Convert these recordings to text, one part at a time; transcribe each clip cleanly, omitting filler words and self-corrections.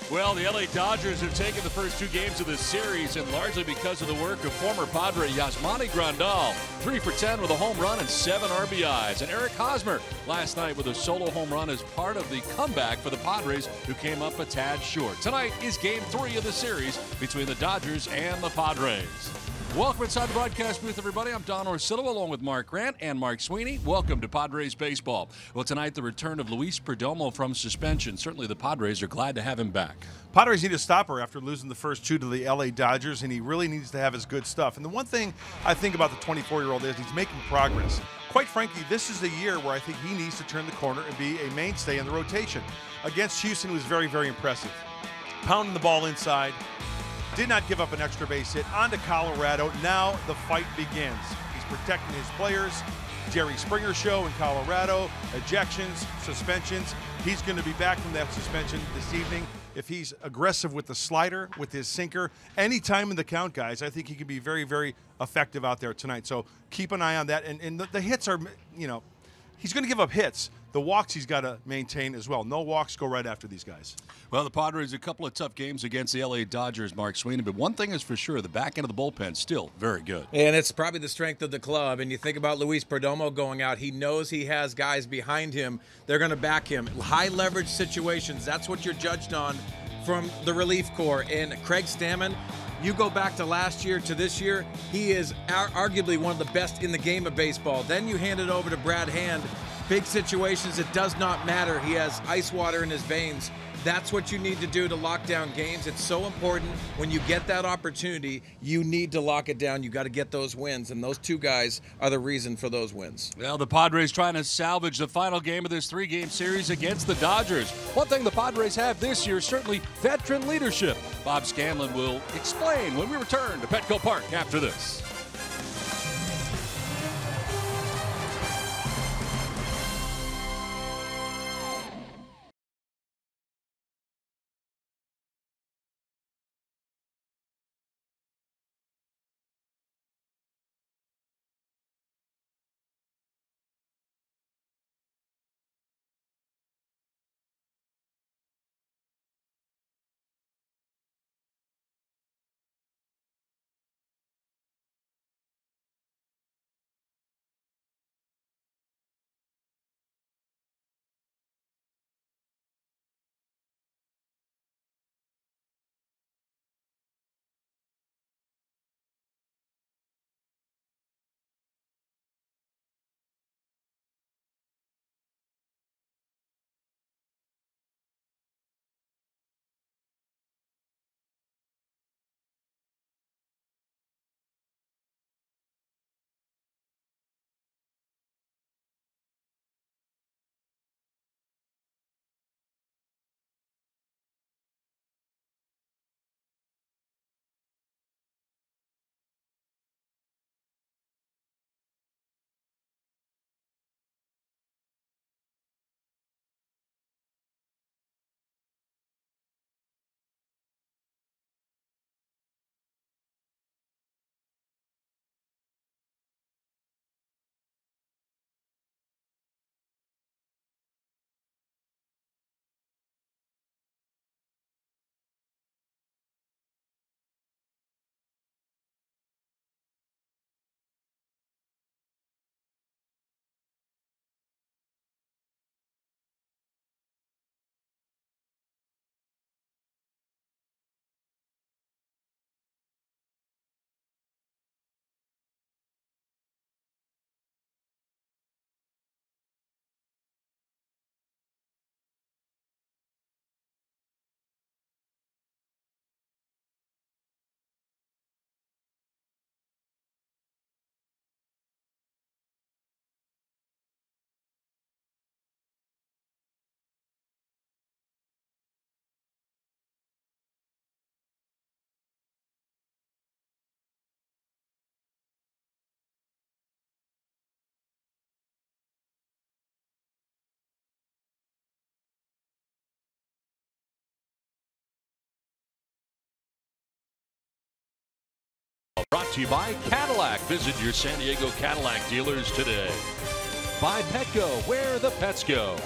Well, the LA Dodgers have taken the first two games of this series, and largely because of the work of former Padre Yasmani Grandal, 3 for 10 with a home run and 7 RBIs. And Eric Hosmer last night with a solo home run as part of the comeback for the Padres, who came up a tad short. Tonight is Game 3 of the series between the Dodgers and the Padres. Welcome inside the broadcast booth, everybody. I'm Don Orsillo along with Mark Grant and Mark Sweeney. Welcome to Padres Baseball. Well, tonight, the return of Luis Perdomo from suspension. Certainly the Padres are glad to have him back. Padres need a stopper after losing the first 2 to the LA Dodgers, and he really needs to have his good stuff. And the one thing I think about the 24-year-old is he's making progress. Quite frankly, this is the year where I think he needs to turn the corner and be a mainstay in the rotation. Against Houston, was very, very impressive. Pounding the ball inside. Did not give up an extra base hit. On to Colorado. Now the fight begins. He's protecting his players. Jerry Springer show in Colorado. Ejections, suspensions. He's going to be back from that suspension this evening. If he's aggressive with the slider, with his sinker, any time in the count, guys, I think he could be very, very effective out there tonight. So keep an eye on that. And the hits are, you know, he's going to give up hits. The walks he's got to maintain as well. No walks, go right after these guys. Well, the Padres, a couple of tough games against the LA Dodgers, Mark Sweeney, but one thing is for sure, the back end of the bullpen still very good. And it's probably the strength of the club. And you think about Luis Perdomo going out, he knows he has guys behind him. They're going to back him. High leverage situations, that's what you're judged on from the relief corps. And Craig Stammen, you go back to last year to this year, he is arguably one of the best in the game of baseball. Then you hand it over to Brad Hand. Big situations, it does not matter. He has ice water in his veins. That's what you need to do to lock down games. It's so important when you get that opportunity, you need to lock it down. You got to get those wins, and those two guys are the reason for those wins. Well, the Padres trying to salvage the final game of this 3-game series against the Dodgers. One thing the Padres have this year, certainly veteran leadership. Bob Scanlon will explain when we return to Petco Park after this. Brought to you by Cadillac. Visit your San Diego Cadillac dealers today. By Petco, where the pets go.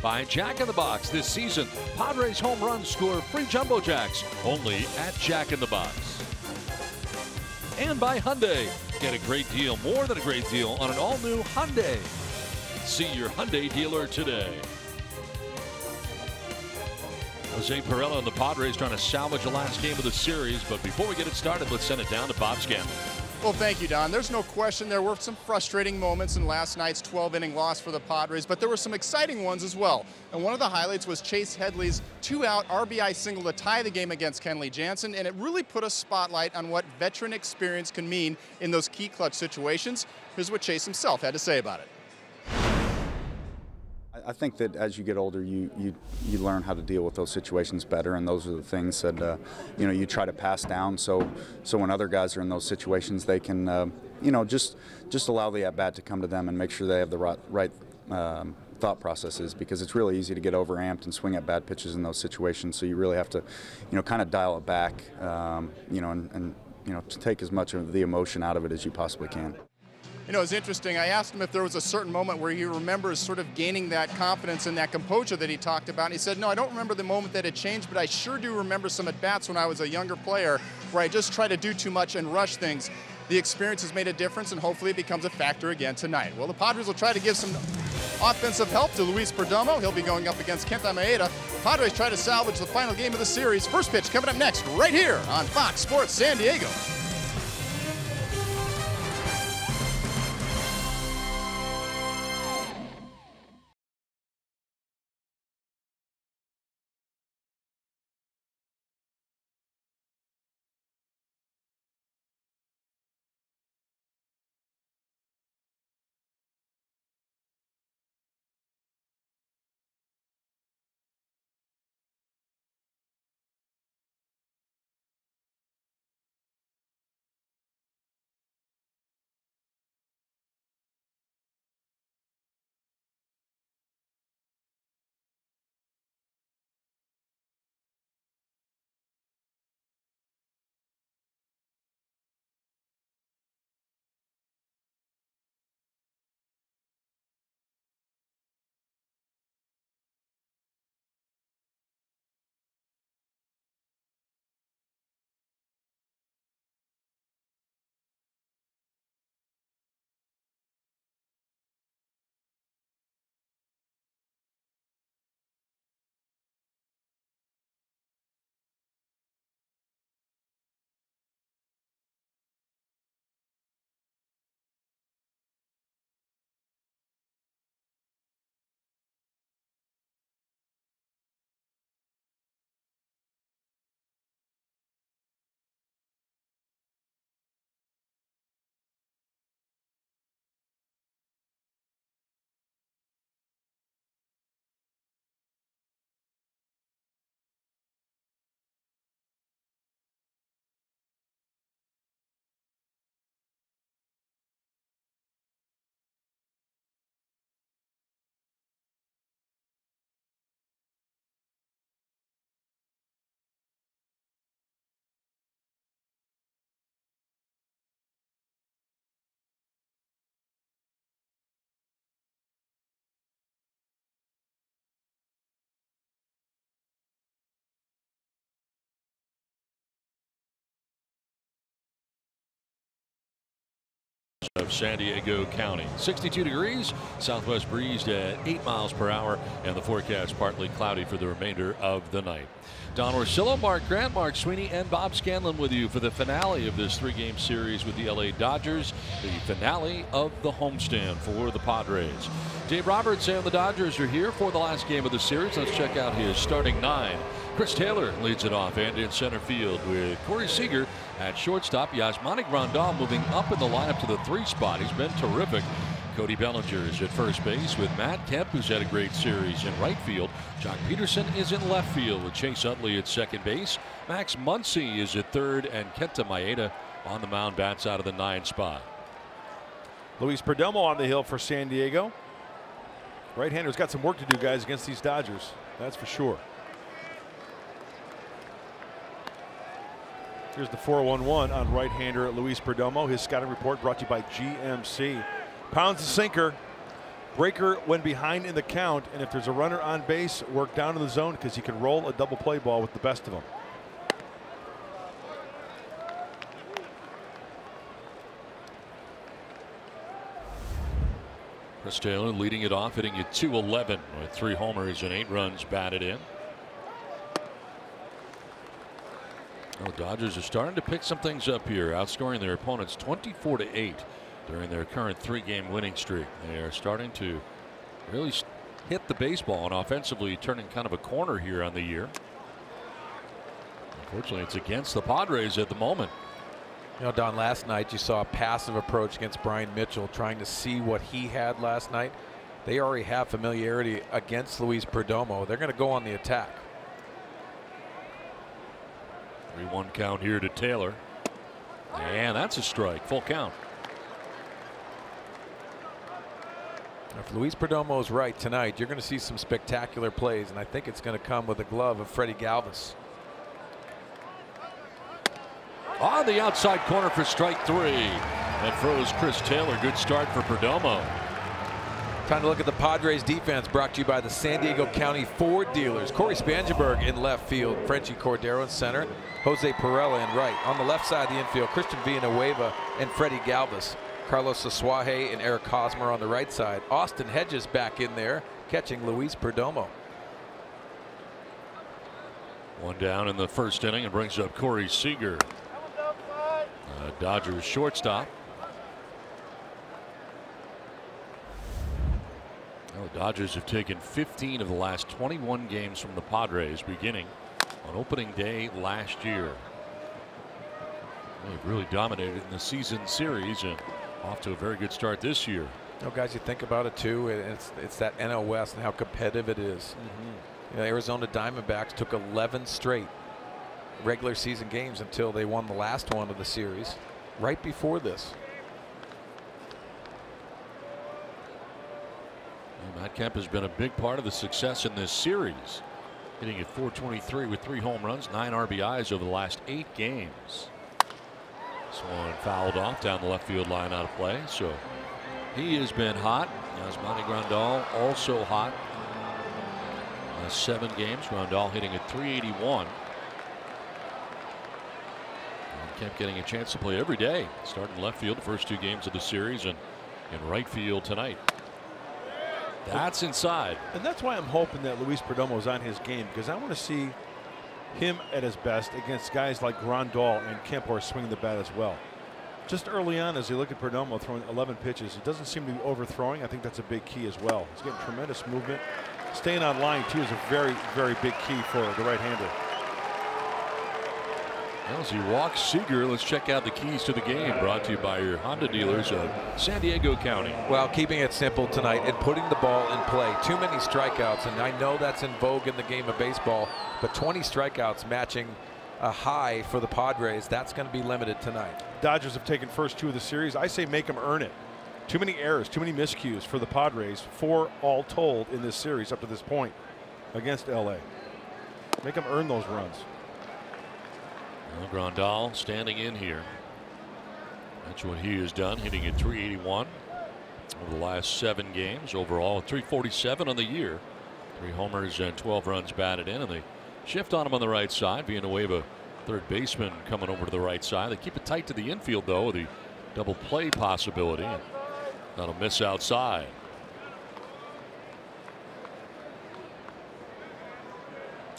By Jack in the Box. This season, Padres home runs score free Jumbo Jacks only at Jack in the Box. And by Hyundai. Get a great deal, more than a great deal, on an all-new Hyundai. See your Hyundai dealer today. Jose Pirela and the Padres trying to salvage the last game of the series, but before we get it started, let's send it down to Bob Scanlon. Well, thank you, Don. There's no question there were some frustrating moments in last night's 12-inning loss for the Padres, but there were some exciting ones as well. And one of the highlights was Chase Headley's 2-out RBI single to tie the game against Kenley Jansen, and it really put a spotlight on what veteran experience can mean in those key clutch situations. Here's what Chase himself had to say about it. I think that as you get older, you learn how to deal with those situations better, and those are the things that you try to pass down. So when other guys are in those situations, they can just allow the at bat to come to them and make sure they have the right thought processes, because it's really easy to get overamped and swing at bad pitches in those situations. So you really have to kind of dial it back, and to take as much of the emotion out of it as you possibly can. You know, it's interesting. I asked him if there was a certain moment where he remembers sort of gaining that confidence and that composure that he talked about. And he said, no, I don't remember the moment that it changed, but I sure do remember some at-bats when I was a younger player where I just tried to do too much and rush things. The experience has made a difference, and hopefully it becomes a factor again tonight. Well, the Padres will try to give some offensive help to Luis Perdomo. He'll be going up against Kenta Maeda. Padres try to salvage the final game of the series. First pitch coming up next right here on Fox Sports San Diego. Of San Diego County. 62 degrees, southwest breeze at 8 miles per hour, and the forecast partly cloudy for the remainder of the night. Don Orsillo, Mark Grant, Mark Sweeney, and Bob Scanlon with you for the finale of this three-game series with the LA Dodgers, the finale of the homestand for the Padres. Dave Roberts and the Dodgers are here for the last game of the series. Let's check out his starting nine. Chris Taylor leads it off, and in center field with Corey Seager at shortstop. Yasmani Grandal moving up in the lineup to the 3 spot. He's been terrific. Cody Bellinger is at first base with Matt Kemp, who's had a great series in right field. Jock Peterson is in left field with Chase Utley at second base. Max Muncy is at third, and Kenta Maeda on the mound bats out of the 9 spot. Luis Perdomo on the hill for San Diego. Right-hander's got some work to do, guys, against these Dodgers. That's for sure. Here's the 4-1-1 on right-hander Luis Perdomo. His scouting report brought to you by GMC. Pounds the sinker. Breaker when behind in the count, and if there's a runner on base, work down in the zone because he can roll a double play ball with the best of them. Chris Taylor leading it off, hitting it 211 with 3 homers and 8 runs batted in. Well, the Dodgers are starting to pick some things up here, outscoring their opponents 24-8 during their current 3-game winning streak. They are starting to really hit the baseball and offensively turning kind of a corner here on the year. Unfortunately, it's against the Padres at the moment. You know, Don, last night you saw a passive approach against Brian Mitchell, trying to see what he had last night. They already have familiarity against Luis Perdomo. They're going to go on the attack. 3-1 count here to Taylor. And that's a strike. Full count. If Luis Perdomo is right tonight, you're going to see some spectacular plays, and I think it's going to come with the glove of Freddie Galvis. On the outside corner for strike 3. That froze Chris Taylor. Good start for Perdomo. Time to look at the Padres defense, brought to you by the San Diego County Ford dealers. Corey Spangenberg in left field, Frenchie Cordero in center, Jose Perella in right. On the left side of the infield, Christian Villanueva and Freddie Galvis. Carlos Sasuaje and Eric Hosmer on the right side. Austin Hedges back in there, catching Luis Perdomo. 1 down in the first inning, and brings up Corey Seager, Dodgers shortstop. Well, the Dodgers have taken 15 of the last 21 games from the Padres, beginning on opening day last year. They've really dominated in the season series and off to a very good start this year. You know, guys, you think about it too, it's that NL West and how competitive it is. You know, Arizona Diamondbacks took 11 straight regular season games until they won the last one of the series right before this. Well, Matt Kemp has been a big part of the success in this series, hitting at .423 with 3 home runs, 9 RBIs over the last 8 games. This one fouled off down the left field line, out of play. So he has been hot. Yasmani Grandal also hot. Last 7 games, Grandal hitting at .381. And Kemp getting a chance to play every day. Starting left field the first 2 games of the series, and in right field tonight. That's inside. And that's why I'm hoping that Luis Perdomo is on his game, because I want to see him at his best against guys like Grandal and Kemp who are swinging the bat as well. Just early on, as you look at Perdomo throwing 11 pitches, it doesn't seem to be overthrowing. I think that's a big key as well. He's getting tremendous movement. Staying on line, too, is a very, very big key for the right-hander. As he walks Seager, let's check out the keys to the game, brought to you by your Honda dealers of San Diego County. Well, keeping it simple tonight and putting the ball in play. Too many strikeouts, and I know that's in vogue in the game of baseball, but 20 strikeouts matching a high for the Padres, that's going to be limited tonight. Dodgers have taken first 2 of the series. I say make them earn it. Too many errors, too many miscues for the Padres, 4 all told in this series up to this point against LA. Make them earn those runs. Well, Grandal standing in here. That's what he has done, hitting at .381 over the last 7 games. Overall, .347 on the year. 3 homers and 12 runs batted in, and they shift on him on the right side. Villanueva, third baseman, coming over to the right side. They keep it tight to the infield, though, with the double play possibility. That'll miss outside.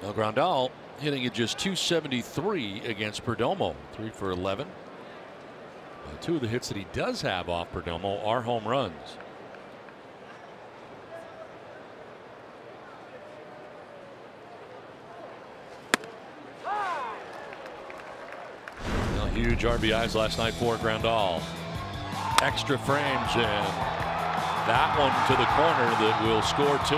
Now Grandal hitting at just .273 against Perdomo, 3 for 11. 2 of the hits that he does have off Perdomo are home runs. Well, huge RBIs last night for Grandal. Extra frames, and that one to the corner that will score 2.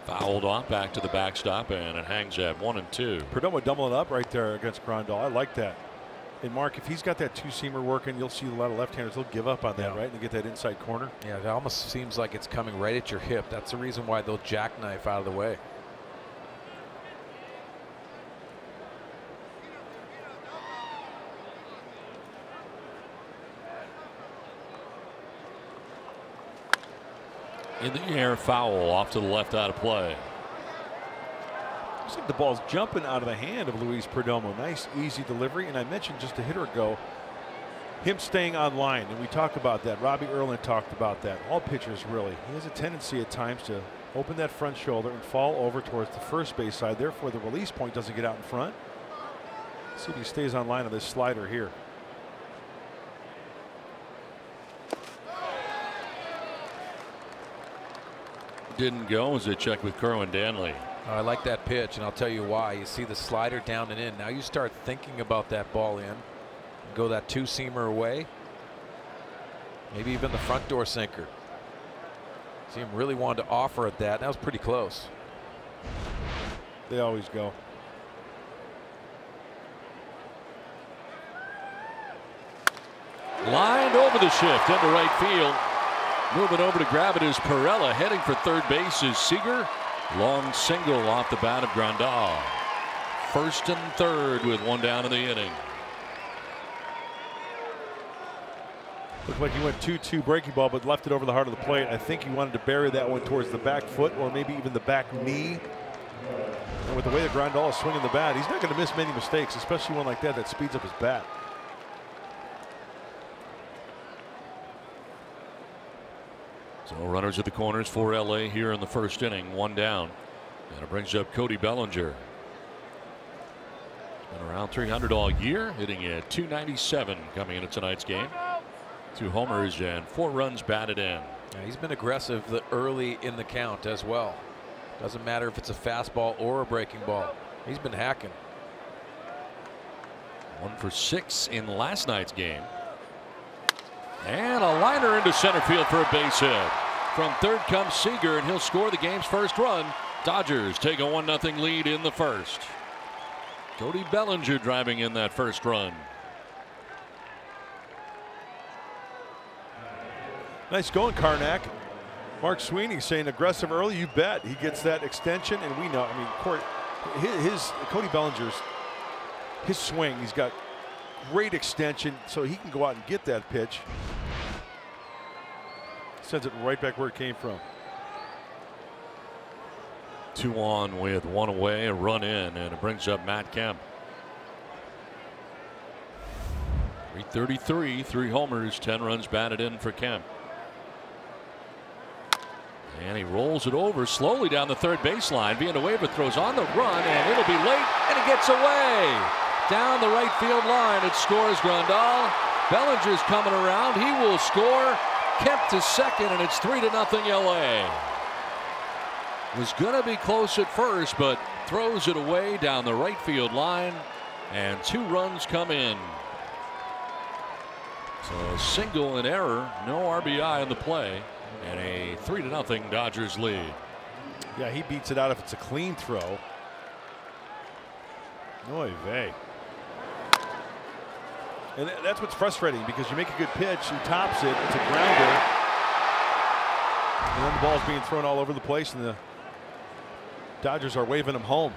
Fouled off back to the backstop, and it hangs at 1 and 2. Perdomo doubling up right there against Grandal. I like that. And Mark, if he's got that two-seamer working, you'll see a lot of left-handers. They'll give up on that, right? And get that inside corner. Yeah, it almost seems like it's coming right at your hip. That's the reason why they'll jackknife out of the way. In the air, foul off to the left out of play. Looks like the ball's jumping out of the hand of Luis Perdomo. Nice, easy delivery. And I mentioned just a hitter ago, him staying on line. And we talk about that. Robbie Erlin talked about that. All pitchers really. He has a tendency at times to open that front shoulder and fall over towards the first base side. Therefore, the release point doesn't get out in front. Let's see if he stays on line on this slider here. Didn't go as they check with Kerwin Danley. I like that pitch, and I'll tell you why. You see the slider down and in. Now you start thinking about that ball in. Go that two-seamer away. Maybe even the front door sinker. See him really wanted to offer at that. That was pretty close. They always go. Lined over the shift into right field. Moving over to grab it is Perella. Heading for third base is Seager. Long single off the bat of Grandal. First and third with one down in the inning. Looked like he went 2-2 breaking ball, but left it over the heart of the plate. I think he wanted to bury that one towards the back foot or maybe even the back knee. And with the way that Grandal is swinging the bat, he's not going to miss many mistakes, especially one like that that speeds up his bat. So runners at the corners for LA here in the first inning. One down. And it brings up Cody Bellinger. He's been around 300 all year, hitting at 297 coming into tonight's game. 2 homers and 4 runs batted in. Yeah, he's been aggressive early in the count as well. Doesn't matter if it's a fastball or a breaking ball. He's been hacking. 1 for 6 in last night's game. And a liner into center field for a base hit. From third comes Seager, and he'll score the game's first run. Dodgers take a 1-0 lead in the first. Cody Bellinger driving in that first run. Nice going, Karnak. Mark Sweeney saying aggressive early. You bet. He gets that extension, and we know. I mean, Cody Bellinger's his swing. He's got great extension, so he can go out and get that pitch. Sends it right back where it came from. 2 on with 1 away, a run in, and it brings up Matt Kemp. 333, 3 homers, 10 runs batted in for Kemp. And he rolls it over slowly down the third baseline. Villanueva throws on the run, and it'll be late, and it gets away. Down the right field line, it scores Grandal. Bellinger's coming around. He will score. Kemp to second, and it's 3-0 LA. Was going to be close at first, but throws it away down the right field line, and 2 runs come in. So a single in error, no RBI in the play, and a 3-0 Dodgers lead. Yeah, he beats it out if it's a clean throw. Oy vey. And that's what's frustrating, because you make a good pitch, he tops it, it's a grounder, and then the ball's being thrown all over the place, and the Dodgers are waving him home.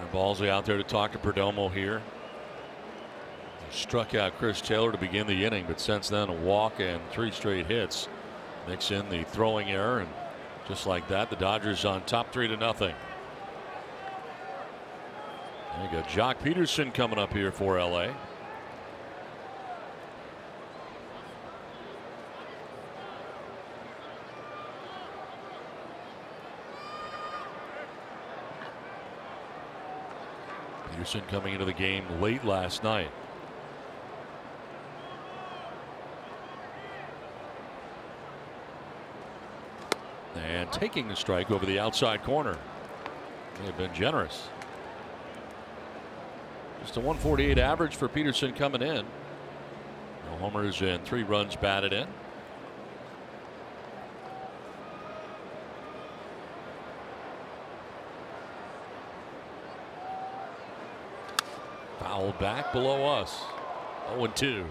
And Ballsy out there to talk to Perdomo here. He struck out Chris Taylor to begin the inning, but since then a walk and 3 straight hits. Mix in the throwing error, and just like that, the Dodgers on top 3-0. You got Jock Peterson coming up here for LA. Peterson coming into the game late last night. And taking the strike over the outside corner. They've been generous. Just a 148 average for Peterson coming in. No homers and 3 runs batted in. Foul back below us. 0-2.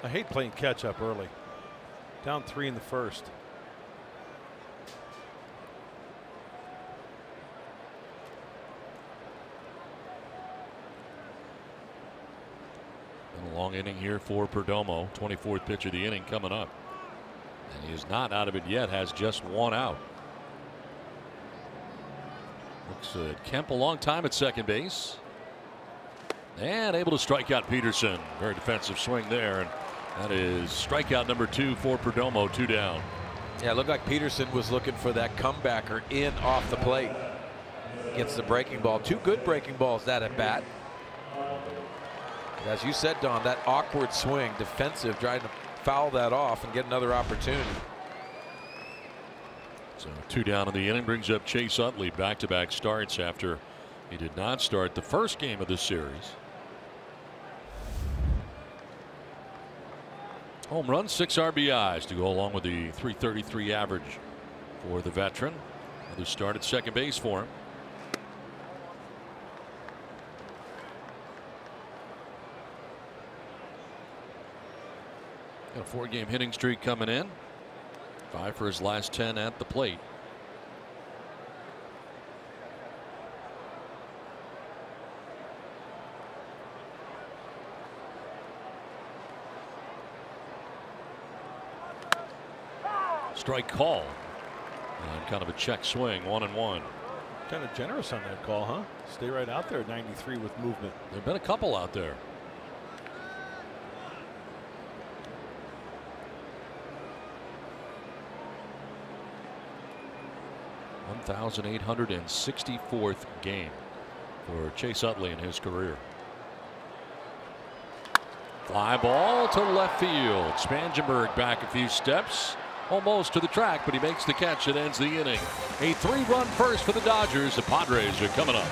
I hate playing catch up early. Down 3 in the first. Been a long inning here for Perdomo. 24th pitch of the inning coming up. And he is not out of it yet, has just one out. Looks at Kemp a long time at second base. And able to strike out Peterson. Very defensive swing there. And that is strikeout number 2 for Perdomo. 2 down. Yeah, it looked like Peterson was looking for that comebacker in off the plate. Gets the breaking ball. 2 good breaking balls that at bat. As you said, Don, that awkward swing, defensive, trying to foul that off and get another opportunity. So 2 down in the inning brings up Chase Utley. Back-to-back starts after he did not start the first game of this series. Home run, 6 RBIs to go along with the .333 average for the veteran. Another start at second base for him. Got a 4-game hitting streak coming in. 5 for his last 10 at the plate. Strike call. And kind of a check swing, 1-1. Kind of generous on that call, huh? Stay right out there at 93 with movement. There have been a couple out there. (1,864th) game for Chase Utley in his career. Fly ball to left field. Spangenberg back a few steps. Almost to the track, but he makes the catch that ends the inning. A 3-run first for the Dodgers. The Padres are coming up.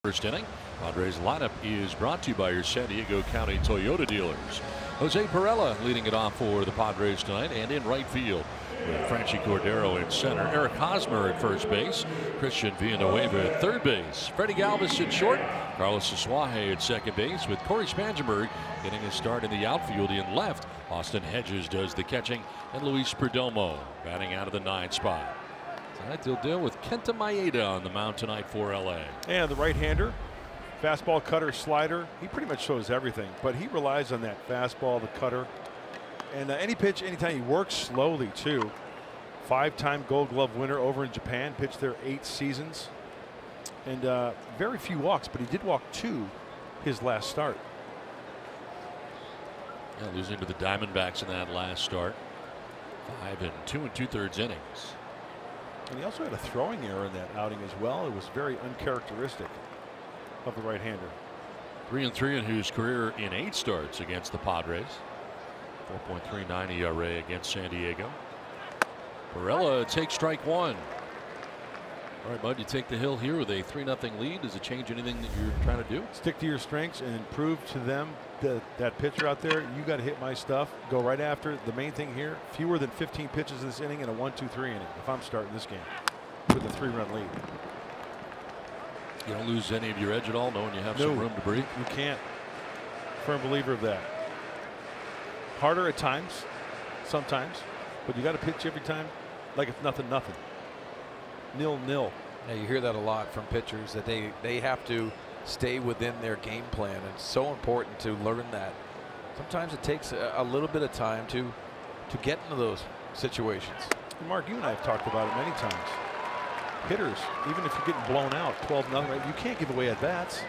First inning. Padres lineup is brought to you by your San Diego County Toyota dealers. Jose Perella leading it off for the Padres tonight, and in right field with Franchi Cordero in center, Eric Hosmer at first base, Christian Villanueva at third base, Freddie Galvis at short, Carlos Asuaje at second base, with Corey Spangenberg getting a start in the outfield in left. Austin Hedges does the catching, and Luis Perdomo batting out of the 9th spot. Tonight they'll deal with Kenta Maeda on the mound tonight for LA. Yeah, the right-hander, fastball, cutter, slider. He pretty much shows everything, but he relies on that fastball, the cutter, and any pitch, anytime. He works slowly too. 5-time Gold Glove winner over in Japan. Pitched there 8 seasons, and very few walks, but he did walk 2 his last start. Yeah, losing to the Diamondbacks in that last start. 5 2 2/3 innings. And he also had a throwing error in that outing as well. It was very uncharacteristic of the right-hander. 3-3 in his career in 8 starts against the Padres. 4.39 ERA against San Diego. Barella takes strike one. All right, Bud, you take the hill here with a 3-0 lead. Does it change anything that you're trying to do? Stick to your strengths and prove to them that pitcher out there, you got to hit my stuff. Go right after. The main thing here, fewer than 15 pitches this inning in a 1-2-3 inning. If I'm starting this game with a 3-run lead. You don't lose any of your edge at all, knowing you have some room to breathe. You can't. Firm believer of that. Harder at times, sometimes, but you got to pitch every time like it's nothing. 0-0. Yeah, you hear that a lot from pitchers, that they have to stay within their game plan. It's so important to learn that. Sometimes it takes a little bit of time to get into those situations. Mark, you and I have talked about it many times. Hitters, even if you're getting blown out 12-0, you can't give away at bats.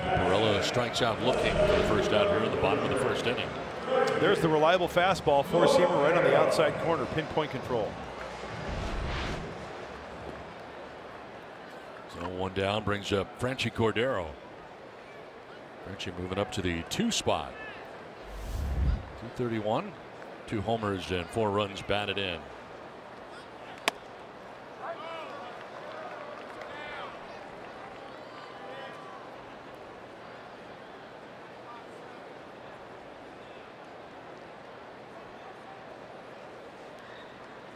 Barella strikes out looking for the first out here in the bottom of the first inning. There's the reliable fastball, four-seamer right on the outside corner, pinpoint control. So 1 down brings up Franchy Cordero. Franchy moving up to the 2 spot. 231, 2 homers and 4 runs batted in.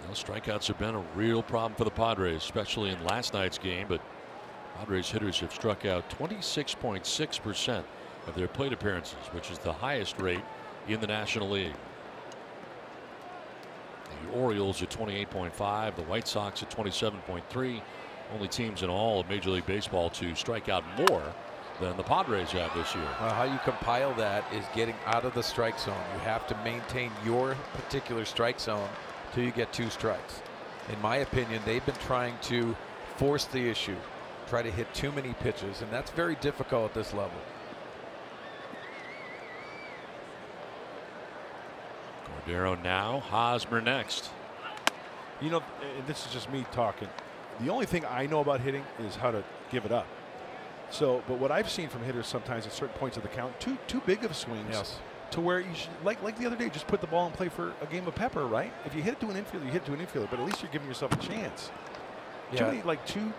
Now, strikeouts have been a real problem for the Padres, especially in last night's game, but Padres hitters have struck out 26.6% of their plate appearances, which is the highest rate in the National League. The Orioles at 28.5, the White Sox at 27.3. Only teams in all of Major League Baseball to strike out more than the Padres have this year. Well, how you compile that is getting out of the strike zone. You have to maintain your particular strike zone till you get 2 strikes. In my opinion, they've been trying to force the issue, try to hit too many pitches, and that's very difficult at this level. Cordero now, Hosmer next. You know, and this is just me talking. The only thing I know about hitting is how to give it up. So, but what I've seen from hitters sometimes at certain points of the count, too big of swings. Yes. To where you should, like the other day, just put the ball in play for a game of pepper, right? If you hit it to an infielder, you hit it to an infielder, but at least you're giving yourself a chance. Yeah. Too many, like 2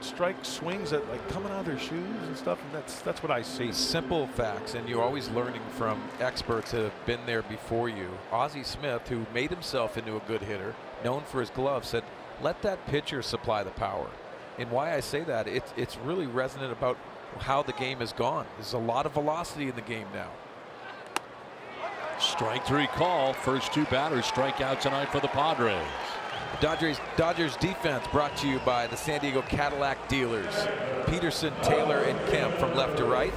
strike swings that like coming out of their shoes and stuff, and that's what I see. Simple facts, and you're always learning from experts that have been there before you. Ozzie Smith, who made himself into a good hitter, known for his glove, said, let that pitcher supply the power. And why I say that, it's really resonant about how the game has gone. There's a lot of velocity in the game now. Strike 3 call. First 2 batters strike out tonight for the Padres. Dodgers defense brought to you by the San Diego Cadillac dealers. Peterson, Taylor, and Kemp from left to right.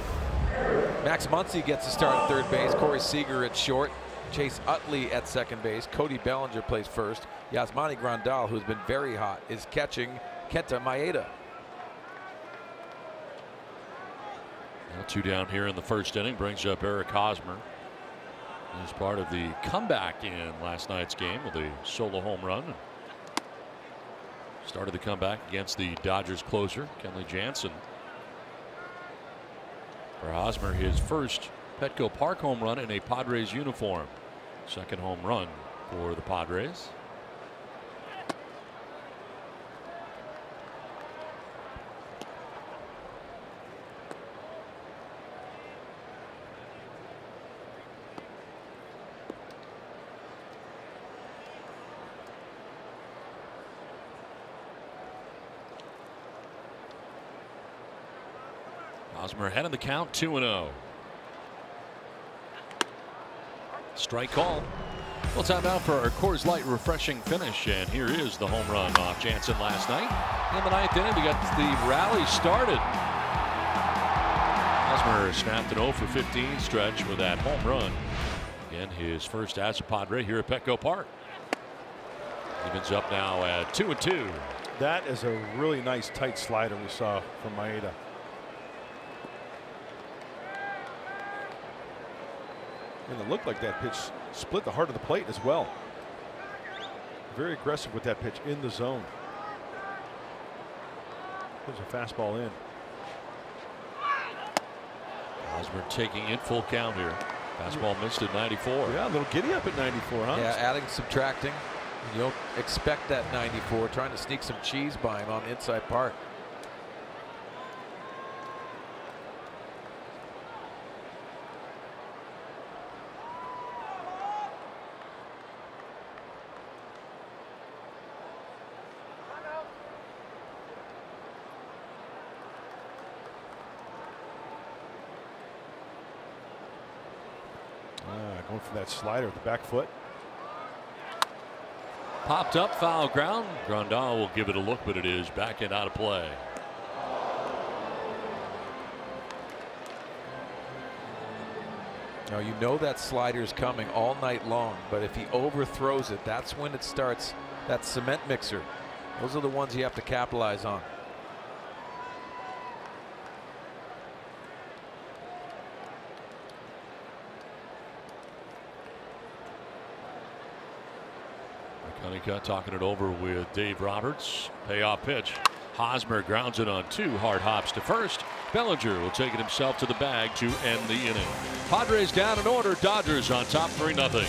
Max Muncy gets to start at third base. Corey Seager at short. Chase Utley at second base. Cody Bellinger plays first. Yasmani Grandal, who's been very hot, is catching Kenta Maeda. Now 2 down here in the first inning brings up Eric Hosmer. He's part of the comeback in last night's game with a solo home run. Started the comeback against the Dodgers closer, Kenley Jansen. For Hosmer, his first Petco Park home run in a Padres uniform. Second home run for the Padres. Hosmer ahead in the count, 2-0. Strike call. Well, time out for our Coors Light refreshing finish, and here is the home run off Jansen last night. In the 9th inning, we got the rally started. Hosmer snapped an 0 for 15 stretch with that home run. Again, his first as a Padre here at Petco Park. Evens up now at 2-2. That is a really nice tight slider we saw from Maeda. And it looked like that pitch split the heart of the plate as well. Very aggressive with that pitch in the zone. There's a fastball in. Hosmer taking it full count here. Fastball missed at 94. Yeah, a little giddy up at 94, huh? Yeah, adding, subtracting. You don't expect that 94, trying to sneak some cheese by him on the inside part. Going for that slider with the back foot. Popped up, foul ground. Grandal will give it a look, but it is back and out of play. Now you know that slider's coming all night long, but if he overthrows it, that's when it starts, that cement mixer. Those are the ones you have to capitalize on. Honeycutt talking it over with Dave Roberts. Payoff pitch. Hosmer grounds it on 2 hard hops to first. Bellinger will take it himself to the bag to end the inning. Padres down in order. Dodgers on top 3-0.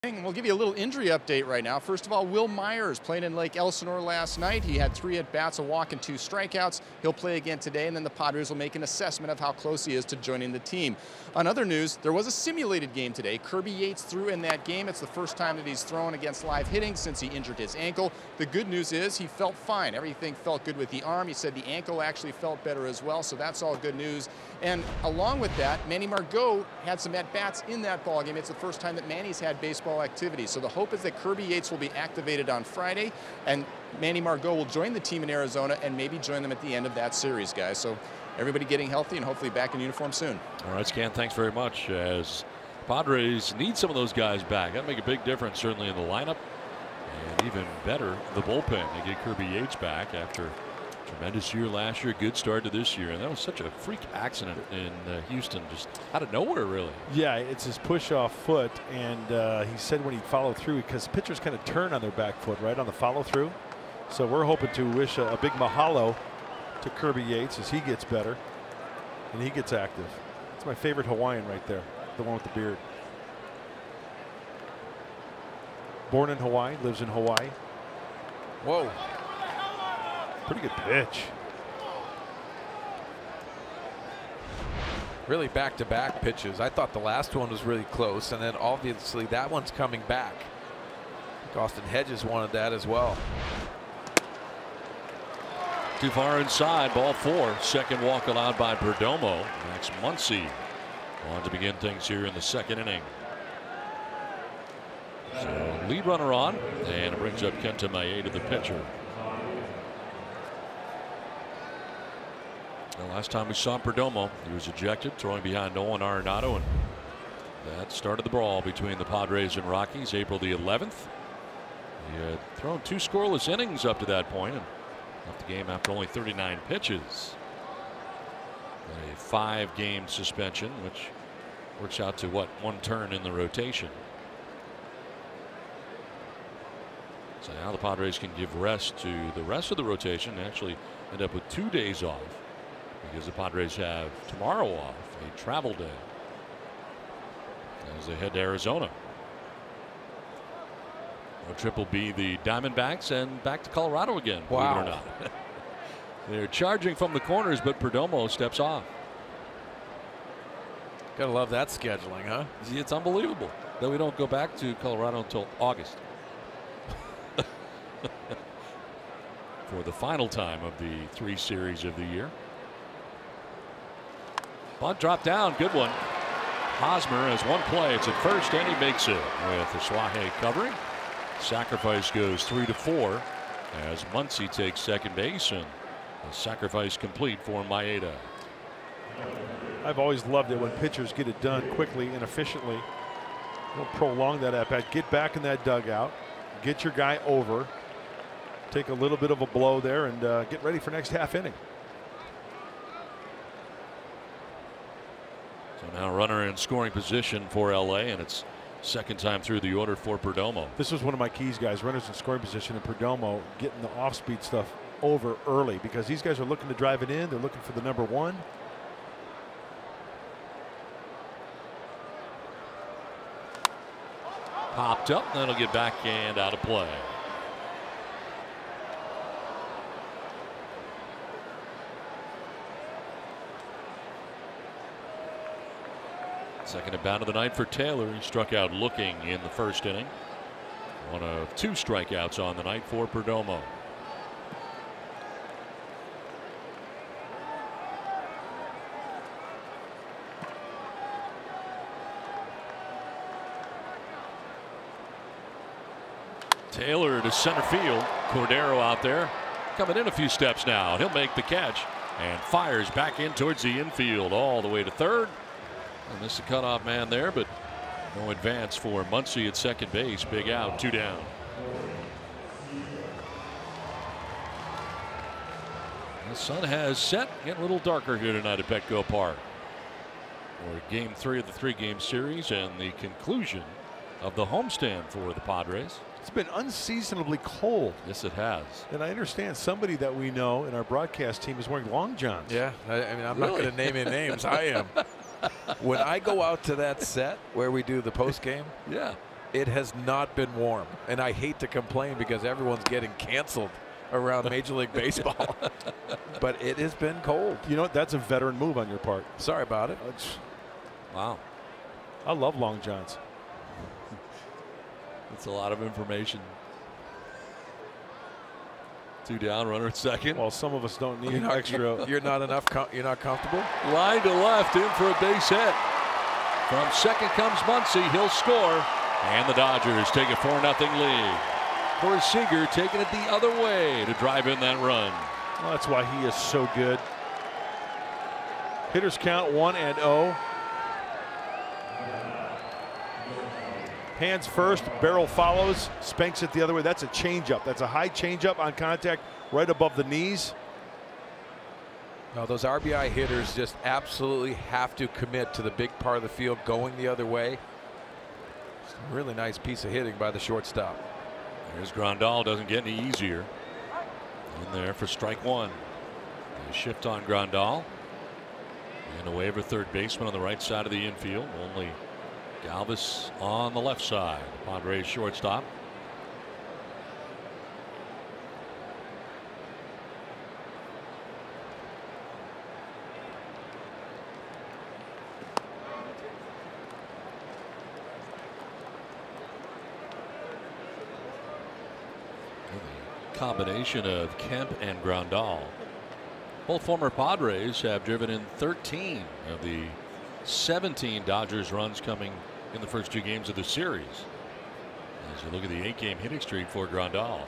We'll give you a little injury update right now. First of all, Will Myers playing in Lake Elsinore last night. He had 3 at-bats, a walk, and 2 strikeouts. He'll play again today, and then the Padres will make an assessment of how close he is to joining the team. On other news, there was a simulated game today. Kirby Yates threw in that game. It's the first time that he's thrown against live hitting since he injured his ankle. The good news is he felt fine. Everything felt good with the arm. He said the ankle actually felt better as well, so that's all good news. And along with that, Manny Margot had some at-bats in that ballgame. It's the first time that Manny's had baseball activity. So the hope is that Kirby Yates will be activated on Friday, and Manny Margot will join the team in Arizona and maybe join them at the end of that series, guys. So everybody getting healthy and hopefully back in uniform soon. All right, Scan, thanks very much. As Padres need some of those guys back. That'd make a big difference, certainly in the lineup, and even better, the bullpen. They get Kirby Yates back after tremendous year last year, good start to this year, and that was such a freak accident in Houston, just out of nowhere, really. Yeah, it's his push-off foot, and he said when he followed through, because pitchers kind of turn on their back foot, right, on the follow-through. So we're hoping to wish a big mahalo to Kirby Yates as he gets better and he gets active. It's my favorite Hawaiian right there, the one with the beard. Born in Hawaii, lives in Hawaii. Whoa. Pretty good pitch. Really back-to-back pitches. I thought the last one was really close, and then obviously that one's coming back. Austin Hedges wanted that as well. Too far inside, ball 4. Second walk allowed by Perdomo. Max Muncy on to begin things here in the second inning. So lead runner on, and it brings up Kenta Maeda, the pitcher. The last time we saw Perdomo, he was ejected, throwing behind Nolan Arenado, and that started the brawl between the Padres and Rockies April the 11th. He had thrown 2 scoreless innings up to that point and left the game after only 39 pitches. A 5-game suspension, which works out to what, 1 turn in the rotation. So now the Padres can give rest to the rest of the rotation and actually end up with 2 days off, because the Padres have tomorrow off, a travel day, as they head to Arizona. Road trip will be the Diamondbacks and back to Colorado again. Wow. Believe it or not. They're charging from the corners, but Perdomo steps off. Gotta love that scheduling, huh? It's unbelievable that we don't go back to Colorado until August. For the final time of the 3 series of the year. Bunt dropped down. Good one. Hosmer has 1 play. It's at first, and he makes it with Asuaje covering. Sacrifice goes 3-4 as Muncy takes second base, and the sacrifice complete for Maeda. I've always loved it when pitchers get it done quickly and efficiently. Don't prolong that at bat. Get back in that dugout. Get your guy over. Take a little bit of a blow there and get ready for next half inning. So now runner in scoring position for LA, and it's second time through the order for Perdomo. This was one of my keys, guys. Runners in scoring position, and Perdomo getting the off-speed stuff over early, because these guys are looking to drive it in. They're looking for the number 1. Popped up, that'll get back and out of play. Second at bat of the night for Taylor. He struck out looking in the first inning. One of 2 strikeouts on the night for Perdomo. Taylor to center field. Cordero out there, coming in a few steps now. He'll make the catch and fires back in towards the infield all the way to third. And missed the cutoff man there, but no advance for Muncy at second base. Big out, 2 down. The sun has set, getting a little darker here tonight at Petco Park. For game 3 of the 3-game series and the conclusion of the homestand for the Padres. It's been unseasonably cold. Yes, it has. And I understand somebody that we know in our broadcast team is wearing long johns. Yeah, I mean, I'm not going to name any names. I am. When I go out to that set where we do the post game, Yeah. it has not been warm, and I hate to complain because everyone's getting canceled around Major League Baseball, but it has been cold. You know what? That's a veteran move on your part. Sorry about it. Wow. I love long johns. That's a lot of information. 2 down, runner at second. Well, some of us don't need You're extra. You're not enough. You're not comfortable. Line to left, in for a base hit. From second comes Muncy. He'll score. And the Dodgers take a 4-0 lead. Corey Seager taking it the other way to drive in that run. Well, that's why he is so good. Hitters count 1-0. Hands first, barrel follows, spanks it the other way. That's a changeup. That's a high changeup on contact right above the knees. No, those RBI hitters just absolutely have to commit to the big part of the field going the other way. It's a really nice piece of hitting by the shortstop. Here's Grandal, doesn't get any easier. In there for strike 1. A shift on Grandal. And away for third baseman on the right side of the infield. Only Galvis on the left side. Padres shortstop. The combination of Kemp and Grandal. Both former Padres have driven in 13 of the 17 Dodgers runs coming in the first 2 games of the series. As you look at the 8-game hitting streak for Grandal.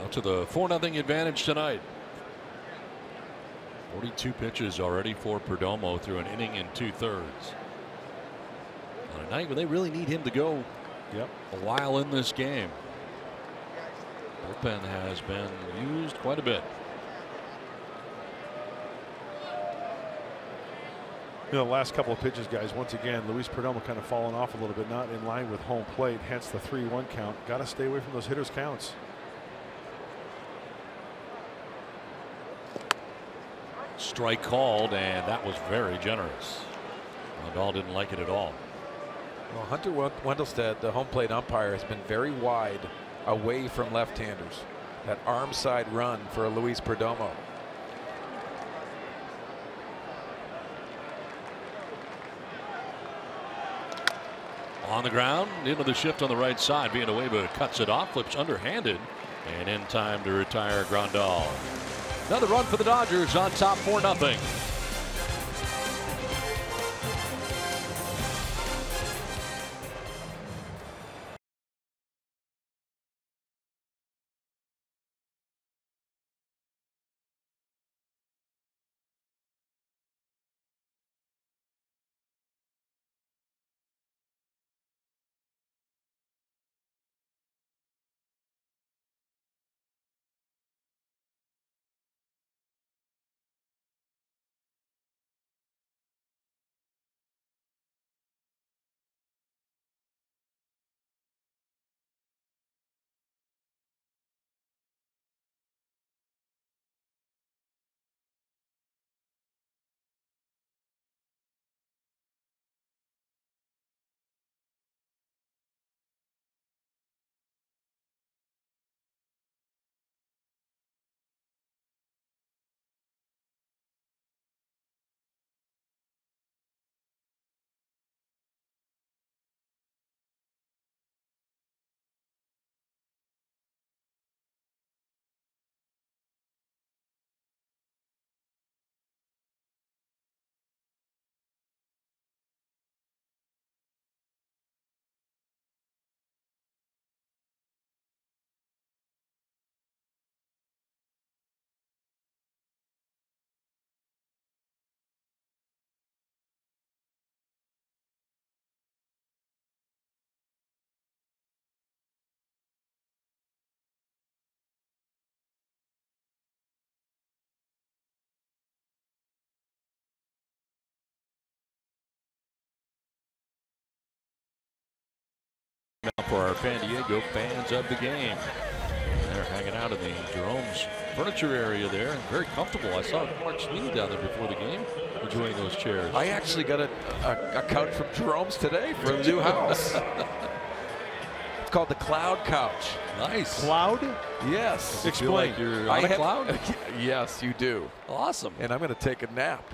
Out to the 4-0 advantage tonight. 42 pitches already for Perdomo through an inning and 2/3. On a night where they really need him to go a while in this game. Bullpen has been used quite a bit. You know, the last couple of pitches, guys, once again, Luis Perdomo kind of fallen off a little bit, not in line with home plate, hence the 3-1 count. Got to stay away from those hitters' counts. Strike called, and that was very generous. Grandal didn't like it at all. Well, Hunter Wendelstedt, the home plate umpire, has been very wide away from left-handers. That arm side run for Luis Perdomo. On the ground, into the shift on the right side. Villanueva cuts it off, flips underhanded, and in time to retire Grandal. Another run for the Dodgers on top 4-0. Now for our San Diego fans of the game. They're hanging out in the Jerome's furniture area there. Very comfortable. I saw Mark Sweeney down there before the game enjoying those chairs. I actually got a couch from Jerome's today for the new house. It's called the Cloud Couch. Nice. Cloud? Yes. Explain. Like you're on a cloud? Yes, you do. Awesome. And I'm going to take a nap.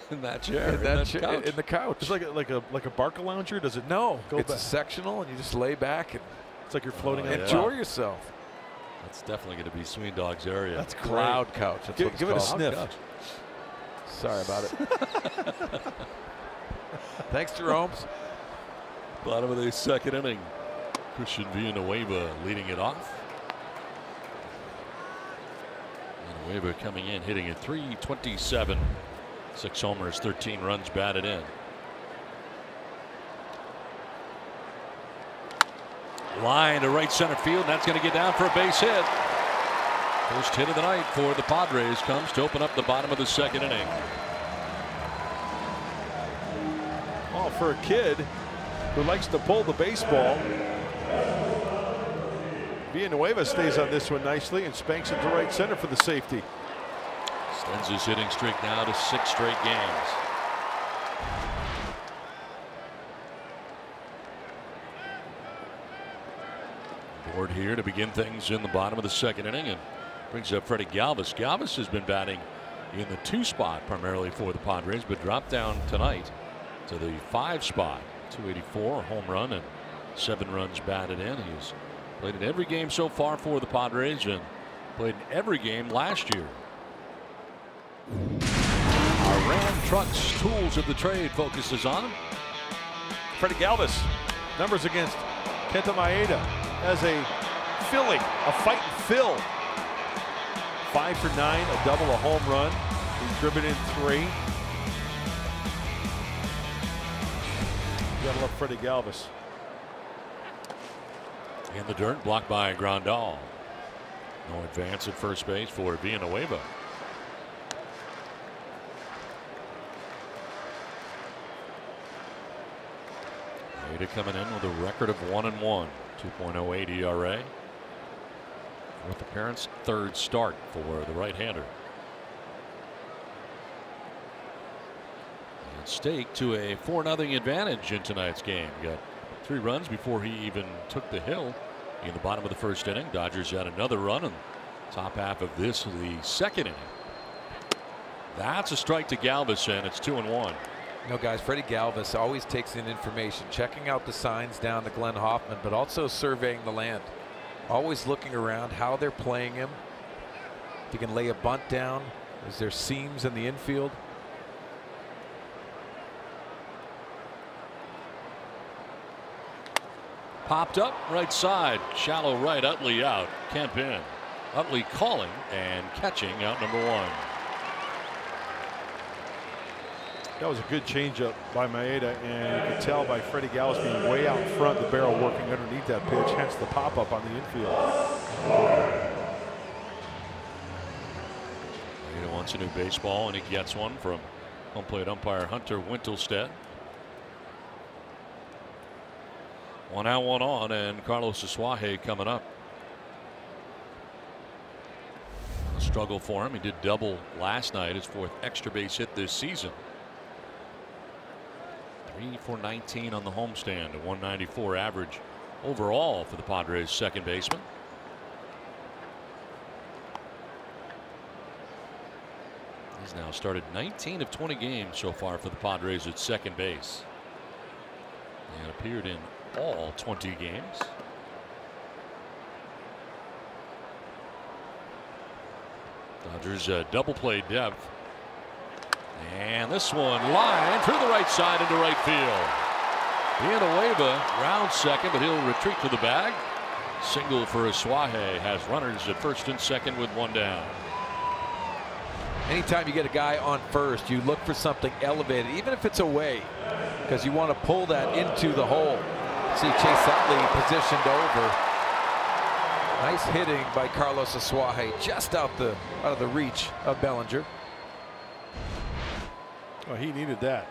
In that chair. In the couch. It's like a Barca lounger. Does it? No, go it's back? A sectional, and you just lay back and it's like you're floating. Enjoy yourself. That's definitely going to be Sween Dog's area. That's Cloud Couch. That's what it's give it a called. sniff. Sorry about it. Thanks, Jerome's. Bottom of the second inning. Christian Villanueva leading it off. Villanueva coming in, hitting at .327. 6 homers, 13 runs batted in. Line to right center field, and that's going to get down for a base hit. First hit of the night for the Padres comes to open up the bottom of the second inning. Well, for a kid who likes to pull the baseball, Villanueva stays on this one nicely and spanks it to right center for the safety. Extends his hitting streak now to 6 straight games. Board here to begin things in the bottom of the second inning and brings up Freddie Galvis. Galvis has been batting in the 2 spot primarily for the Padres, but dropped down tonight to the 5 spot. 284, home run, and 7 runs batted in. He's played in every game so far for the Padres and played in every game last year. Our Ram Trucks Tools of the Trade focuses on him. Freddie Galvis, numbers against Kenta Maeda as a Philly, a fight and fill 5 for 9, a double, a home run. He's driven in 3. You gotta love Freddie Galvis. In the dirt, blocked by Grandal. No advance at first base for Villanueva. Maeda coming in with a record of 1-1, 2.08 ERA. Fourth appearance, third start for the right-hander. And stake to a 4-0 advantage in tonight's game. Got 3 runs before he even took the hill in the bottom of the first inning. Dodgers had another run in the top half of the second inning. That's a strike to Galvis, and it's 2-1. You know, guys, Freddie Galvis always takes in information, checking out the signs down to Glenn Hoffman, but also surveying the land. Always looking around how they're playing him. If he can lay a bunt down, is there seams in the infield? Popped up right side, shallow right, Utley out, Kemp in. Utley calling and catching out number 1. That was a good changeup by Maeda, and you could tell by Freddie Galvis being way out front, the barrel working underneath that pitch, hence the pop-up on the infield. Maeda wants a new baseball, and he gets one from home plate umpire Hunter Wintelstedt. 1 out, 1 on, and Carlos Asuaje coming up. A struggle for him. He did double last night, his 4th extra base hit this season. 3 for 19 on the homestand, a 194 average overall for the Padres second baseman. He's now started 19 of 20 games so far for the Padres at second base, and appeared in all 20 games. Dodgers double play depth. And this one line through the right side into right field. Villanueva rounds second, but he'll retreat to the bag. Single for Asuaje has runners at first and second with 1 down. Anytime you get a guy on first, you look for something elevated, even if it's away, because you want to pull that into the hole. See Chase Utley positioned over. Nice hitting by Carlos Asuaje, just out of the reach of Bellinger. Oh, he needed that.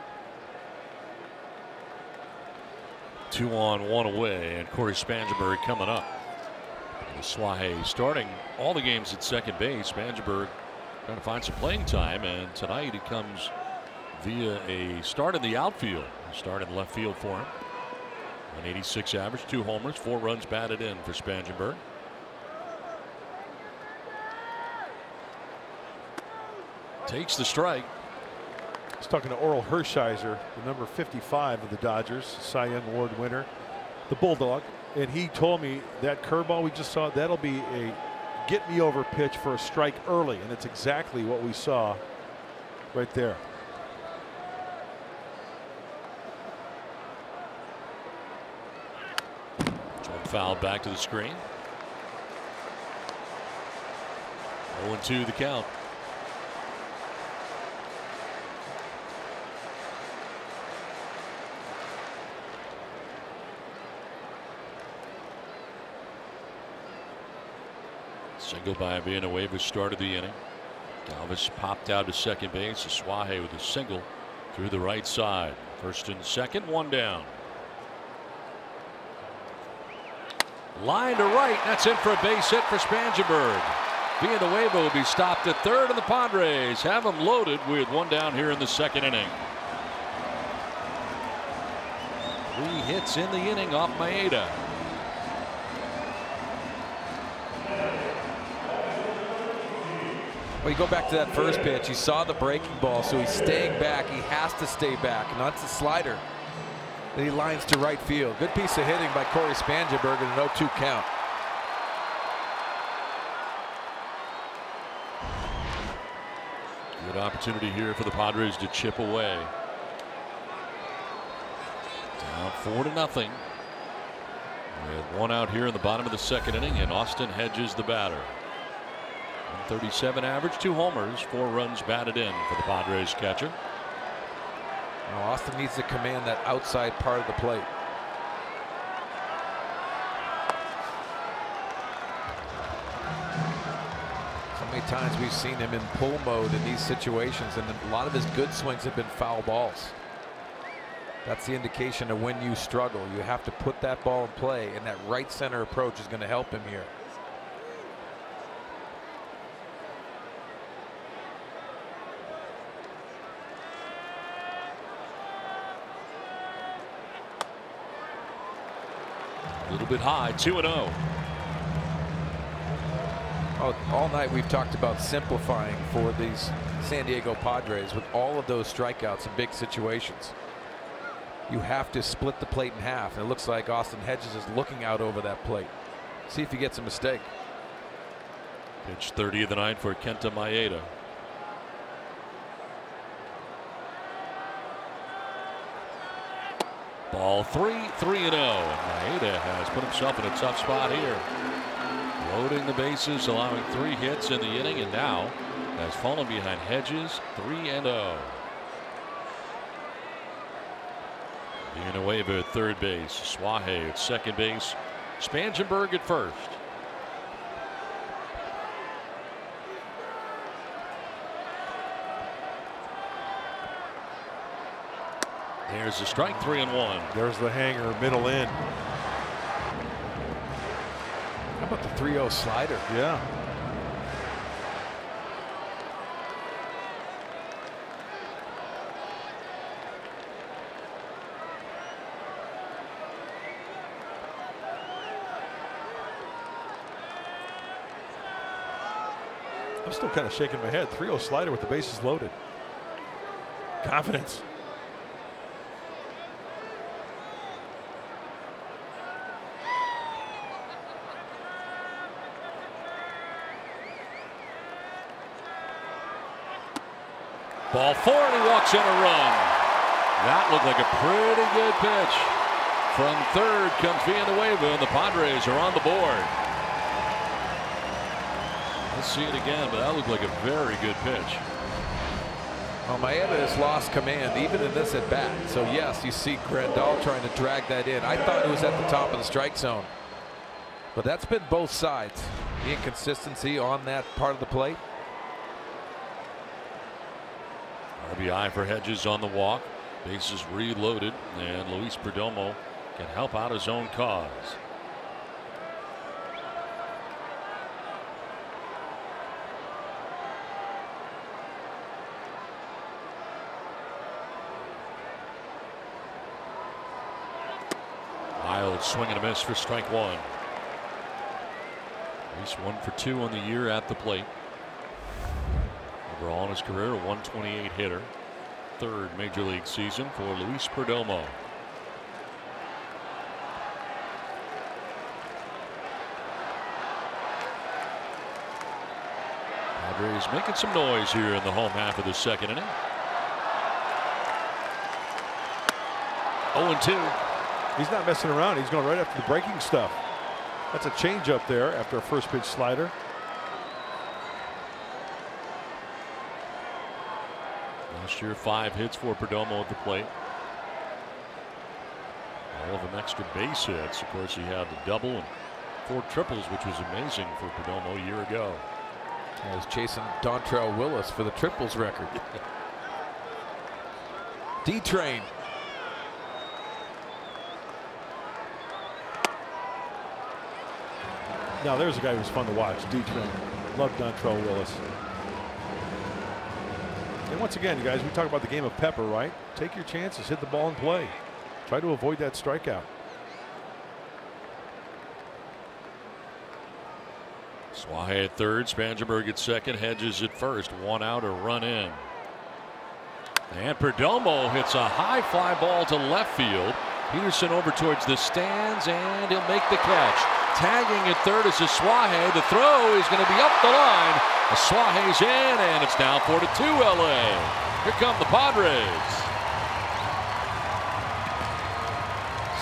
2 on, 1 away, and Corey Spangenberg coming up. Asuaje starting all the games at second base. Spangenberg trying to find some playing time, and tonight he comes via a start in the outfield. A start in left field for him. 186 average, 2 homers, 4 runs batted in for Spangenberg. Takes the strike. I was talking to Oral Hershiser, the number 55 of the Dodgers, Cy Young Award winner, the Bulldog, and he told me that curveball we just saw, that'll be a get me over pitch for a strike early, and it's exactly what we saw right there. Foul back to the screen. 0-2 the count. Single by Villanueva started the inning. Galvis popped out to second base. Asuaje with a single through the right side. First and second, 1 down. Line to right. That's in for a base hit for Spangenberg. Villanueva will be stopped at third, and the Padres have him loaded with 1 down here in the second inning. 3 hits in the inning off Maeda. Well, you go back to that first pitch. He saw the breaking ball, so he's staying back. He has to stay back, and that's the slider that he lines to right field. Good piece of hitting by Corey Spangenberg in an 0-2 count. Good opportunity here for the Padres to chip away. Down 4-0. With 1 out here in the bottom of the second inning, and Austin Hedges the batter. 137 average, 2 homers, 4 runs batted in for the Padres catcher. Now Austin needs to command that outside part of the plate. So many times we've seen him in pull mode in these situations, and a lot of his good swings have been foul balls. That's the indication of when you struggle. You have to put that ball in play, and that right center approach is going to help him here. A little bit high, 2-0. All night we've talked about simplifying for these San Diego Padres with all of those strikeouts in big situations. You have to split the plate in half, and it looks like Austin Hedges is looking out over that plate. See if he gets a mistake. Pitch 30 of the night for Kenta Maeda. Ball 3-0. Maeda has put himself in a tough spot here. Loading the bases, allowing 3 hits in the inning, and now has fallen behind Hedges, 3-0. Villanueva at third base, Suaje at second base, Spangenberg at first. There's a strike, 3-1. There's the hanger, middle in. How about the 3-0 slider? Yeah. I'm still kind of shaking my head. 3-0 slider with the bases loaded. Confidence. Ball 4, and he walks in a run. That looked like a pretty good pitch. From third comes Villanueva, and the Padres are on the board. Let's see it again, but that looked like a very good pitch. Well, Maeda has lost command even in this at bat. So yes, you see Grandal trying to drag that in. I thought it was at the top of the strike zone, but that's been both sides. The inconsistency on that part of the plate. RBI for Hedges on the walk. Bases reloaded, and Luis Perdomo can help out his own cause. Wild swing and a miss for strike 1. At least 1 for 2 on the year at the plate. Overall in his career, a 128 hitter. 3rd major league season for Luis Perdomo. Padres making some noise here in the home half of the 2nd inning. 0-2. He's not messing around. He's going right after the breaking stuff. That's a change up there after a first pitch slider. Last year, 5 hits for Perdomo at the plate. All of them extra base hits. Of course, he had the double and 4 triples, which was amazing for Perdomo a year ago. I was chasing Dontrell Willis for the triples record. D-Train. Now there's a guy who's fun to watch. D-Train. Love Dontrell Willis. And once again, you guys, we talk about the game of pepper, right? Take your chances, hit the ball and play. Try to avoid that strikeout. Suaje at third, Spangenberg at second, Hedges at first. 1 out, a run in. And Perdomo hits a high fly ball to left field. Peterson over towards the stands, and he'll make the catch. Tagging at third is Suaje. The throw is going to be up the line. Suaje's in, and it's now 4-2 LA. Here come the Padres.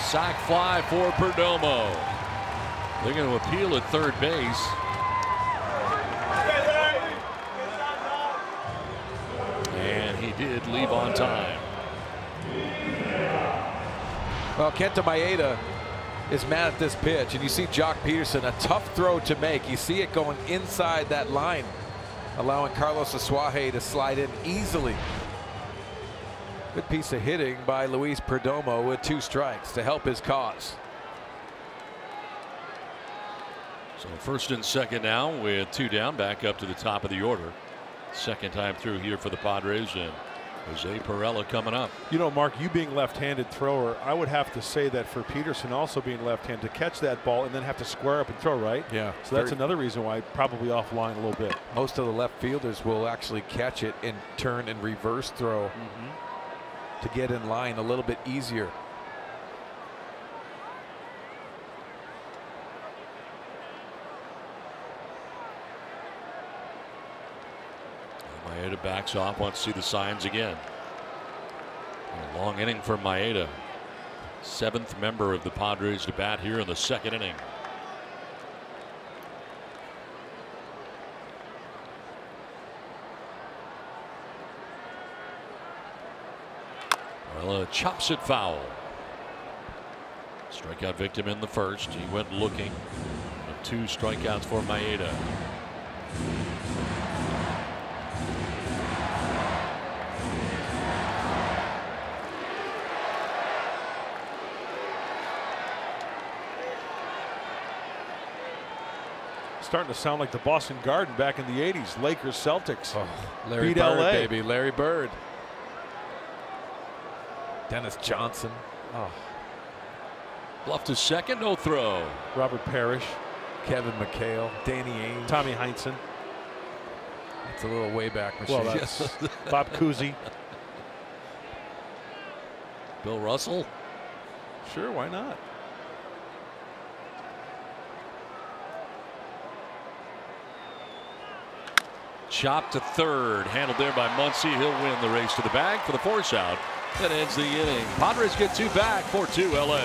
Sac fly for Perdomo. They're going to appeal at third base. did leave on time. Well, Kenta Maeda is mad at this pitch, and you see Jock Peterson, a tough throw to make. You see it going inside that line, allowing Carlos Asuaje to slide in easily. Good piece of hitting by Luis Perdomo with 2 strikes to help his cause. So first and second now with 2 down, back up to the top of the order. Second time through here for the Padres, and Jose Pirela coming up. You know, Mark, you being left-handed thrower, I would have to say that for Peterson also being left-handed, to catch that ball and then have to square up and throw, right? Yeah. So that's another reason why probably offline a little bit. Most of the left fielders will actually catch it and turn and reverse throw to get in line a little bit easier. Maeda backs off, wants to see the signs again. A long inning for Maeda. 7th member of the Padres to bat here in the second inning. Well, chops it foul. Strikeout victim in the first. He went looking. 2 strikeouts for Maeda. Starting to sound like the Boston Garden back in the 80s. Lakers, Celtics. Oh, Larry beat Bird, LA. baby. Larry Bird. Dennis Johnson. Oh. Bluff to second, no throw. Robert Parrish. Kevin McHale. Danny Ainge. Tommy Heinsohn. It's a little way back machine. Well, that's Bob Cousy. Bill Russell. Sure, why not? Chop to third, handled there by Muncy. He'll win the race to the bag for the force out. That ends the inning. Padres get 2 back, 4-2 LA.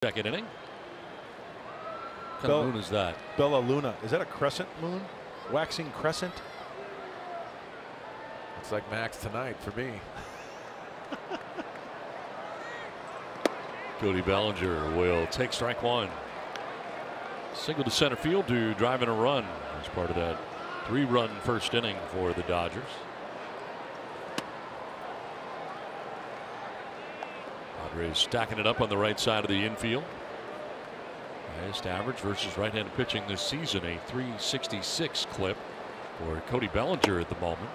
Second inning. What kind of moon is that? Bella Luna. Is that a crescent moon? Waxing crescent? Looks like Max tonight for me. Cody Bellinger will take strike 1. Single to center field to drive in a run as part of that 3-run first inning for the Dodgers. Padres stacking it up on the right side of the infield. Highest average versus right-handed pitching this season, a 366 clip for Cody Bellinger at the moment.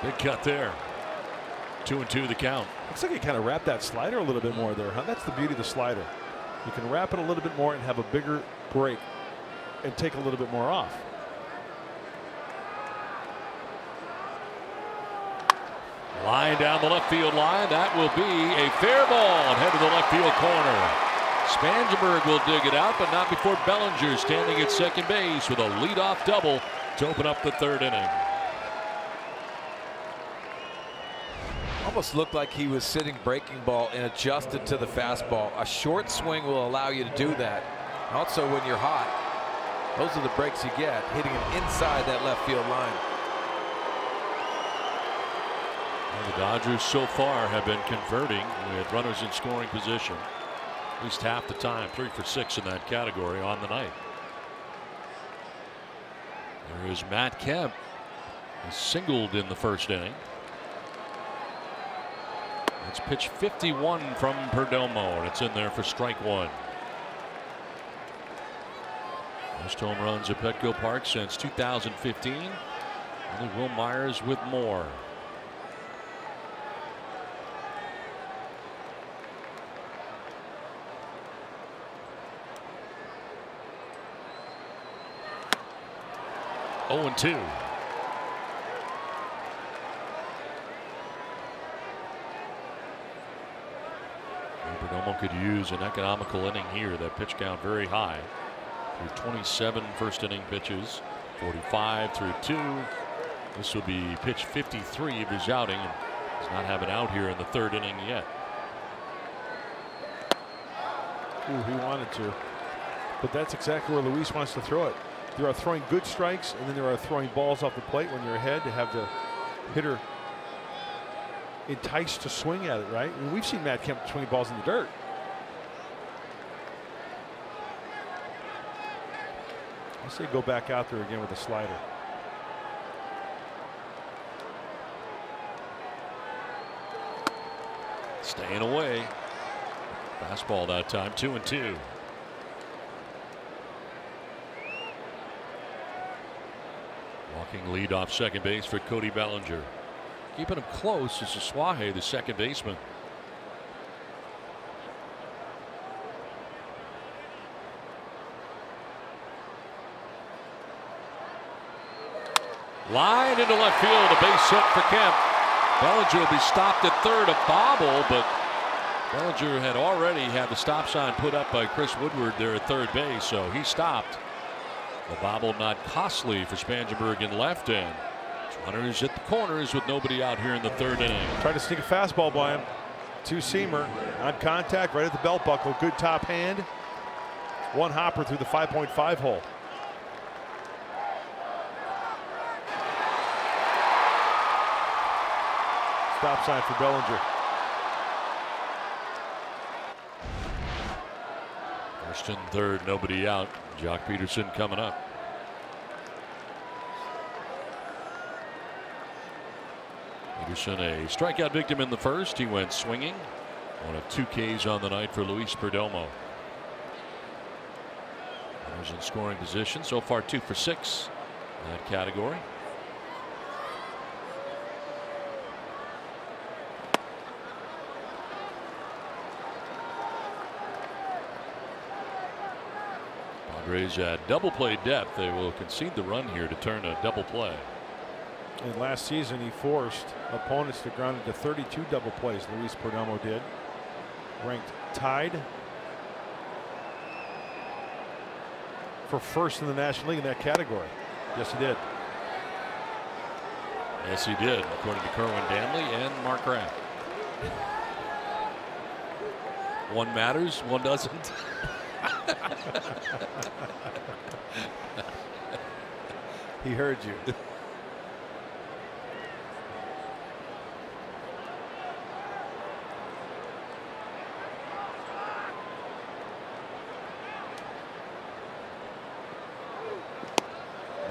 Big cut there. 2-2 the count. Looks like he kind of wrapped that slider a little bit more there, huh? That's the beauty of the slider. You can wrap it a little bit more and have a bigger break and take a little bit more off. Line down the left field line. That will be a fair ball and head to the left field corner. Spangenberg will dig it out, but not before Bellinger standing at second base with a leadoff double to open up the third inning. Almost looked like he was sitting breaking ball and adjusted to the fastball. A short swing will allow you to do that. Also, when you're hot, those are the breaks you get, hitting him inside that left field line. Well, the Dodgers so far have been converting with runners in scoring position at least half the time. 3 for 6 in that category on the night. There is Matt Kemp. He singled in the first inning. It's pitch 51 from Perdomo, and it's in there for strike one. Most home runs at Petco Park since 2015. Only Will Myers with more. Oh, 2. Perdomo could use an economical inning here. That pitch count very high. Through 27 first inning pitches, 45 through 2. This will be pitch 53 of his outing, and does not have an out here in the third inning yet. Ooh, he wanted to, but that's exactly where Luis wants to throw it. There are throwing good strikes, and then there are throwing balls off the plate when you're ahead to have the hitter enticed to swing at it, right? I mean, we've seen Matt Kemp swing balls in the dirt. I say go back out there again with a slider. Staying away. Fastball that time. 2-2. Walking lead off second base for Cody Bellinger. Keeping him close is Suaje, the second baseman. Line into left field, a base hit for Kemp. Bellinger will be stopped at third, a bobble, but Bellinger had already had the stop sign put up by Chris Woodward there at third base, so he stopped. The bobble not costly for Spangenberg in left end. Runners at the corners with nobody out here in the third inning. Tried to sneak a fastball by him. Two-seamer on contact right at the belt buckle. Good top hand. One hopper through the 5.5 hole. Stop sign for Bellinger. First and third, nobody out. Jock Peterson coming up. Peterson, a strikeout victim in the first. He went swinging. One of 2 Ks on the night for Luis Perdomo. Runners in scoring position. So far 2 for 6 in that category. Padres at double play depth. They will concede the run here to turn a double play. And last season he forced opponents to ground into 32 double plays. Luis Perdomo did. Ranked tied for first in the National League in that category. Yes, he did. Yes, he did, according to Kerwin Danley and Mark Rapp. One matters, one doesn't. He heard you.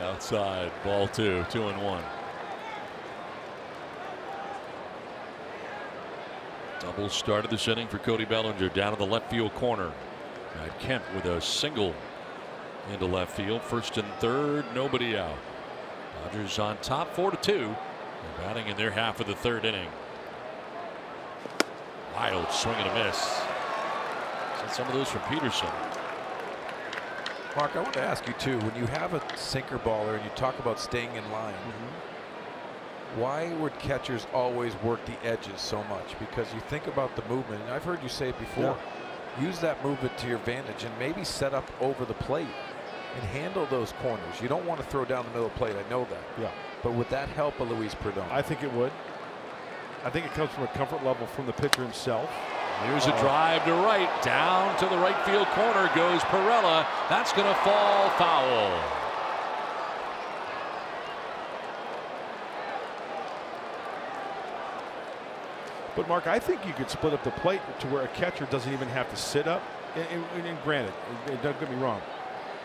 Outside, ball 2, 2-1. Double start of this inning for Cody Bellinger down to the left field corner. Kemp with a single into left field. First and third, nobody out. Dodgers on top 4-2 They're batting in their half of the third inning. Wild swing and a miss. Sent some of those from Peterson. Mark, I want to ask you too, when you have a sinker baller and you talk about staying in line, why would catchers always work the edges so much? Because you think about the movement, and I've heard you say it before, use that movement to your advantage and maybe set up over the plate and handle those corners. You don't want to throw down the middle of the plate, I know that. Yeah. But would that help a Luis Perdomo? I think it would. I think it comes from a comfort level from the pitcher himself. Here's a drive to right. Down to the right field corner goes Perella. That's going to fall foul. But Mark, I think you could split up the plate to where a catcher doesn't even have to sit up. And granted, don't get me wrong,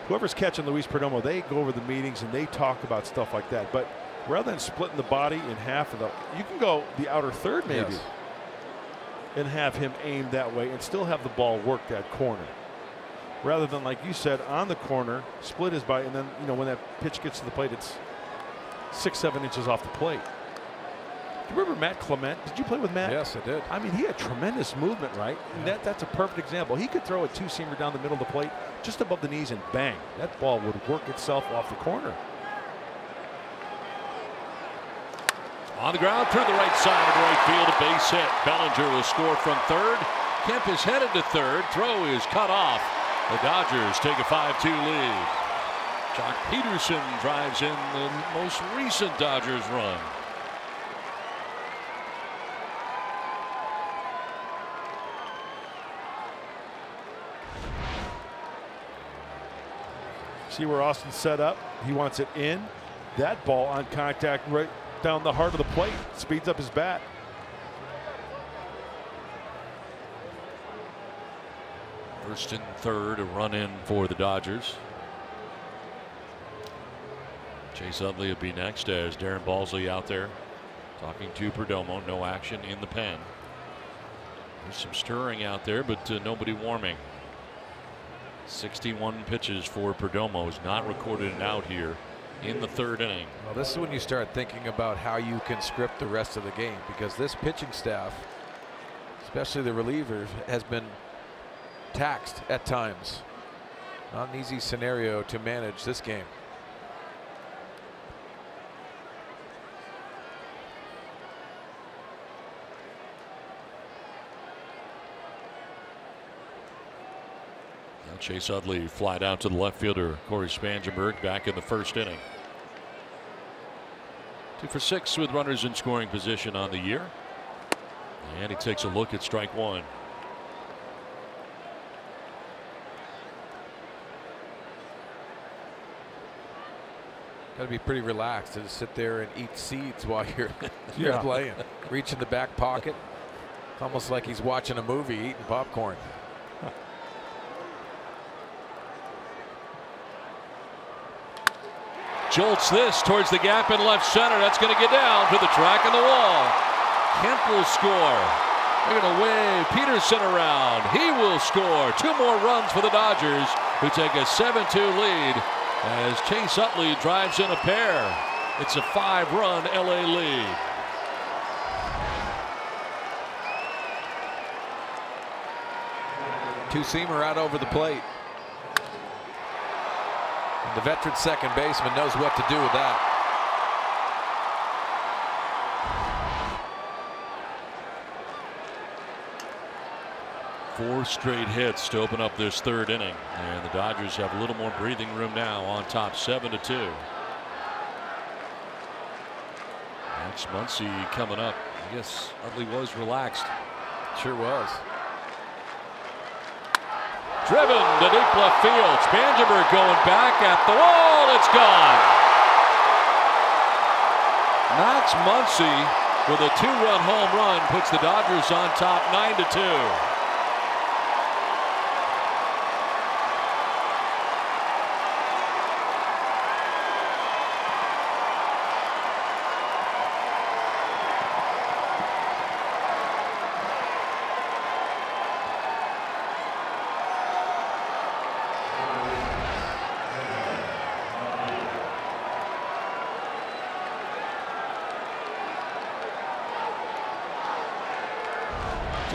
whoever's catching Luis Perdomo, they go over the meetings and they talk about stuff like that. But rather than splitting the body in half of the, you can go the outer third maybe. Yes. And have him aim that way and still have the ball work that corner. Rather than, like you said, on the corner, split his body, and then, you know, when that pitch gets to the plate, it's 6-7 inches off the plate. Do you remember Matt Clement? Did you play with Matt? Yes, I did. I mean, he had tremendous movement, right? And that's a perfect example. He could throw a two-seamer down the middle of the plate, just above the knees, and bang, that ball would work itself off the corner. On the ground through the right side of right field, a base hit. Bellinger will score from third. Kemp is headed to third. Throw is cut off. The Dodgers take a 5-2 lead. Jock Peterson drives in the most recent Dodgers run. See where Austin's set up? He wants it in. That ball on contact right down the heart of the plate. Speeds up his bat. First and third, a run in for the Dodgers. Chase Utley will be next as Darren Balsley out there talking to Perdomo. No action in the pen. There's some stirring out there, but nobody warming. 61 pitches for Perdomo is not recorded an out here in the third inning. Well, this is when you start thinking about how you can script the rest of the game, because this pitching staff, especially the relievers, has been taxed at times. Not an easy scenario to manage this game. Now Chase Utley fly down to the left fielder Corey Spangenberg back in the first inning. 2 for 6 with runners in scoring position on the year. And he takes a look at strike one. Got to be pretty relaxed to sit there and eat seeds while you're playing. Reach in the back pocket. It's almost like he's watching a movie, eating popcorn. Jolts this towards the gap in left center. That's going to get down to the track and the wall. Kemp will score. They're going to wave Peterson around. He will score. 2 more runs for the Dodgers, who take a 7-2 lead as Chase Utley drives in a pair. It's a 5-run LA lead. Two-seamer out over the plate. And the veteran second baseman knows what to do with that. Four straight hits to open up this third inning, and the Dodgers have a little more breathing room now on top 7-2. Next Muncy coming up. I guess Utley was relaxed. Sure was. Driven to deep left field. Spangenberg going back at the wall. It's gone. Max Muncy with a 2-run home run puts the Dodgers on top 9-2.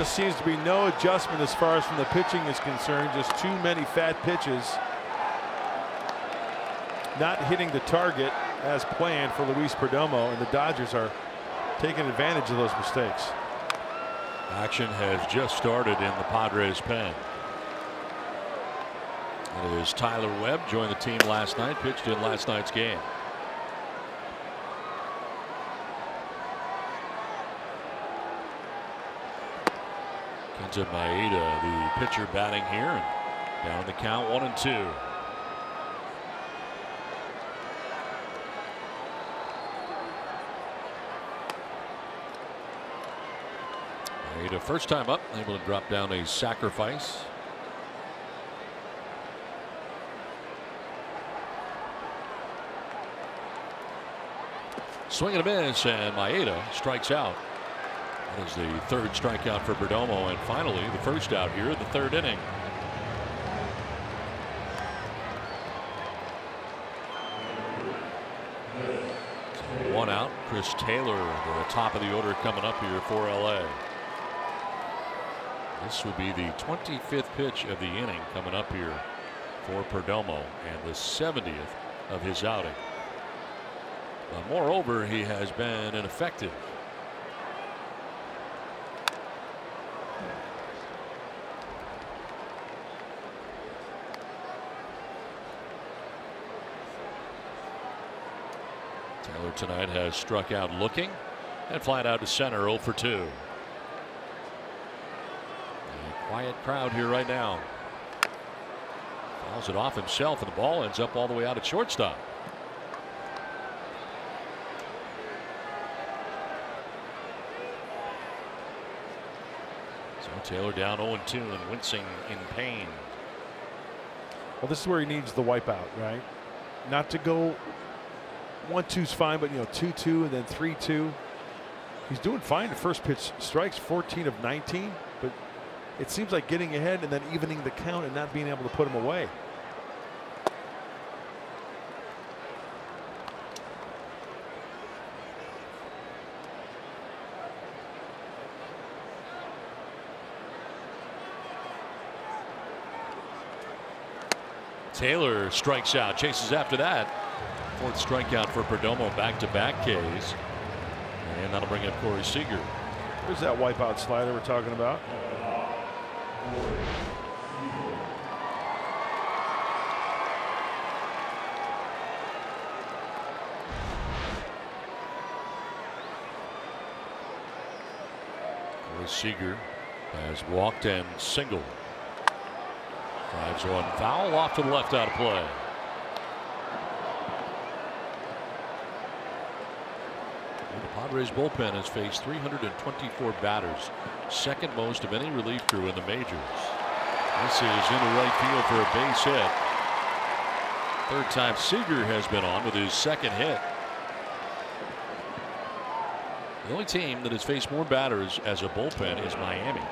Just seems to be no adjustment as far as from the pitching is concerned. Just too many fat pitches. Not hitting the target as planned for Luis Perdomo, and the Dodgers are taking advantage of those mistakes. Action has just started in the Padres pen. It is Tyler Webb, joined the team last night, pitched in last night's game. Kenta Maeda, the pitcher, batting here, and down the count 1-2. Maeda, first time up, able to drop down a sacrifice. Swing and a miss, and Maeda strikes out. That is the third strikeout for Perdomo, and finally the first out here in the third inning. So 1 out. Chris Taylor, the top of the order, coming up here for LA. This would be the 25th pitch of the inning coming up here for Perdomo, and the 70th of his outing. Moreover, he has been ineffective. Taylor tonight has struck out looking and flat out to center, 0 for 2. A quiet crowd here right now. Fouls it off himself, and the ball ends up all the way out at shortstop. Taylor down 0-2 and wincing in pain. Well, this is where he needs the wipeout, right? Not to go 1-2's fine, but 2-2 and then 3-2. He's doing fine. The first pitch strikes, 14 of 19, but it seems like getting ahead and then evening the count and not being able to put him away. Taylor strikes out, chases after that. Fourth strikeout for Perdomo, back-to-back Ks. And that'll bring up Corey Seager. There's that wipeout slider we're talking about. Corey Seager has walked and singled. Drives one foul off to the left, out of play. And the Padres bullpen has faced 324 batters, second most of any relief crew in the majors. This is into right field for a base hit. Third time Seager has been on with his second hit. The only team that has faced more batters as a bullpen is Miami.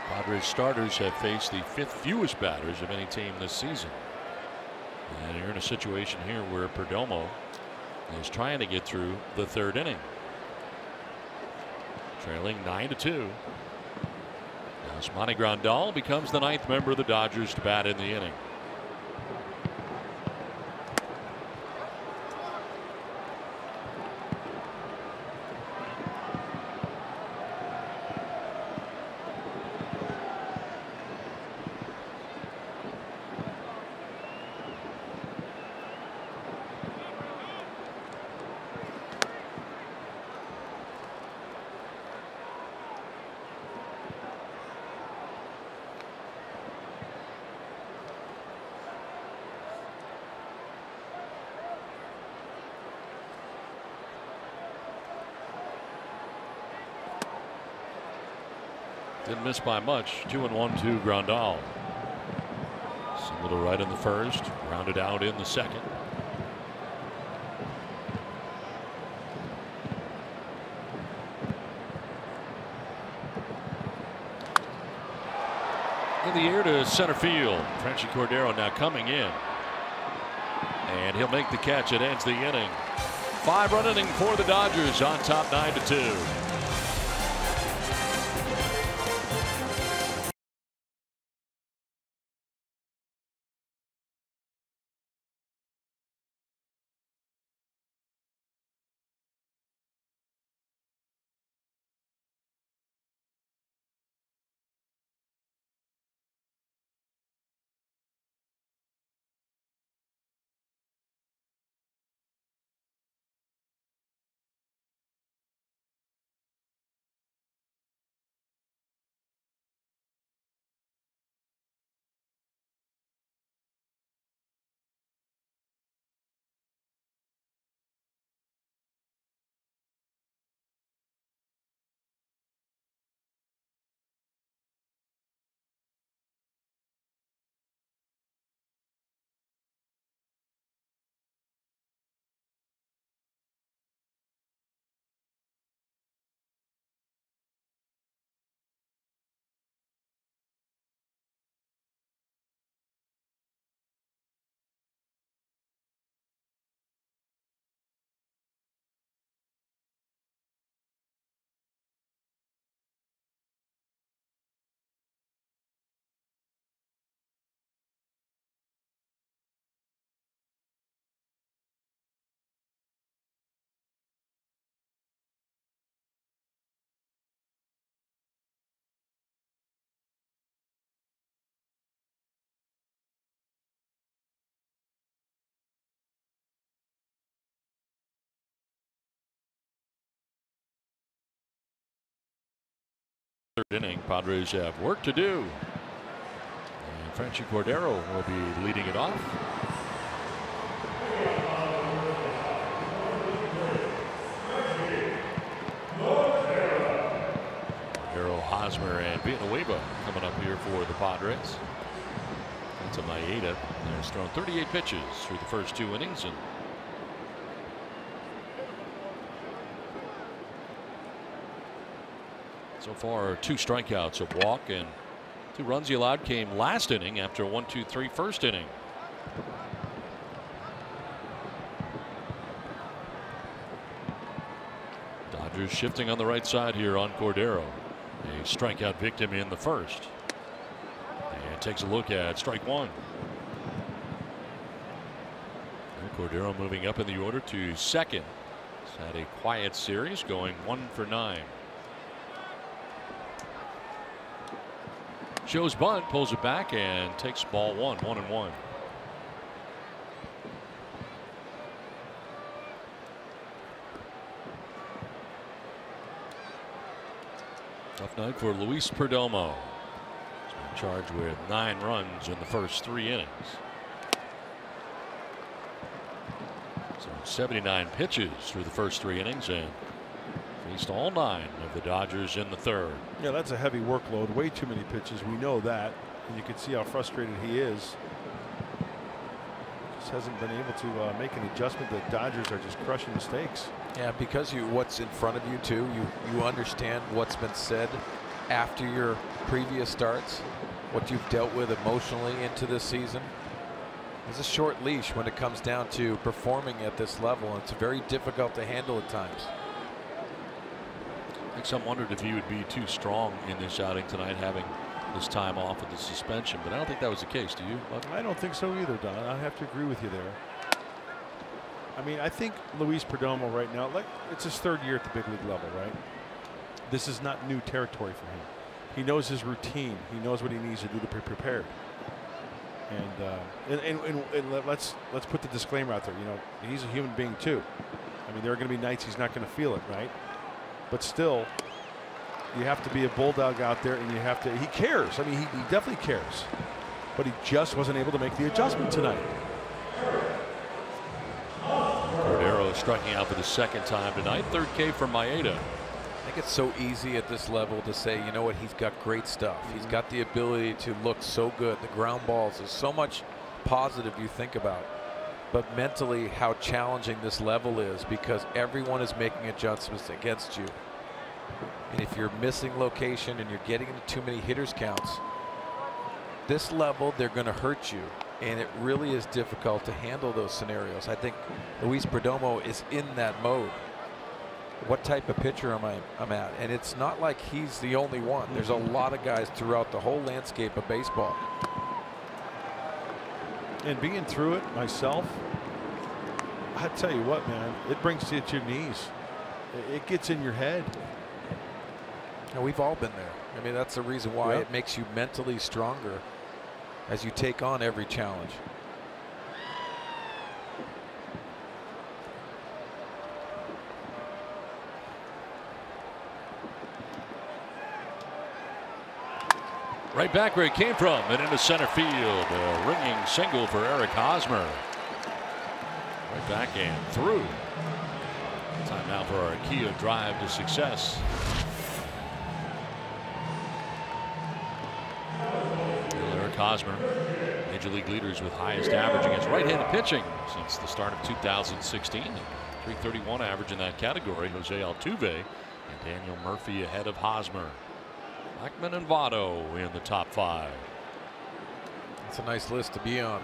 Padres starters have faced the 5th fewest batters of any team this season. And you're in a situation here where Perdomo is trying to get through the third inning. Trailing 9-2. Yasmani Grandal becomes the 9th member of the Dodgers to bat in the inning. Didn't miss by much. 2-1 to Grandal. Single to right in the first, grounded out in the second. In the air to center field. Frenchy Cordero now coming in. And he'll make the catch. It ends the inning. 5-run inning for the Dodgers on top 9-2. Third inning, Padres have work to do. And Franchy Cordero will be leading it off. Cordero, Hosmer, and Villanueva coming up here for the Padres. That's a Maeda. He's thrown 38 pitches through the first 2 innings. And so far, 2 strikeouts, a walk, and 2 runs he allowed came last inning after a 1-2-3 first inning. Dodgers shifting on the right side here on Cordero. A strikeout victim in the first. And takes a look at strike 1. And Cordero moving up in the order to second. He's had a quiet series, going 1 for 9. Shows bunt, pulls it back, and takes ball 1, 1-1. Tough night for Luis Perdomo. He's been charged with 9 runs in the first 3 innings. So 79 pitches through the first 3 innings, and faced all 9 of the Dodgers in the third. Yeah, that's a heavy workload. Way too many pitches. We know that. And you can see how frustrated he is. Just hasn't been able to make an adjustment. The Dodgers are just crushing the stakes. Yeah, because what's in front of you too. You understand what's been said after your previous starts, what you've dealt with emotionally into this season. It's a short leash when it comes down to performing at this level, and it's very difficult to handle at times. I think some wondered if he would be too strong in this outing tonight, having this time off with the suspension, but I don't think that was the case. Do you? I don't think so either, Don. I have to agree with you there. I mean, I think Luis Perdomo right now, like, it's his 3rd year at the big league level, right? This is not new territory for him. He knows his routine. He knows what he needs to do to be prepared. And let's put the disclaimer out there. You know, he's a human being too. I mean, there are going to be nights he's not going to feel it, right? But still, you have to be a bulldog out there, and you have to. He cares. I mean, he definitely cares. But he just wasn't able to make the adjustment tonight. Cordero striking out for the 2nd time tonight. 3rd K for Maeda. I think it's so easy at this level to say, you know what, he's got great stuff. He's got the ability to look so good. The ground balls, there's so much positive you think about. But mentally, how challenging this level is, because everyone is making adjustments against you. And if you're missing location and you're getting into too many hitters counts, this level, they're going to hurt you. and it really is difficult to handle those scenarios. I think Luis Perdomo is in that mode. What type of pitcher I'm at? And it's not like he's the only one. There's a lot of guys throughout the whole landscape of baseball. And being through it myself, I tell you what, man, it brings you to your knees. It gets in your head. And we've all been there. I mean, that's the reason why it makes you mentally stronger as you take on every challenge. Right back where he came from and into center field. A ringing single for Eric Hosmer. Right back and through. Time now for our Kia drive to success. Eric Hosmer, major league leaders with highest average against right-handed pitching since the start of 2016. 331 average in that category. Jose Altuve and Daniel Murphy ahead of Hosmer. Blackman and Votto in the top 5. It's a nice list to be on.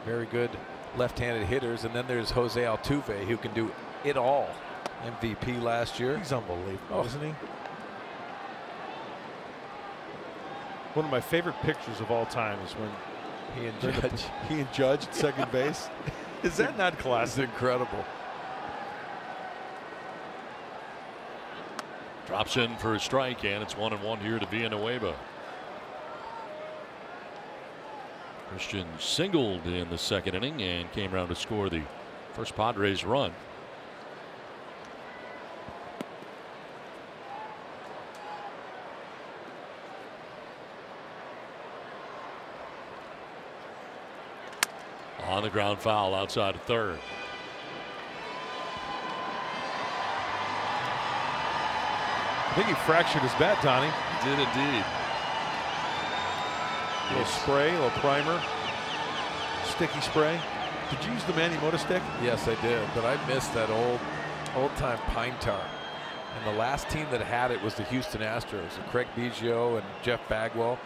Very good left-handed hitters, and then there's Jose Altuve, who can do it all. MVP last year. He's unbelievable, isn't he? One of my favorite pictures of all time is when he and Judge at second base. Is that not classic? It's incredible. Drops in for a strike, and it's 1-1 here to Villanueva. Christian singled in the second inning and came around to score the first Padres run. On the ground foul outside of third. I think he fractured his bat, Donnie. He did indeed. A little spray, a little primer, sticky spray. Did you use the Manny Mota stick? Yes, I did, but I missed that old-time pine tar. And the last team that had it was the Houston Astros. Craig Biggio and Jeff Bagwell.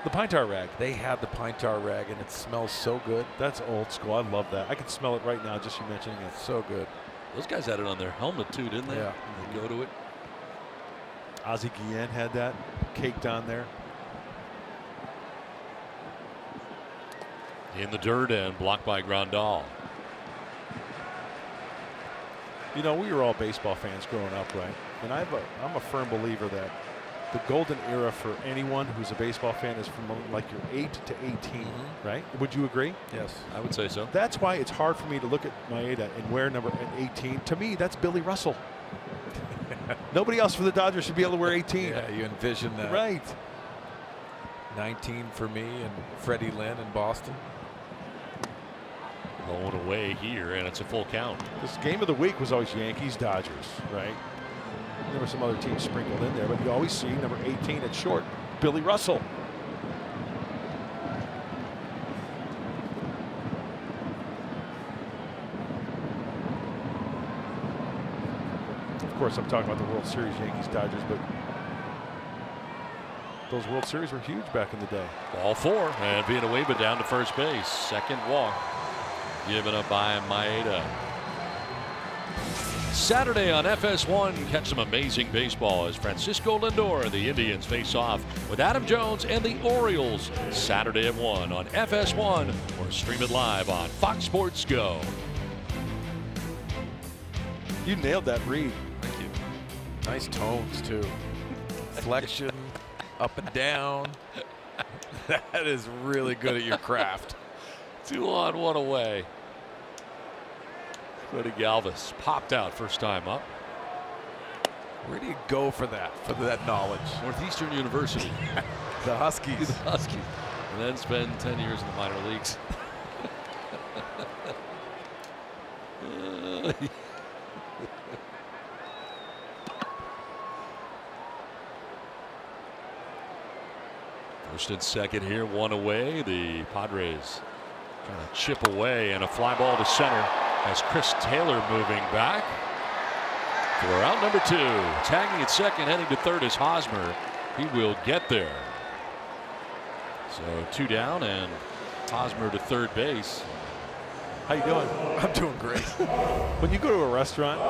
The pine tar rag. They had the pine tar rag, and it smells so good. That's old school. I love that. I can smell it right now, just you mentioning it. So good. Those guys had it on their helmet too, didn't they? Yeah. They go to it. Ozzie Guillen had that caked on there. In the dirt and blocked by Grandal. You know, we were all baseball fans growing up, right? And I'm a firm believer that the golden era for anyone who's a baseball fan is from like your 8 to 18, right? Would you agree? Yes, I would say so. That's why it's hard for me to look at Maeda and wear number 18. To me, that's Billy Russell. Nobody else for the Dodgers should be able to wear 18. Yeah, you envision that. Right. 19 for me and Freddie Lynn in Boston. Going away here, and it's a full count. This game of the week was always Yankees, Dodgers, right? There were some other teams sprinkled in there, but you always see number 18 at short, Billy Russell. Of course, I'm talking about the World Series, Yankees, Dodgers, but those World Series were huge back in the day. Ball 4, and Villanueva down to first base. Second walk given up by Maeda. Saturday on FS1, catch some amazing baseball as Francisco Lindor and the Indians face off with Adam Jones and the Orioles. Saturday at 1 on FS1, or stream it live on Fox Sports Go. You nailed that read. Thank you. Nice tones too. Flexion, up and down. That is really good at your craft. 2 on, 1 away. Freddie Galvis popped out first time up. Where do you go for that knowledge? Northeastern University. The Huskies. The Huskies. And then spend 10 years in the minor leagues. First and second here, 1 away. The Padres trying to chip away, and a fly ball to center as Chris Taylor moving back for out number 2. Tagging at second, heading to third is Hosmer. He will get there. So 2 down, and Hosmer to third base. How you doing? I'm doing great. When you go to a restaurant,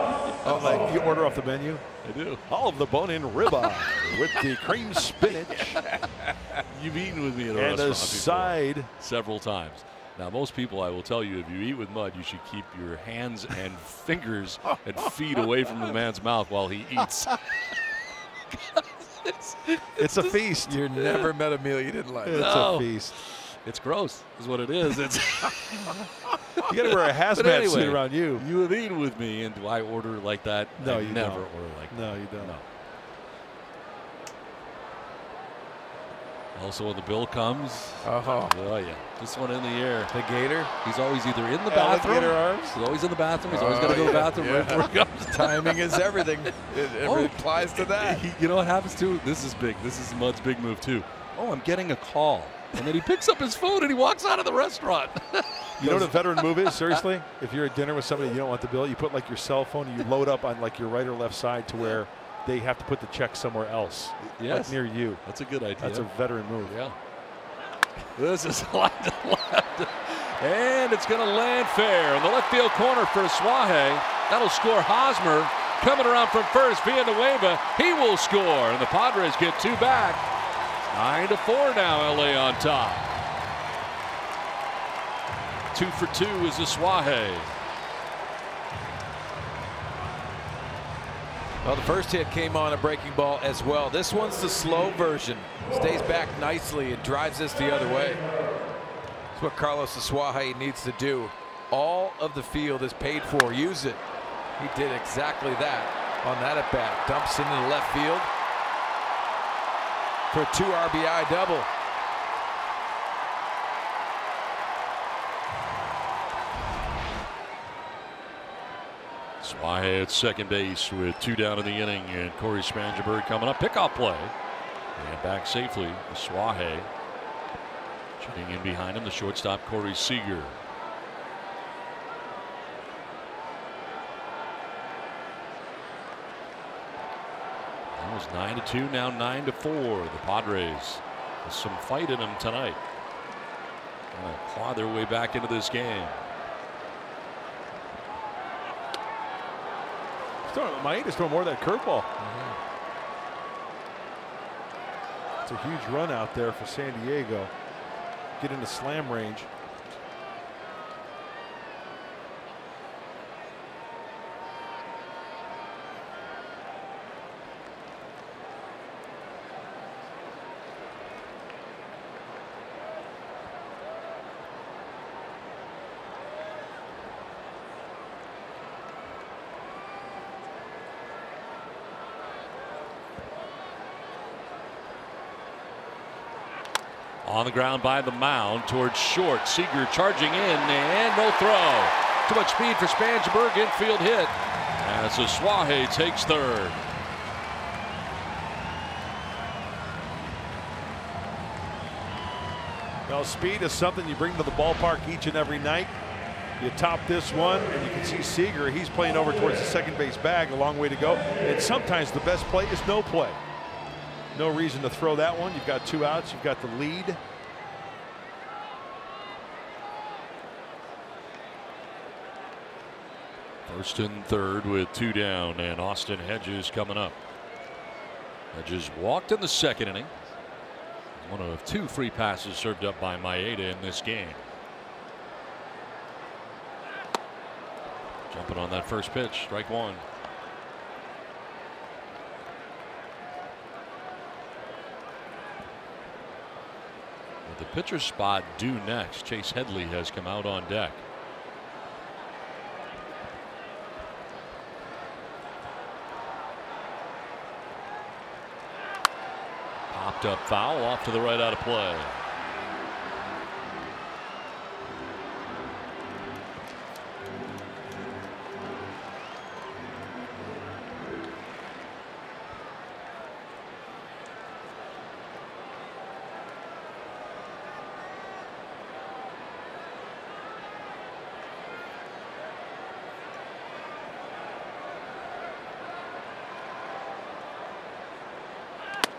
like you order off the menu, I do. all of the bone-in ribeye with the cream spinach You've eaten with me at a and restaurant a side. before, several times. Now, most people, I will tell you, if you eat with mud, you should keep your hands and fingers and feet away from the man's mouth while he eats. It's a feast. You never met a meal you didn't like. It's No. a feast. It's gross, is what it is. It's You got to wear a hazmat But anyway, suit around you. You have eaten with me, and do I order like that? No, I you never don't. order like that. No, you don't. No. Also, when the bill comes, Oh, oh yeah, this one in the air. the gator. He's always either in the bathroom. Alligator arms. He's always in the bathroom. He's always got to go to the bathroom right before he comes. Timing is everything. It applies to that. You know what happens too? This is big. This is Mud's big move too. Oh, I'm getting a call. And then he picks up his phone and he walks out of the restaurant. You know what a veteran move is? Seriously, if you're at dinner with somebody and you don't want the bill, you put like your cell phone and you load up on like your right or left side to where they have to put the check somewhere else. Yes. Like near you. That's a good idea. That's a veteran move. Yeah. This is line to left. And it's going to land fair in the left field corner for Suaje. That'll score Hosmer. Coming around from first, Villanueva. He will score. And the Padres get two back. 9-4 now, LA on top. 2 for 2 is Suaje. Well, the first hit came on a breaking ball as well. This one's the slow version. Stays back nicely and drives this the other way. That's what Carlos Suaje needs to do. All of the field is paid for. Use it. He did exactly that on that at bat. Dumps into the left field for a 2 RBI double. Suaje at second base with 2 down in the inning, and Corey Spangenberg coming up. Pickoff play. And back safely, Suaje. Shooting in behind him, the shortstop, Corey Seager. That was 9-2, now 9-4. The Padres with some fight in them tonight. Trying to claw their way back into this game. Maeda's throwing more of that curveball. It's a huge run out there for San Diego. Get into slam range. On the ground by the mound towards short. Seager charging in and no throw. Too much speed for Spangenberg. Infield hit. And so Suaje takes third. Now, speed is something you bring to the ballpark each and every night. You top this one, and you can see Seager. He's playing over towards the second base bag. A long way to go. And sometimes the best play is no play. No reason to throw that one. You've got 2 outs. You've got the lead. First and third with 2 down, and Austin Hedges coming up. Hedges walked in the second inning. One of 2 free passes served up by Maeda in this game. Jumping on that first pitch, strike 1. With the pitcher spot due next, Chase Headley has come out on deck. Popped up foul off to the right out of play.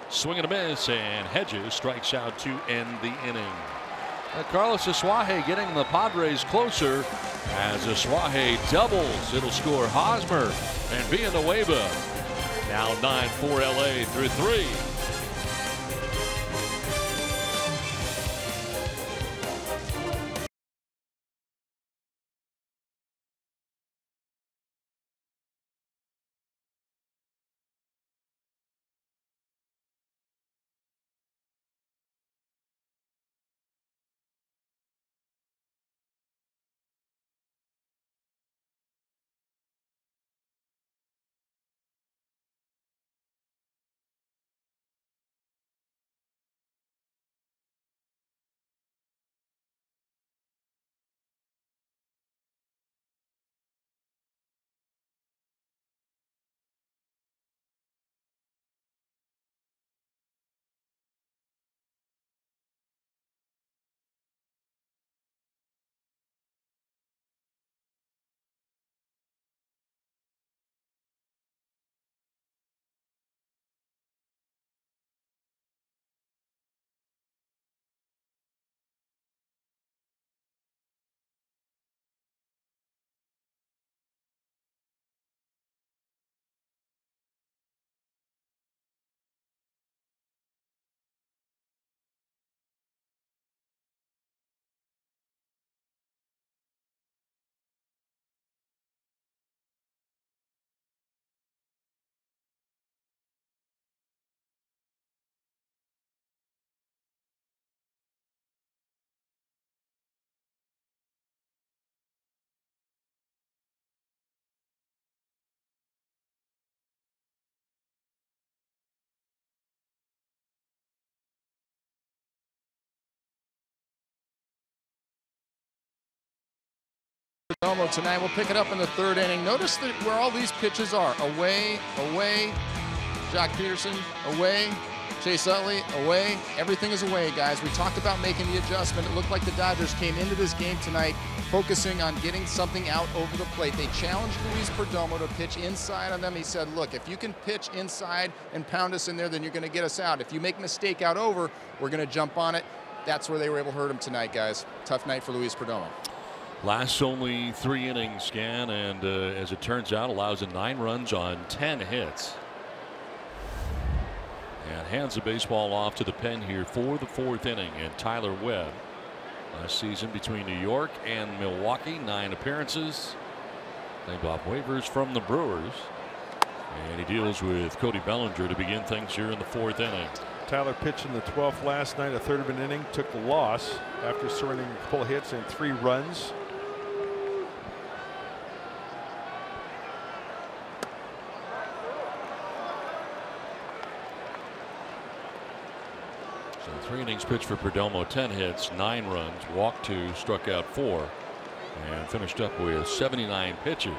Swing and a miss, and Hedges strikes out to end the inning. Carlos Asuaje getting the Padres closer as Asuaje doubles. It'll score Hosmer and Villanueva. Now 9-4 LA through 3. Perdomo tonight. We'll pick it up in the third inning. Notice that where all these pitches are. Away, away. Jock Peterson, away. Chase Utley, away. Everything is away, guys. We talked about making the adjustment. It looked like the Dodgers came into this game tonight focusing on getting something out over the plate. They challenged Luis Perdomo to pitch inside on them. He said, look, if you can pitch inside and pound us in there, then you're going to get us out. If you make a mistake out over, we're going to jump on it. That's where they were able to hurt him tonight, guys. Tough night for Luis Perdomo. Lasts only 3 innings, Scan, and as it turns out, allows in 9 runs on 10 hits. And hands the baseball off to the pen here for the 4th inning. And Tyler Webb, last season between New York and Milwaukee, 9 appearances. Named off waivers from the Brewers. And he deals with Cody Bellinger to begin things here in the 4th inning. Tyler pitched in the 12th last night, a third of an inning, took the loss after surrendering a couple of hits and 3 runs. So 3 innings pitched for Perdomo, 10 hits, 9 runs, walked 2, struck out 4, and finished up with 79 pitches.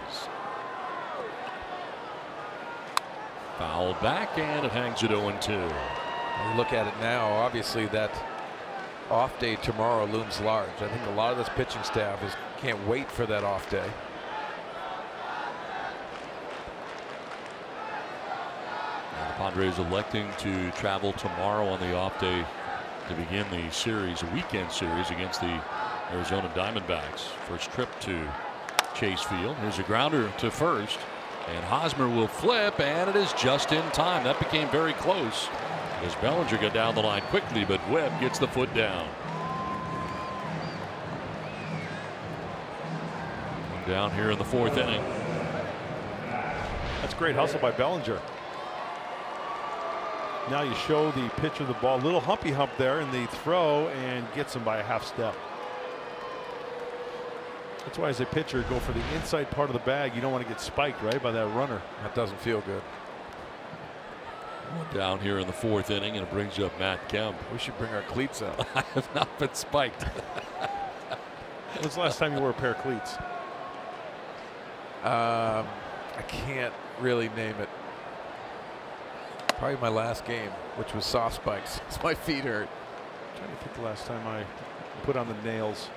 Fouled back, and it hangs at 0-2. Look at it now. Obviously, that off day tomorrow looms large. I think a lot of this pitching staff can't wait for that off day. And the Padres electing to travel tomorrow on the off day to begin the series, a weekend series against the Arizona Diamondbacks. First trip to Chase Field. Here's a grounder to first, and Hosmer will flip, and it is just in time. That became very close as Bellinger got down the line quickly, but Webb gets the foot down. Down here in the 4th inning. That's great hustle by Bellinger. Now you show the pitcher the ball, little humpy hump there in the throw, and gets him by a half step. That's why as a pitcher, go for the inside part of the bag. You don't want to get spiked right by that runner. That doesn't feel good. Down here in the 4th inning, and it brings up Matt Kemp. We should bring our cleats out. I have not been spiked. When was the last time you wore a pair of cleats? I can't really name it. Probably my last game, which was soft spikes. My feet hurt. I'm trying to think the last time I put on the nails.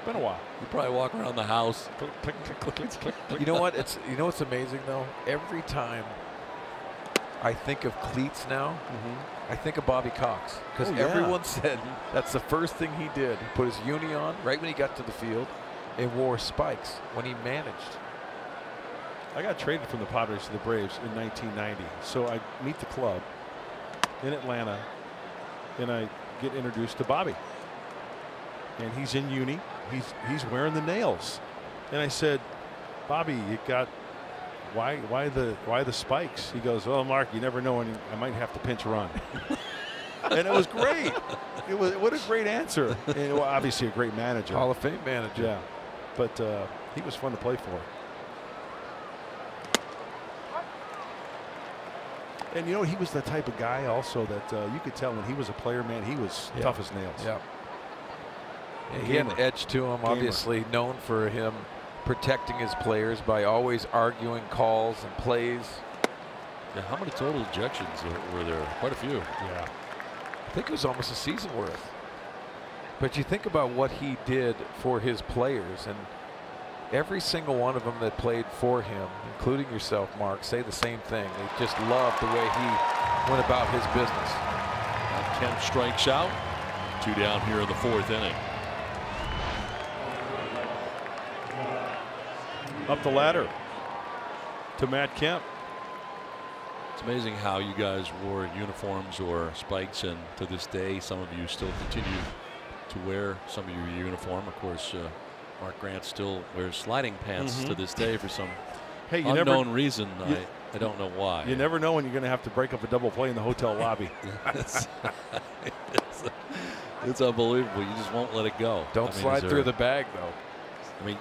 Been a while. You probably walk around the house. Click, click, click, click, click, click. You know what? You know what's amazing though? Every time I think of cleats now. I think of Bobby Cox, because everyone said that's the first thing he did. He put his uni on right when he got to the field and wore spikes when he managed. I got traded from the Padres to the Braves in 1990. So I meet the club in Atlanta, and I get introduced to Bobby. And he's in uni. He's wearing the nails. And I said, Bobby, you got why the spikes? He goes, oh, Mark, you never know when I might have to pinch run. And it was great. What a great answer. And obviously a great manager. Hall of Fame manager. Yeah. But he was fun to play for. And, you know, he was the type of guy also that you could tell when he was a player, man, he was tough as nails. Yeah. He had an edge to him, obviously known for him protecting his players by always arguing calls and plays. Yeah, how many total ejections were there? Quite a few. Yeah. I think it was almost a season worth. But you think about what he did for his players, and every single one of them that played for him, including yourself, Mark, say the same thing. They just loved the way he went about his business. Kemp strikes out. 2 down here in the 4th inning. Up the ladder to Matt Kemp. It's amazing how you guys wore uniforms or spikes, and to this day some of you still continue to wear some of your uniform. Of course, Mark Grant still wears sliding pants to this day for some unknown reason. I don't know why. You never know when you're going to have to break up a double play in the hotel lobby. It's unbelievable. You just won't let it go. Don't slide through the bag, though. I mean,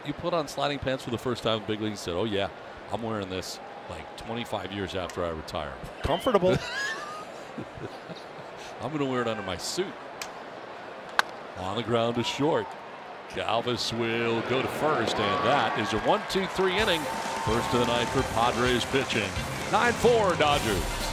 you put on sliding pants for the first time in big league and said, oh, yeah, I'm wearing this like 25 years after I retire. Comfortable. I'm going to wear it under my suit. On the ground to short. Galvis will go to first, and that is a 1-2-3 inning. First of the night for Padres pitching. 9-4 Dodgers.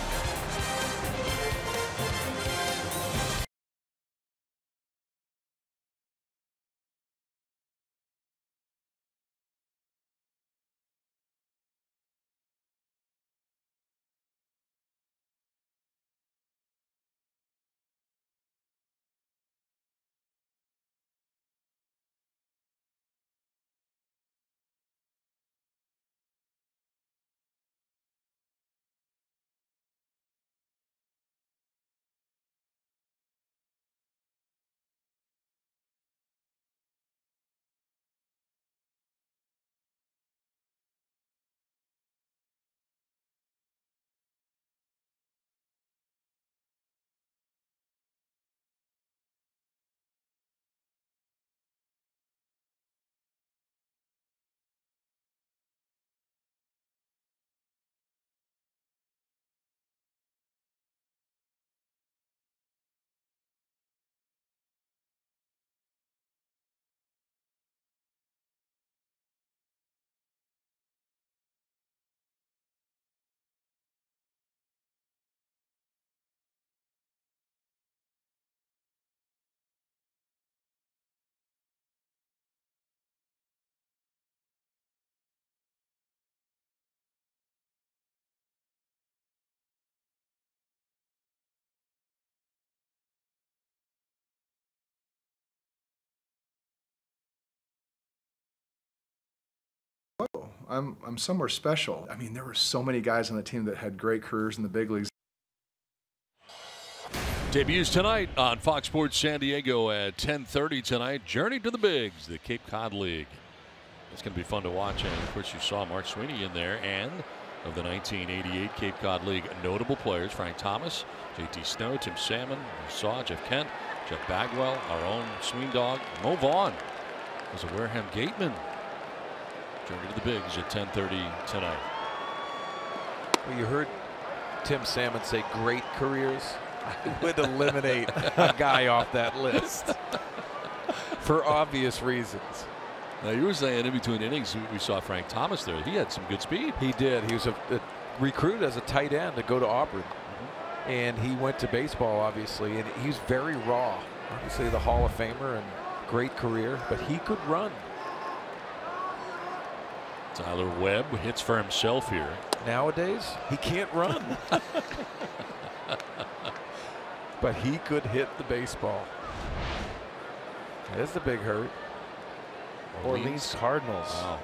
I'm somewhere special. I mean, there were so many guys on the team that had great careers in the big leagues. Debuts tonight on Fox Sports San Diego at 10:30 tonight. Journey to the Bigs, the Cape Cod League. It's going to be fun to watch. And of course, you saw Mark Sweeney in there, and of the 1988 Cape Cod League notable players, Frank Thomas, JT Snow, Tim Salmon, you saw Jeff Kent, Jeff Bagwell, our own Sween Dog, Mo Vaughn was a Wareham Gateman. Journey to the Bigs at 10:30 tonight. Well, you heard Tim Salmon say great careers. I would eliminate a guy off that list for obvious reasons. Now, you were saying in between innings we saw Frank Thomas there. He had some good speed. He did. He was a recruited as a tight end to go to Auburn. And he went to baseball, obviously, and he's very raw. Obviously the Hall of Famer and great career, but he could run. Tyler Webb hits for himself here. Nowadays, he can't run. But he could hit the baseball. There's the big hurt. Orleans Cardinals. Wow.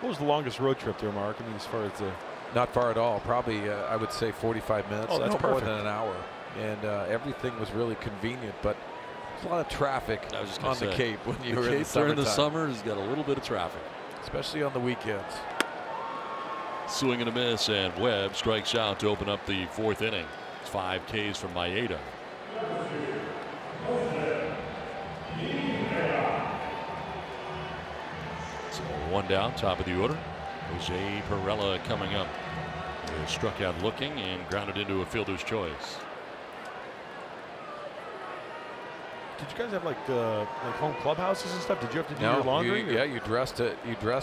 What was the longest road trip there, Mark? I mean, as far as the... Not far at all. Probably, I would say 45 minutes. Oh, that's no more perfect. than an hour. And everything was really convenient, but there's a lot of traffic on the Cape when you were in the during the summertime. summer has got a little bit of traffic. Especially on the weekends. Swing and a miss, and Webb strikes out to open up the 4th inning. It's 5 Ks from Maeda. So 1 down, top of the order. Jose Perella coming up. He struck out looking and grounded into a fielder's choice. Did you guys have like home clubhouses and stuff? Did you have to do your laundry? Yeah, you dressed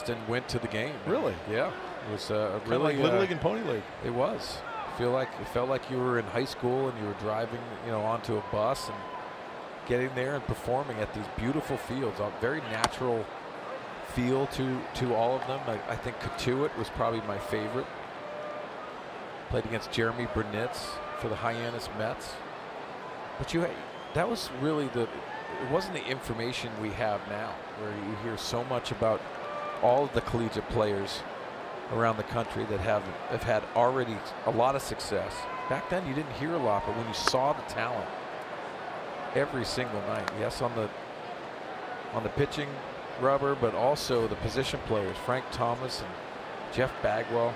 and went to the game. Really? Yeah, it was really like Little League and Pony League. It was. It felt like you were in high school and you were driving, onto a bus and getting there and performing at these beautiful fields. A very natural feel to all of them. I think Katuitt was probably my favorite. Played against Jeremy Burnitz for the Hyannis Mets. But that was really it wasn't the information we have now, where you hear so much about all of the collegiate players around the country that have had already a lot of success. Back then you didn't hear a lot, but when you saw the talent every single night, yes, on the pitching rubber, but also the position players, Frank Thomas and Jeff Bagwell.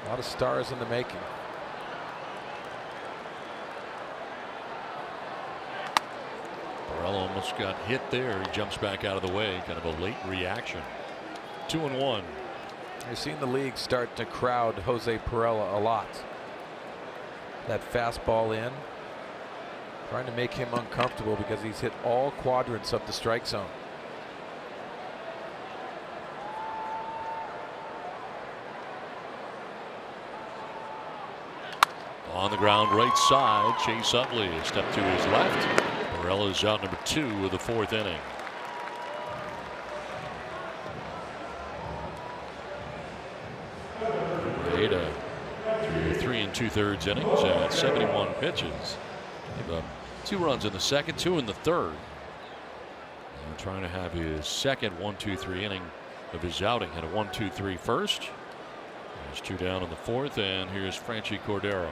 A lot of stars in the making. Perella almost got hit there. He jumps back out of the way. Kind of a late reaction. 2-1. You've seen the league start to crowd Jose Perella a lot. That fastball in, trying to make him uncomfortable because he's hit all quadrants of the strike zone. On the ground right side, Chase Utley has stepped to his left. Perella's out number 2 of the 4th inning. Maeda through 3 2/3 innings at 71 pitches. Gave up 2 runs in the second, 2 in the third. And trying to have his second 1-2-3 inning of his outing. Had a 1-2-3 first. There's 2 down in the 4th, and here's Franchy Cordero.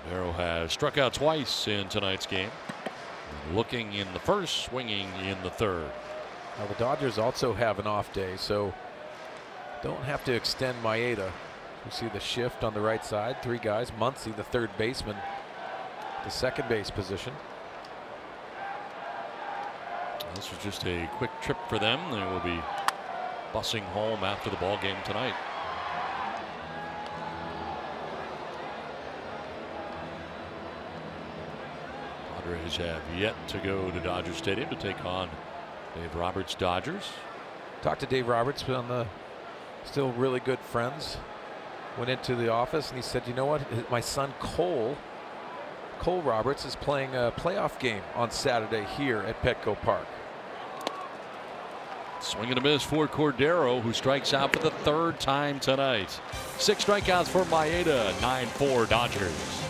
Cordero has struck out twice in tonight's game. Looking in the first, swinging in the third. Now the Dodgers also have an off day, so don't have to extend Maeda. You see the shift on the right side. 3 guys. Muncy, the third baseman, the second base position. This was just a quick trip for them. They will be bussing home after the ball game tonight. Padres have yet to go to Dodger Stadium to take on Dave Roberts' Dodgers. Talked to Dave Roberts, still really good friends. Went into the office and he said, you know what, my son Cole Roberts is playing a playoff game on Saturday here at Petco Park. Swing and a miss for Cordero, who strikes out for the 3rd time tonight. 6 strikeouts for Maeda, 9-4 Dodgers.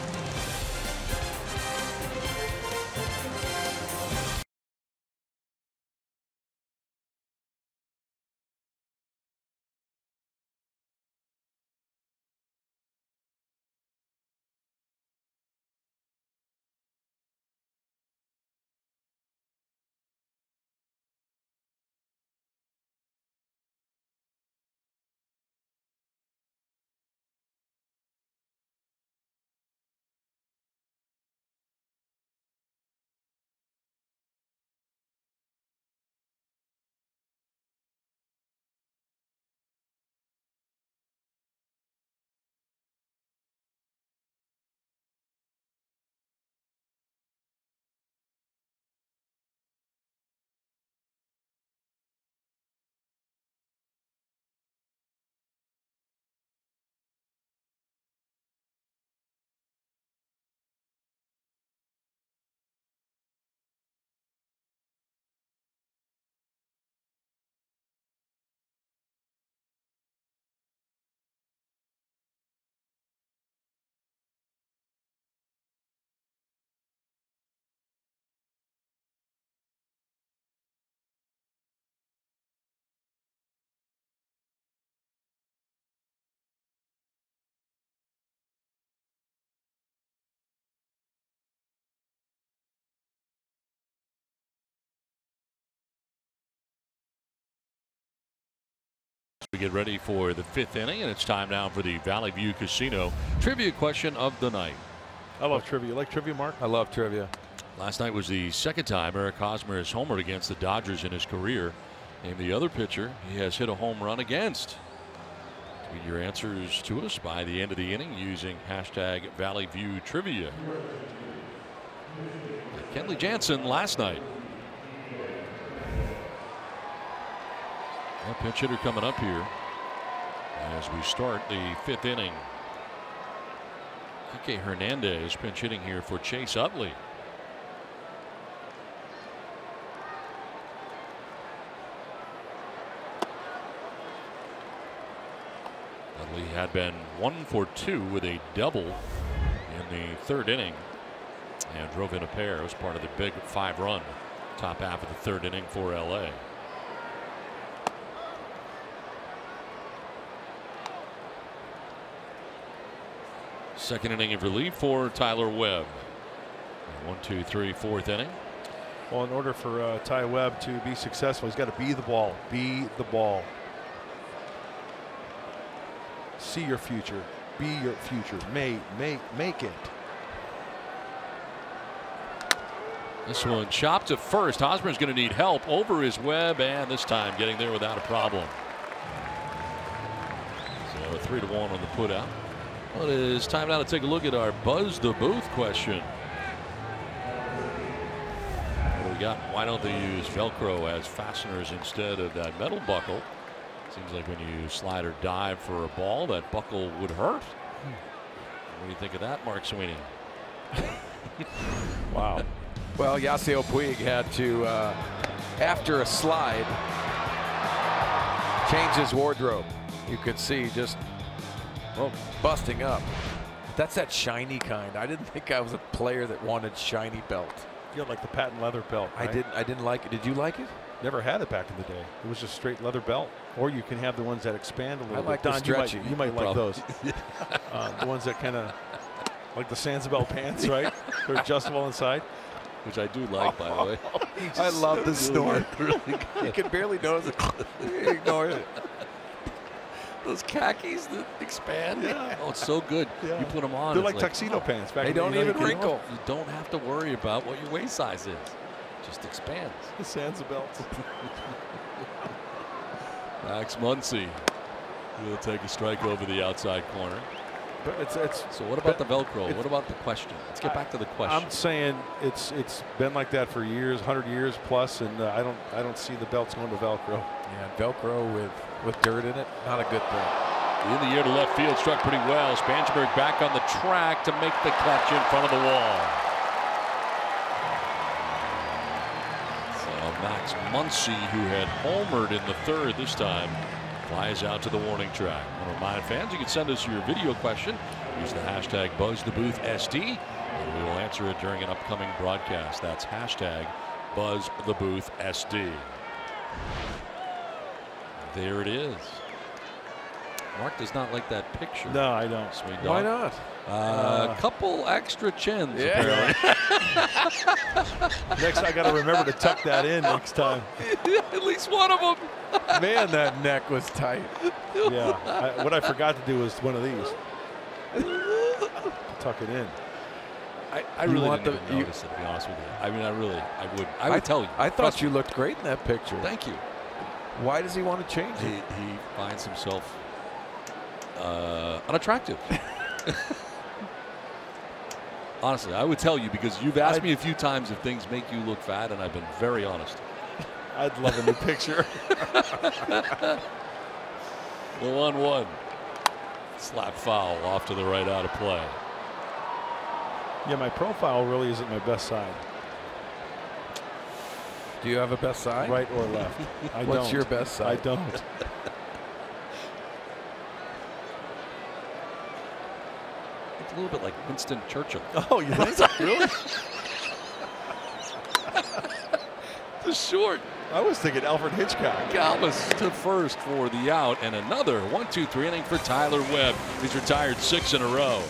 We get ready for the 5th inning, and it's time now for the Valley View Casino trivia question of the night. I love trivia. You like trivia, Mark? I love trivia. Last night was the second time Eric Hosmer has homered against the Dodgers in his career. Name the other pitcher he has hit a home run against. Tweet your answers to us by the end of the inning using hashtag Valley View Trivia. Kenley Jansen last night. A pinch hitter coming up here as we start the 5th inning. Kike Hernandez pinch hitting here for Chase Utley. Utley had been 1 for 2 with a double in the 3rd inning and drove in a pair as part of the big 5-run top half of the 3rd inning for LA. Second inning of relief for Tyler Webb. 1, 2, 3, 4th inning. Well, in order for Ty Webb to be successful, he's got to be the ball. Be the ball. See your future. Be your future. Make it. This one chopped to first. Hosmer's going to need help over his Webb, and this time getting there without a problem. So 3-1 on the putout. Well, it is time now to take a look at our Buzz the Booth question. What do we got? Why don't they use Velcro as fasteners instead of that metal buckle? Seems like when you slide or dive for a ball, that buckle would hurt. What do you think of that, Mark Sweeney? Wow. Well, Yasiel Puig had to, after a slide, change his wardrobe. You could see just busting up. That's that shiny kind. I didn't think I was a player that wanted shiny belt. You got like the patent leather belt. Right? I didn't like it. Did you like it? Never had it back in the day. It was just straight leather belt. Or you can have the ones that expand a little like bit. the Don, stretchy. you might like those. The ones that kind of like the Sansabel pants, right? They're adjustable inside. Which I do like, by the way. I love the snort. Really good. You can barely notice it. Ignore it. Those khakis that expand. Yeah. Oh, it's so good. Yeah. You put them on. They're it's like tuxedo pants. Back They in the don't day. even wrinkle. You don't have to worry about what your waist size is. It just expands. The Sansabels. Max Muncy will take a strike over the outside corner. But it's So what about the Velcro? What about the question? Let's get back to the question. I'm saying it's been like that for years, 100 years plus, and I don't see the belts going to Velcro. Yeah, Velcro with dirt in it, not a good thing. In the air to left field, struck pretty well. Spansberg back on the track to make the catch in front of the wall. So Max Muncy, who had homered in the 3rd this time, flies out to the warning track. I want to remind fans, you can send us your video question. Use the hashtag BuzzTheBoothSD, and we will answer it during an upcoming broadcast. That's hashtag BuzzTheBoothSD. There it is. Mark does not like that picture. No, I don't. Sweet dog. Why not? A couple extra chins, apparently. Next, I got to remember to tuck that in next time. At least one of them. Man, that neck was tight. Yeah. What I forgot to do was one of these. Tuck it in. I really didn't even notice it, to be honest with you. I mean, I would tell you. I thought you looked great in that picture. Thank you. Why does he want to change it? He finds himself unattractive. Honestly, I would tll you because you've asked me a few times if things make you look fat, and I've been very honest. I'd love a new picture. The 1-1. Slap foul off to the right, out of play. Yeah, my profile really isn't my best side. Do you have a best side? Right or left? I don't. What's your best side? I don't. It's a little bit like Winston Churchill. Oh, you think? Really? Just short. I was thinking Alfred Hitchcock. Galvis to first for the out, and another 1-2-3 inning for Tyler Webb. He's retired 6 in a row.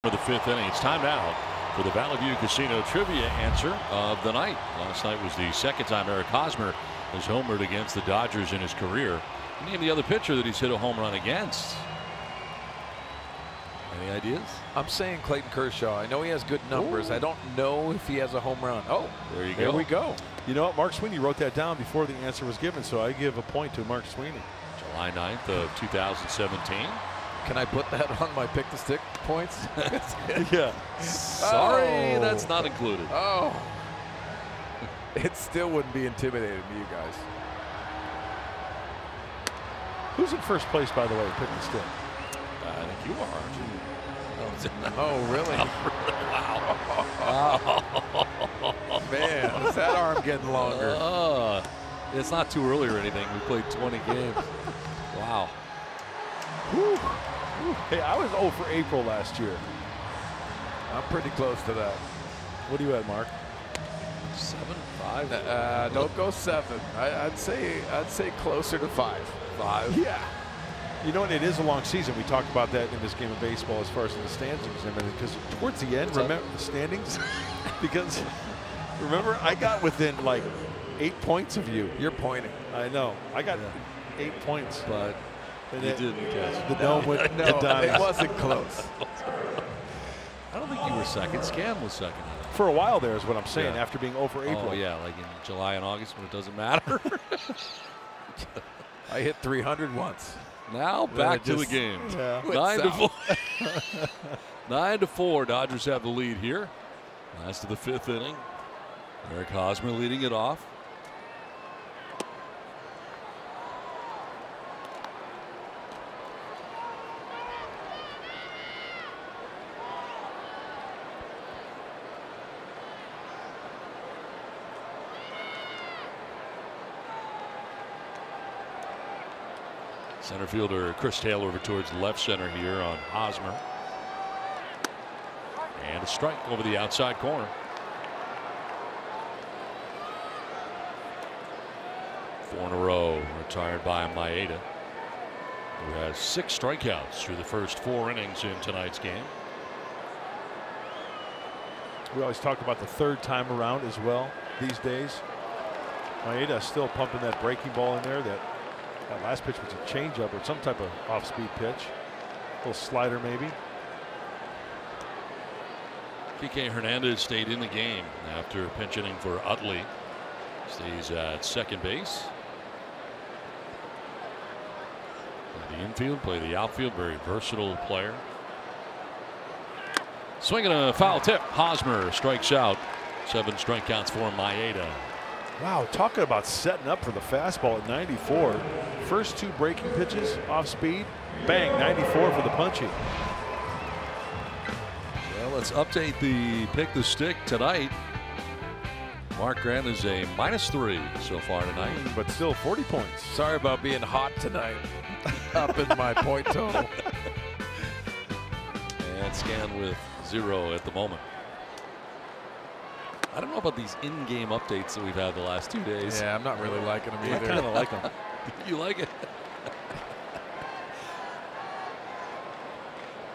For the 5th inning, it's time now for the Valley View Casino trivia answer of the night. Last night was the second time Eric Hosmer has homered against the Dodgers in his career. Name the other pitcher that he's hit a home run against. Any ideas? I'm saying Clayton Kershaw. I know he has good numbers. Ooh. I don't know if he has a home run. Oh, there you go. There we go. You know what? Mark Sweeney wrote that down before the answer was given, so I give a point to Mark Sweeney. July 9th of 2017. Can I put that on my pick the stick points? Yeah. Sorry, that's not included. Oh. It still wouldn't be intimidating to you guys. Who's in first place, by the way, picking the stick? I think you are, aren't you? Oh, really? Wow. Man, is that arm getting longer? It's not too early or anything. We played 20 games. Wow. Whew. Whew. Hey, I was 0 for April last year. I'm pretty close to that. What are you at, Mark? 7, 5. Don't go 7. I'd say closer to 5. 5. Yeah. You know what? It is a long season. We talked about that in this game of baseball as far as in the standings and everything. Because towards the end, remember the standings? Because remember, I got within like 8 points of you. You're pointing. I know. I got 8 points, But you didn't catch the dome went. No, it wasn't close. I don't think you were second. Scam was second. For a while there is what I'm saying. Yeah. After being over April. Oh yeah, like in July and August when it doesn't matter. I hit 300 once. Now back to the game. Yeah. 9-4. 9-4. Dodgers have the lead here. Last of the 5th inning. Eric Hosmer leading it off. Center fielder Chris Taylor over towards left center here on Hosmer. And a strike over the outside corner. 4 in a row retired by Maeda, who has 6 strikeouts through the first 4 innings in tonight's game. We always talk about the third time around as well these days. Maeda still pumping that breaking ball in there. That last pitch was a changeup or some type of off-speed pitch. A little slider maybe. Kike Hernandez stayed in the game after pinch hitting for Utley. Stays at second base. Play the infield, play the outfield. Very versatile player. Swinging a foul tip. Hosmer strikes out. 7 strikeouts for Maeda. Wow, talking about setting up for the fastball at 94. First 2 breaking pitches off speed. Bang, 94 for the punching. Well, let's update the pick the stick tonight. Mark Grant is a -3 so far tonight. But still 40 points. Sorry about being hot tonight. Up in my point total. And Scan with 0 at the moment. I don't know about these in-game updates that we've had the last 2 days. Yeah, I'm not really liking them either. I kind of like them. You like it?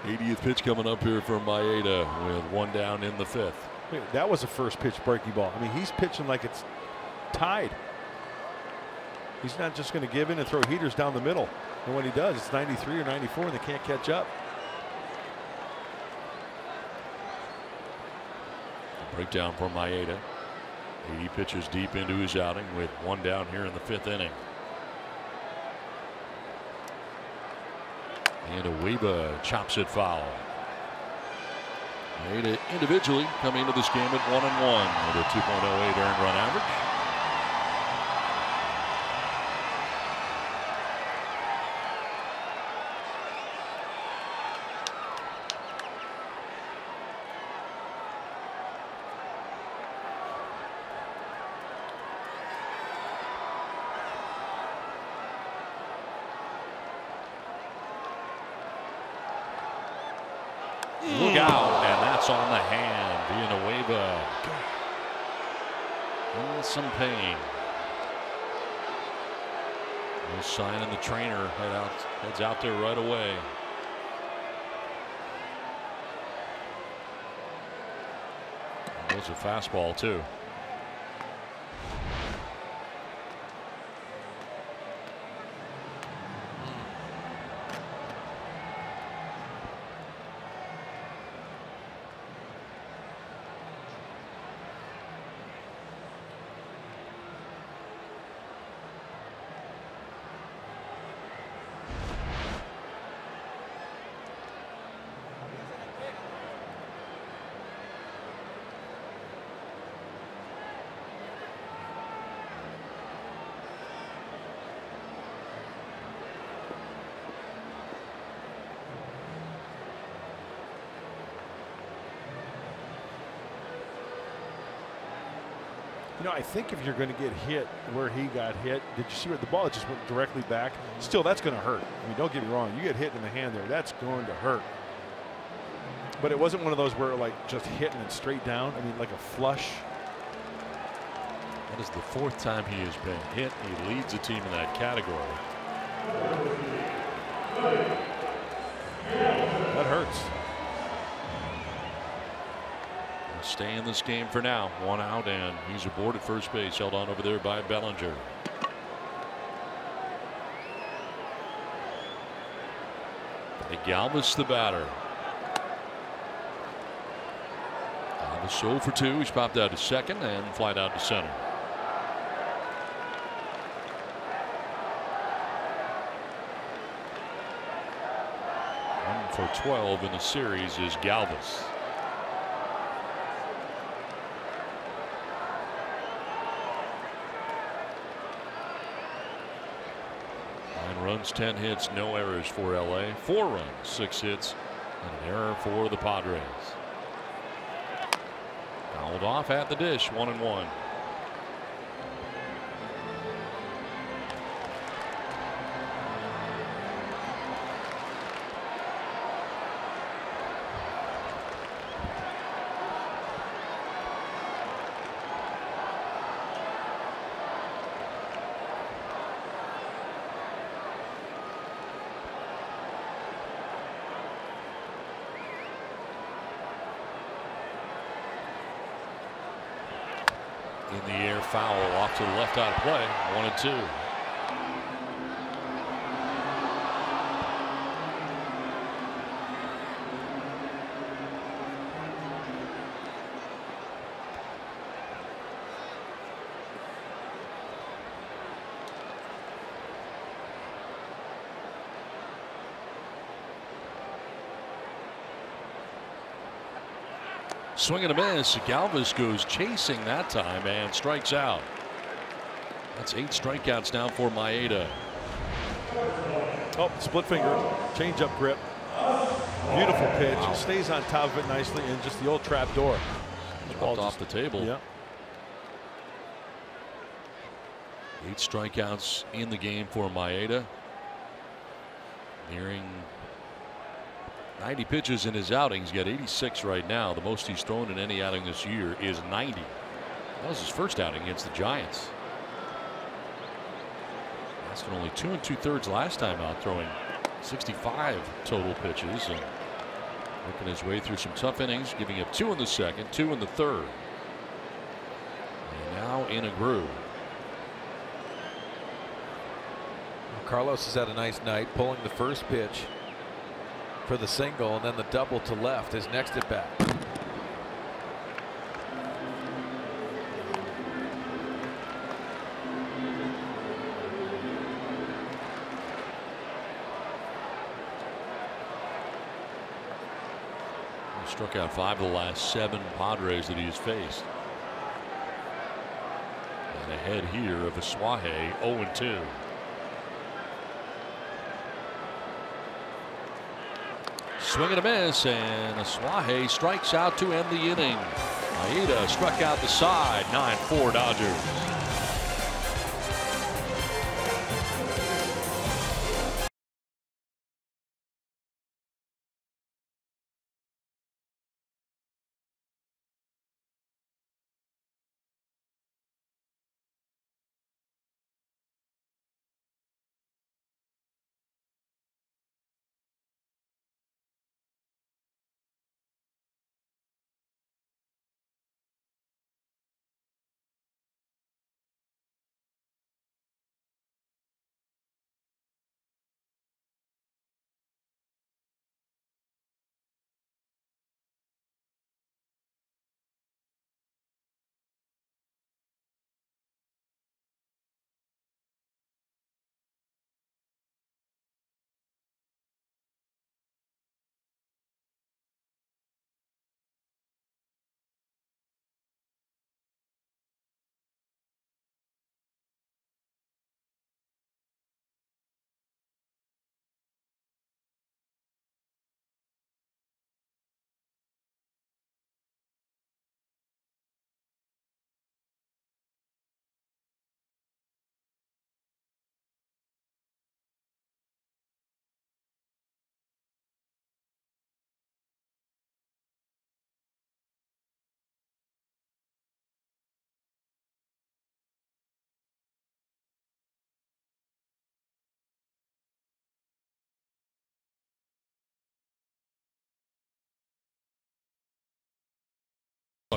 80th pitch coming up here for Maeda with 1 down in the 5th. Wait, that was a first pitch breaking ball. I mean, he's pitching like it's tied. He's not just going to give in and throw heaters down the middle. And when he does, it's 93 or 94 and they can't catch up. Breakdown for Maeda. 80 pitches deep into his outing with 1 down here in the 5th inning. And Uweba chops it foul. Maeda individually coming into this game at 1-1 with a 2.08 earned run average. Look out, and that's on the hand. Villanueva in some pain. No sign in the trainer. Heads out there right away. Throws a fastball too. You know, I think if you're going to get hit where he got hit, did you see where the ball just went directly back? Still, that's going to hurt. I mean, don't get me wrong. You get hit in the hand there, that's going to hurt. But it wasn't one of those where like just hitting it straight down. I mean, like a flush. That is the 4th time he has been hit. He leads the team in that category. That hurts. Stay in this game for now. 1 out, and he's aboard at first base, held on over there by Bellinger. Galvis the batter. Galvis 0 for 2. He's popped out to second and flied out to center. For 12 in the series is Galvis. Runs, 10 hits, no errors for LA. 4 runs, 6 hits, and an error for the Padres. Fouled off at the dish, 1-1. In the air, foul off to the left out of play. 1-2. Swing and a miss. Galvis goes chasing that time and strikes out. That's 8 strikeouts now for Maeda. Oh, split finger, change up grip. Beautiful pitch. Wow. Stays on top of it nicely, and just the old trap door. Ball off the table. Yeah. 8 strikeouts in the game for Maeda. Nearing 90 pitches in his outing. He's got 86 right now. The most he's thrown in any outing this year is 90. That was his first outing against the Giants. That's only 2 2/3 last time out, throwing 65 total pitches and working his way through some tough innings, giving up 2 in the second, 2 in the third. And now in a groove. Carlos has had a nice night, pulling the first pitch for the single, and then the double to left is next at bat. He struck out 5 of the last 7 Padres that he has faced. And ahead here of Asuaje, 0-2. Swing and a miss, and Asuaje strikes out to end the inning. Maeda struck out the side. 9-4 Dodgers.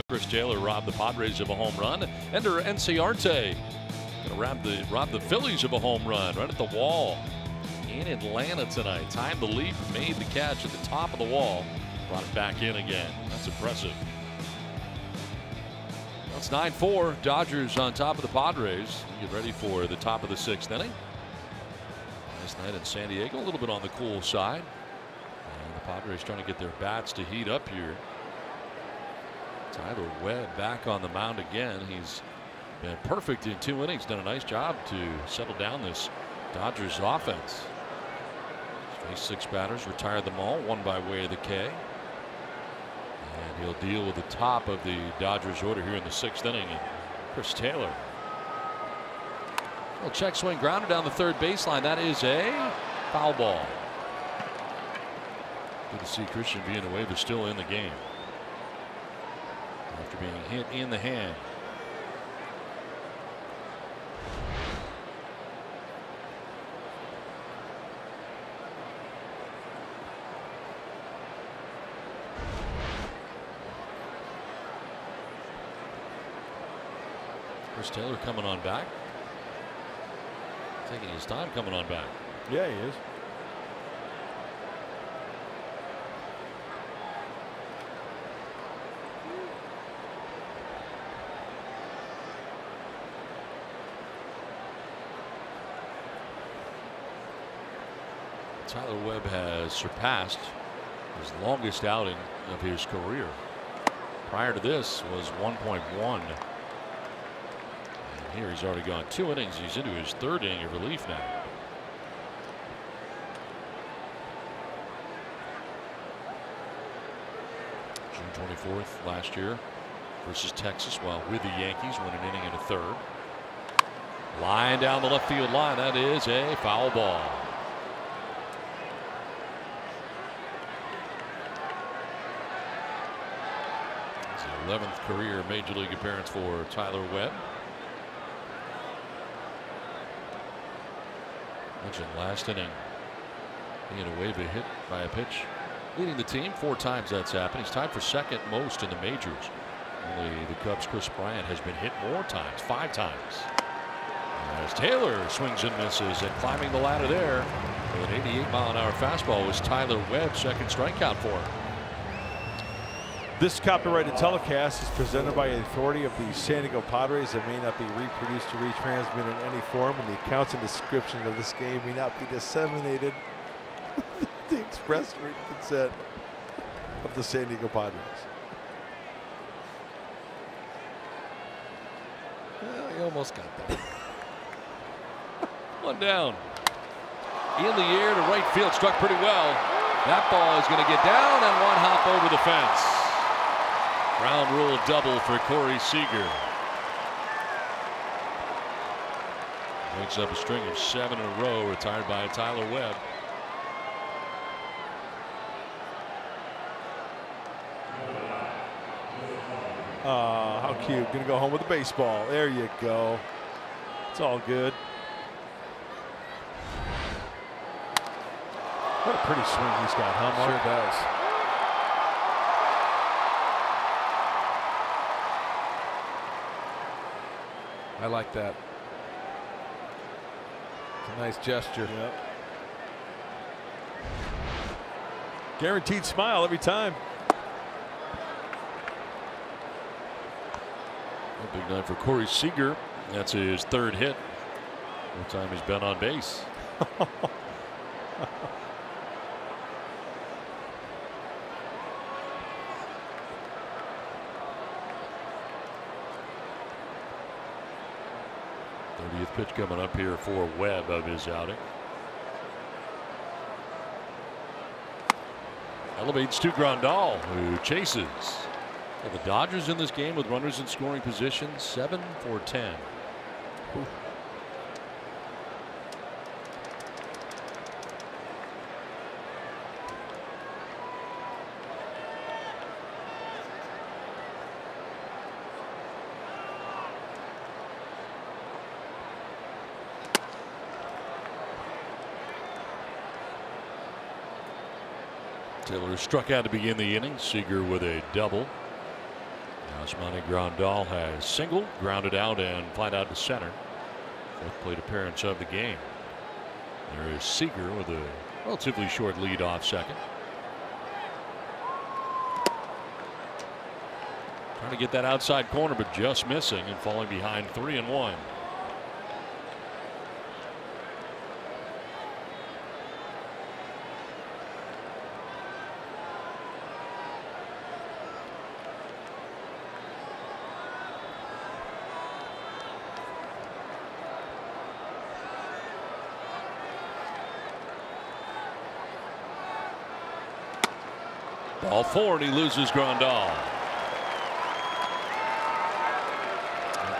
Chris Taylor robbed the Padres of a home run. Ender Enciarte going to rob the Phillies of a home run right at the wall in Atlanta tonight. Timed the leap, made the catch at the top of the wall, brought it back in again. That's impressive. It's 9-4. Dodgers on top of the Padres. Get ready for the top of the 6th inning. Last night in San Diego, a little bit on the cool side. And the Padres trying to get their bats to heat up here. Tyler Webb back on the mound again. He's been perfect in 2 innings. Done a nice job to settle down this Dodgers offense. He's faced 6 batters, retired them all, one by way of the K. And he'll deal with the top of the Dodgers order here in the 6th inning. And Chris Taylor. Well, check swing grounder down the third baseline. That is a foul ball. Good to see Christian Villanueva still in the game after being hit in the hand. Chris Taylor coming on back. Taking his time coming on back. Yeah, he is. Tyler Webb has surpassed his longest outing of his career. Prior to this was 1.1. And here he's already gone 2 innings. He's into his 3rd inning of relief now. June 24th last year versus Texas while with the Yankees, won an inning and a 3rd. Line down the left field line. That is a foul ball. It's the 11th career Major League appearance for Tyler Webb. Mentioned last inning, Villanueva hit by a pitch, leading the team 4 times that's happened. He's tied for 2nd most in the majors. Only the Cubs' Chris Bryant has been hit more times, 5 times. As Taylor swings and misses, and climbing the ladder there with an 88-mile-an-hour fastball was Tyler Webb's 2nd strikeout for him. This copyrighted telecast is presented by the authority of the San Diego Padres and may not be reproduced or retransmitted in any form, and the accounts and description of this game may not be disseminated with the express written consent of the San Diego Padres. Well, you almost got that. One down. In the air to right field, struck pretty well. That ball is going to get down and one hop over the fence. Ground rule double for Corey Seager. Breaks up a string of 7 in a row, retired by Tyler Webb. How cute. Gonna go home with a baseball. There you go. It's all good. What a pretty swing he's got, huh, Mark? Sure does. I like that. It's a nice gesture. Yep. Guaranteed smile every time. A big night for Corey Seager. That's his 3rd hit. One time he's been on base. Pitch coming up here for Webb of his outing. Elevates to Grandal, who chases. Well, the Dodgers in this game with runners in scoring position, 7 for 10. Ooh. Taylor struck out to begin the inning. Seager with a double. Yasmani Grandal has singled, grounded out, and flied out to center. Fourth plate appearance of the game. There is Seager with a relatively short lead off second. Trying to get that outside corner, but just missing and falling behind 3-1. Ball 4, and he loses Grandal.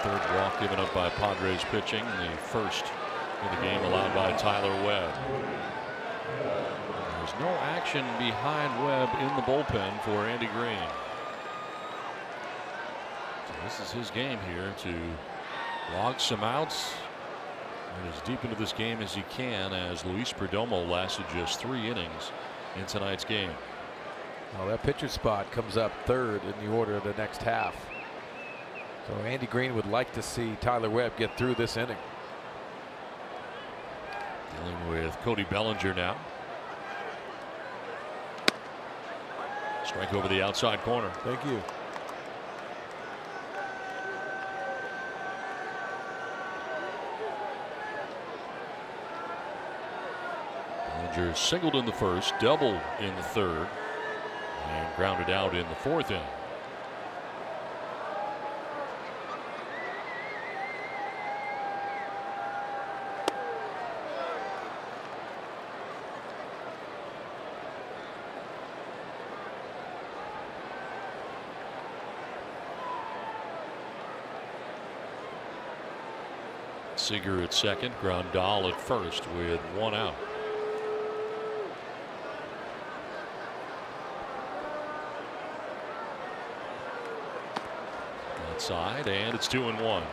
Third walk given up by Padres pitching, the first in the game allowed by Tyler Webb. There's no action behind Webb in the bullpen for Andy Green. So this is his game here to log some outs and as deep into this game as he can, as Luis Perdomo lasted just 3 innings in tonight's game. Well, that pitcher spot comes up third in the order of the next half. So Andy Green would like to see Tyler Webb get through this inning. Dealing with Cody Bellinger now. Strike over the outside corner. Thank you. Bellinger singled in the first, doubled in the third, and grounded out in the fourth inning. Seager at second, Grandal at first with 1 out. Outside, and it's 2-1.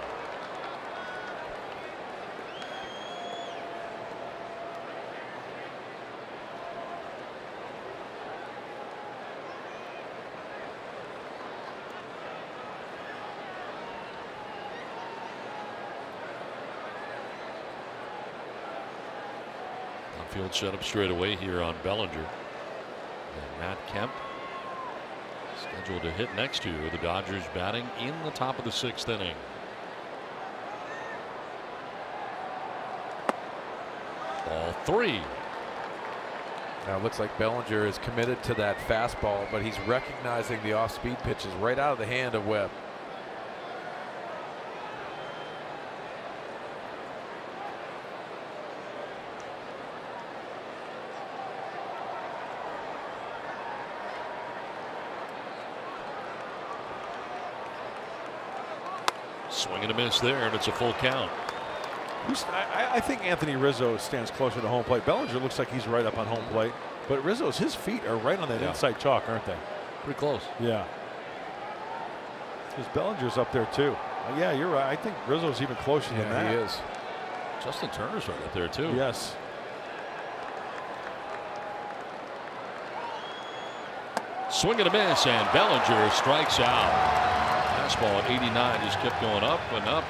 Field set up straight away here on Bellinger. And Matt Kemp scheduled to hit next to the Dodgers batting in the top of the 6th inning. Ball 3. Now it looks like Bellinger is committed to that fastball, but he's recognizing the off-speed pitches right out of the hand of Webb. Swing and a miss there, and it's a full count. I think Anthony Rizzo stands closer to home plate. Bellinger looks like he's right up on home plate, but his feet are right on that inside chalk, aren't they? Pretty close. Yeah. Because Bellinger's up there too. Yeah, you're right. I think Rizzo's even closer than that. He is. Justin Turner's right up there too. Yes. Swing and a miss, and Bellinger strikes out. Fastball at 89 just kept going up and up.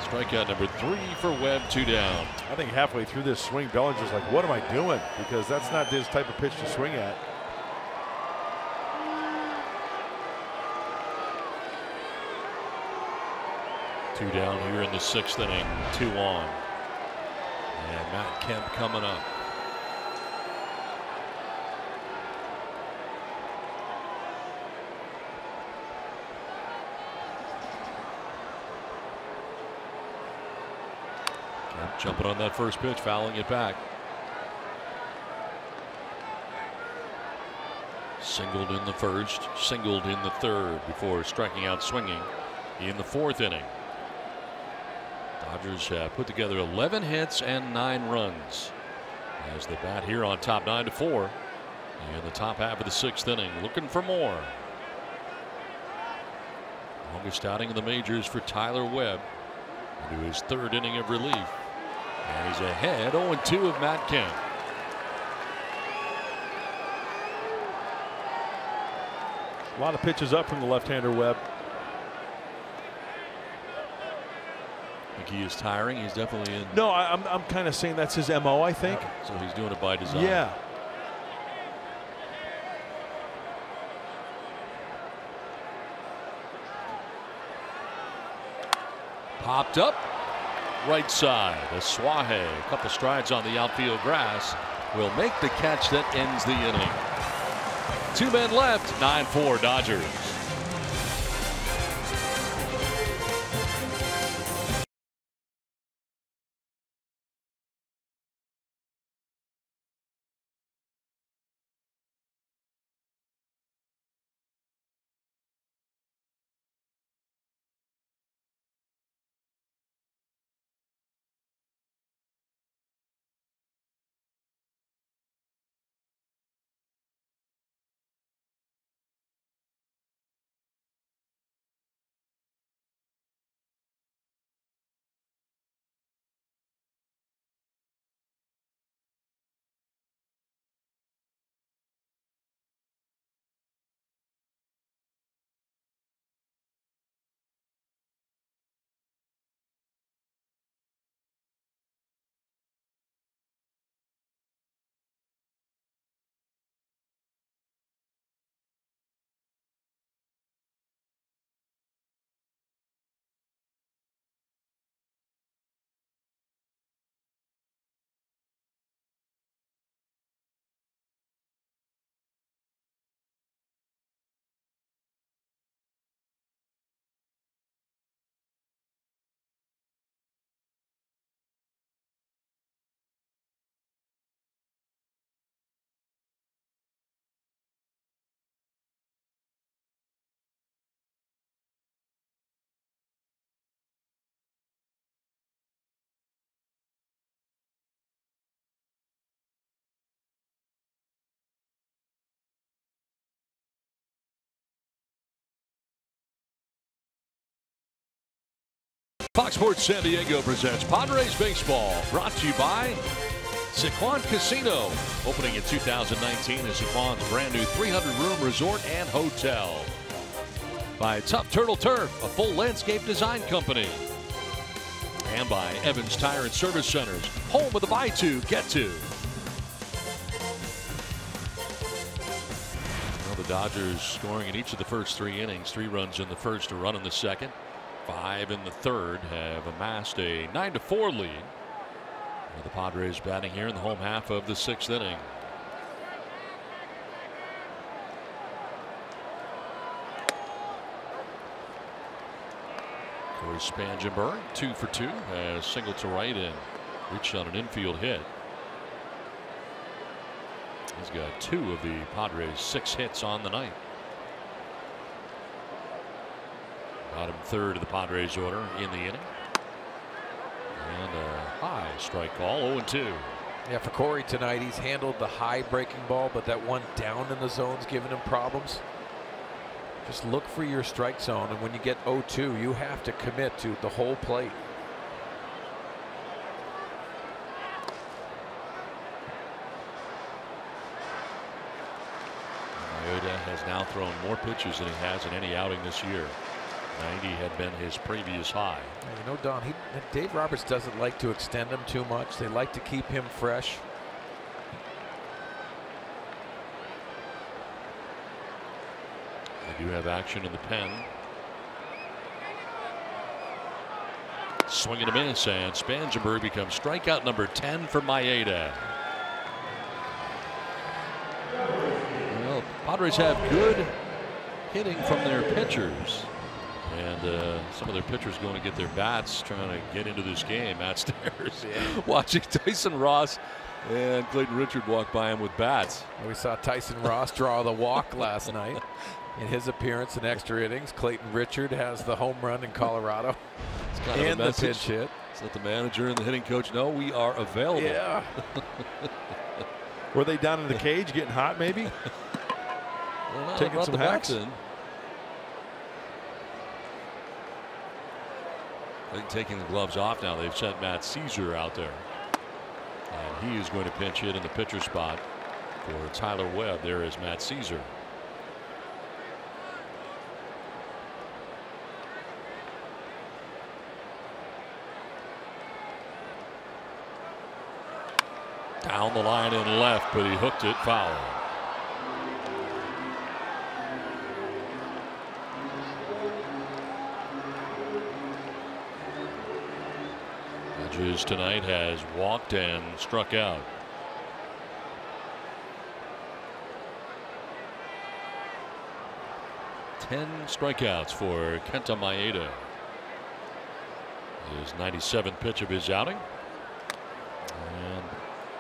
Strikeout number 3 for Webb, 2 down. I think halfway through this swing, Bellinger's like, what am I doing? Because that's not his type of pitch to swing at. Two down here in the 6th inning, 2 on. And Matt Kemp coming up. Jumping on that first pitch, fouling it back. Singled in the first, singled in the third before striking out swinging in the 4th inning. Dodgers put together 11 hits and 9 runs as they bat here on top 9-4 in the top half of the 6th inning, looking for more. Longest outing in the majors for Tyler Webb into his 3rd inning of relief. And he's ahead 0-2 of Matt Kemp. A lot of pitches up from the left-hander Webb. Think he is tiring? He's definitely in. No, I'm kind of saying that's his MO, I think. So he's doing it by design. Yeah. Popped up. Right side. Aswahe, a couple strides on the outfield grass, will make the catch that ends the inning. 2 men left. 9-4 Dodgers. Fox Sports San Diego presents Padres Baseball, brought to you by Sycuan Casino, opening in 2019 as Sycuan's brand new 300-room resort and hotel. By Tough Turtle Turf, a full landscape design company. And by Evans Tire and Service Centers, home of the buy to, get to. Well, the Dodgers scoring in each of the first 3 innings. 3 runs in the first, a run in the second. 5 in the third, have amassed a 9-4 lead. The Padres batting here in the home half of the 6th inning. Corey Spangenberg, 2 for 2, has single to right and reached on an infield hit. He's got 2 of the Padres' 6 hits on the night. Bottom third of the Padres order in the inning. And a high strike call, 0-2. Yeah, for Corey tonight, he's handled the high breaking ball, but that one down in the zone's giving him problems. Just look for your strike zone, and when you get 0-2, you have to commit to the whole plate. Maeda has now thrown more pitches than he has in any outing this year. 90 had been his previous high. You know, Don, Dave Roberts doesn't like to extend him too much. They like to keep him fresh. They do have action in the pen. Swing and a miss, and Spangenberg becomes strikeout number 10 for Maeda. Well, Padres have good hitting from their pitchers. And some of their pitchers going to get their bats, trying to get into this game. Matt Stairs watching Tyson Ross and Clayton Richard walk by him with bats. We saw Tyson Ross draw the walk last night in his appearance in extra innings. Clayton Richard has the home run in Colorado. It's kind of and a the message. pinch hit. Let's let the manager and the hitting coach know we are available. Yeah. Were they down in the cage getting hot, maybe? Well, no, taking some hacks in. I think taking the gloves off now. They've sent Matt Caesar out there. And he is going to pinch hit in the pitcher spot for Tyler Webb. There is Matt Caesar. Down the line and left, but he hooked it foul. Hedges tonight has walked and struck out. Ten strikeouts for Kenta Maeda. His 97th pitch of his outing. And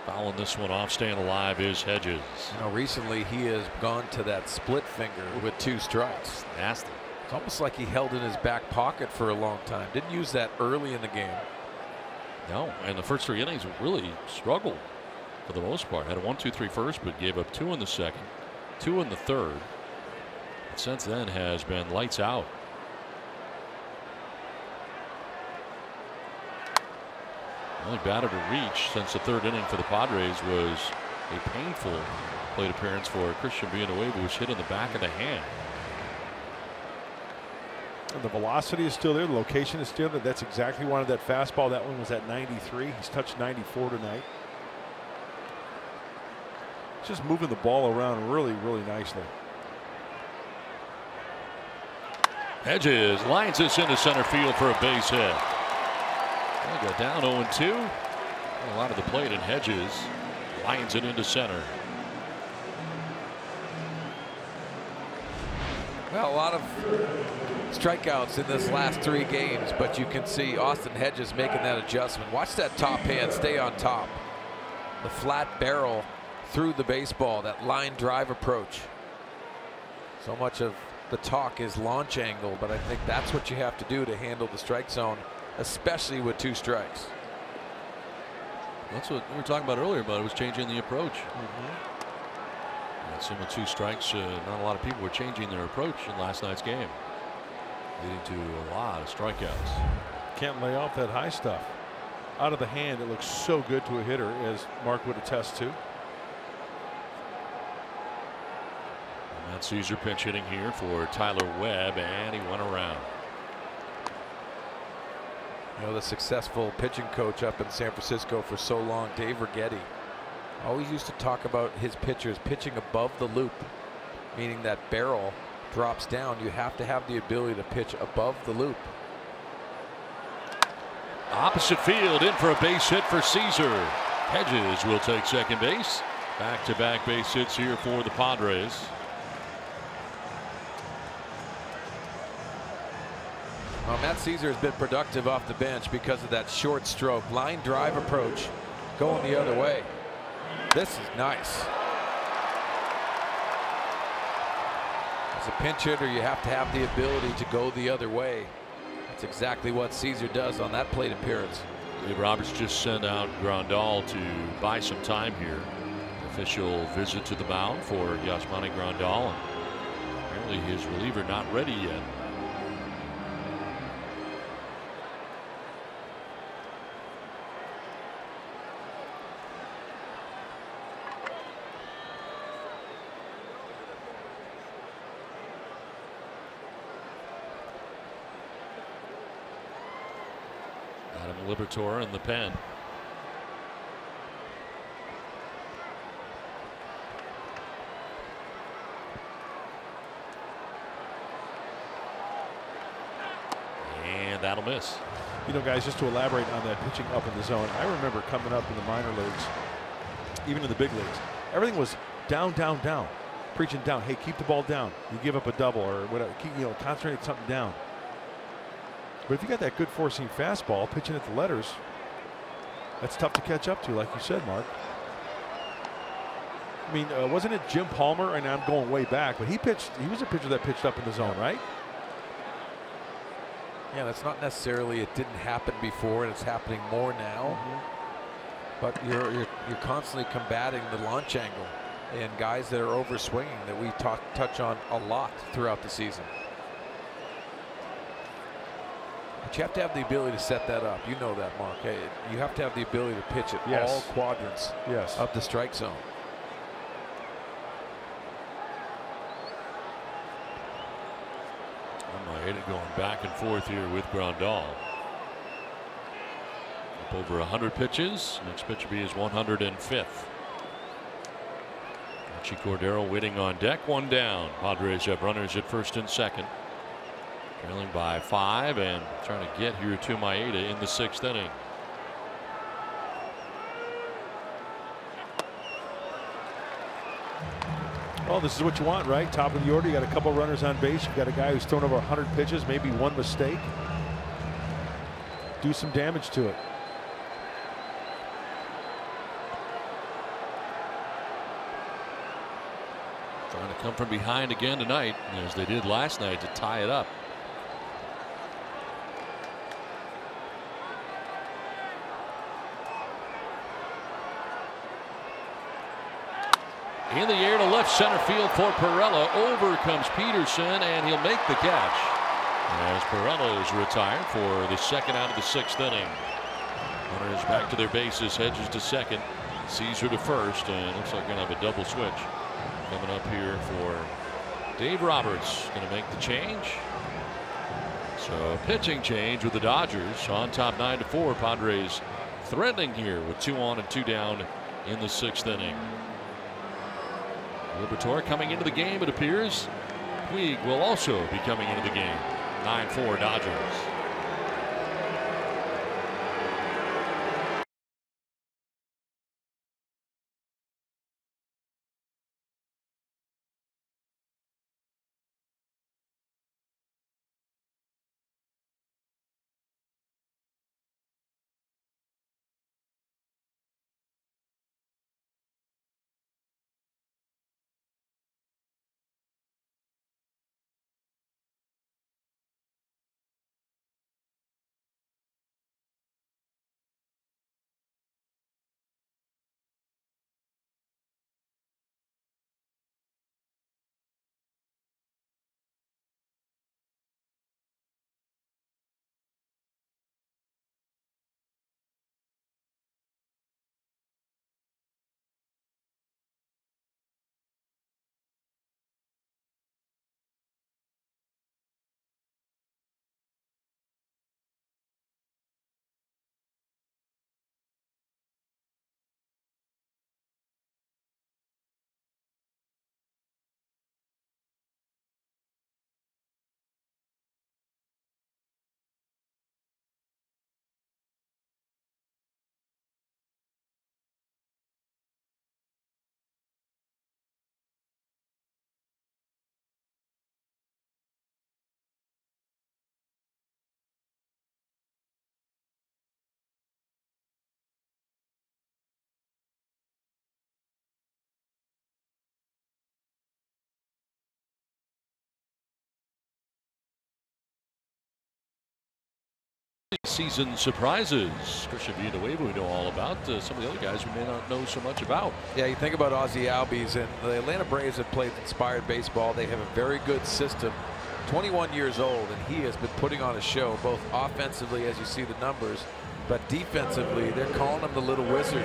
fouling this one off, staying alive, is Hedges. You know, recently he has gone to that split finger with 2 strikes. Nasty. It's almost like he held in his back pocket for a long time. Didn't use that early in the game. No, and the first 3 innings really struggled for the most part. Had a 1-2-3 first, but gave up 2 in the second, 2 in the third. And since then has been lights out. The only batter to reach since the 3rd inning for the Padres was a painful plate appearance for Christian Villanueva, who was hit in the back of the hand. And the velocity is still there. The location is still there. That's exactly one of that fastball. That one was at 93. He's touched 94 tonight. Just moving the ball around really, really nicely. Hedges lines this into center field for a base hit. They go down 0-2. A lot of the plate, and Hedges lines it into center. Well, a lot of strikeouts in this last 3 games, but you can see Austin Hedges making that adjustment. Watch that top hand stay on top. The flat barrel through the baseball, that line drive approach. So much of the talk is launch angle, but I think that's what you have to do to handle the strike zone, especially with 2 strikes. That's what we were talking about earlier, but it was changing the approach. And with 2 strikes, not a lot of people were changing their approach in last night's game, leading to a lot of strikeouts. Can't lay off that high stuff. Out of the hand, it looks so good to a hitter, as Mark would attest to. Matt Caesar pinch hitting here for Tyler Webb, and he went around. You know, the successful pitching coach up in San Francisco for so long, Dave Righetti, always used to talk about his pitchers pitching above the loop, meaning that barrel drops down. You have to have the ability to pitch above the loop. Opposite field, in for a base hit for Caesar. Hedges will take second base. Back-to-back base hits here for the Padres. Well, Matt Caesar has been productive off the bench because of that short stroke line drive approach going the other way. This is nice. As a pinch hitter, you have to have the ability to go the other way. That's exactly what Caesar does on that plate appearance. Dave Roberts just sent out Grandal to buy some time here. Official visit to the mound for Yasmani Grandal. Apparently his reliever not ready yet. Liberatore in the pen. And that'll miss. You know, guys, just to elaborate on that pitching up in the zone, I remember coming up in the minor leagues, even in the big leagues, everything was down, down, down, preaching down. Hey, keep the ball down. You give up a double or whatever. Keep, concentrate something down. But if you got that good four-seam fastball pitching at the letters, that's tough to catch up to, like you said, Mark. I mean, wasn't it Jim Palmer? And I'm going way back, but he was a pitcher that pitched up in the zone, right? Yeah, that's not necessarily it didn't happen before and it's happening more now. But you're constantly combating the launch angle and guys that are over swinging that we touch on a lot throughout the season. But you have to have the ability to set that up. You know that, Mark. Hey, you have to have the ability to pitch at all quadrants of the strike zone. Going back and forth here with Grandal. over 100 pitches. Next pitch will be his 105th. Archie Cordero waiting on deck. One down. Padres have runners at first and second. Trailing by 5 and trying to get here to Maeda in the 6th inning. Well, this is what you want, right? Top of the order. You got a couple runners on base. You've got a guy who's thrown over 100 pitches, maybe one mistake. Do some damage to it. Trying to come from behind again tonight, as they did last night, to tie it up. In the air to left center field for Pirela. Over comes Peterson, and he'll make the catch. As Pirela is retired for the second out of the 6th inning. Runners back to their bases. Hedges to second. Caesar to first, and looks like we're going to have a double switch coming up here for Dave Roberts. Going to make the change. So a pitching change with the Dodgers on top 9-4. Padres threatening here with 2 on and 2 down in the 6th inning. Liberatore coming into the game, it appears. Puig will also be coming into the game. 9-4 Dodgers. Season surprises. Christian Villanueva we know all about. Some of the other guys we may not know so much about. Yeah, you think about Ozzie Albies, and the Atlanta Braves have played inspired baseball. They have a very good system. 21 years old, and he has been putting on a show, both offensively, as you see the numbers, but defensively, they're calling him the Little Wizard.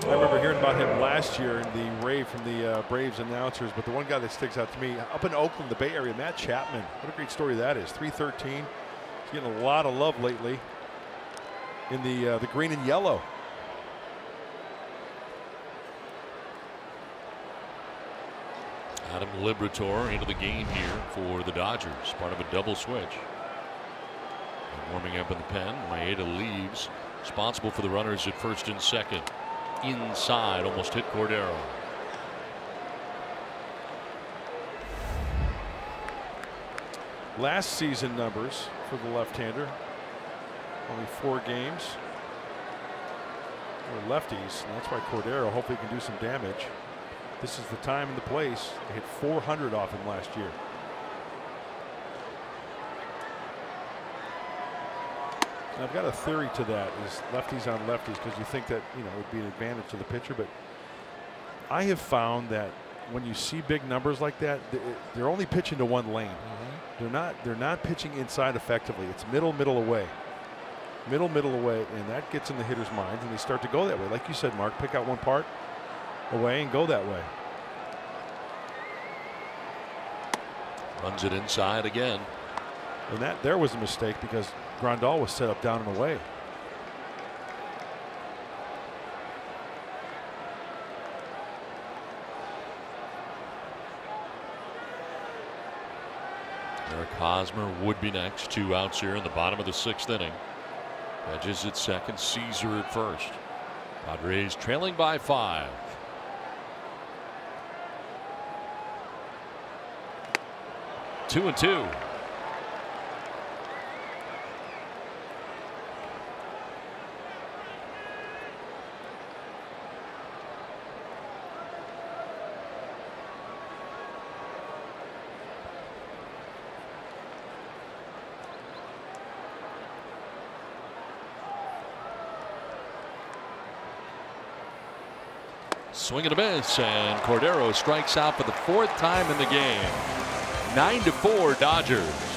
I remember hearing about him last year in the rave from the Braves announcers, but the one guy that sticks out to me, up in Oakland, the Bay Area, Matt Chapman. What a great story that is. 313. He's getting a lot of love lately in the green and yellow. Adam Liberatore into the game here for the Dodgers, part of a double switch. And warming up in the pen, Maeda leaves, responsible for the runners at first and second. Inside, almost hit Cordero. Last season numbers for the left-hander, only 4 games. We're lefties, and that's why Cordero hopefully can do some damage. This is the time and the place. They hit 400 off him last year. And I've got a theory to that, is lefties on lefties, because you think that, you know, it would be an advantage to the pitcher, but I have found that when you see big numbers like that, they're only pitching to one lane. They're not pitching inside effectively. It's middle away. Middle away, and that gets in the hitter's minds, and they start to go that way. Like you said, Mark, pick out one part away and go that way. Runs it inside again. And that there was a mistake because Grandal was set up down and away. Hosmer would be next. 2 outs here in the bottom of the 6th inning. Hedges at second, Caesar at first. Padres trailing by 5. Two and two. Swing and a miss, and Cordero strikes out for the 4th time in the game. 9-4 Dodgers.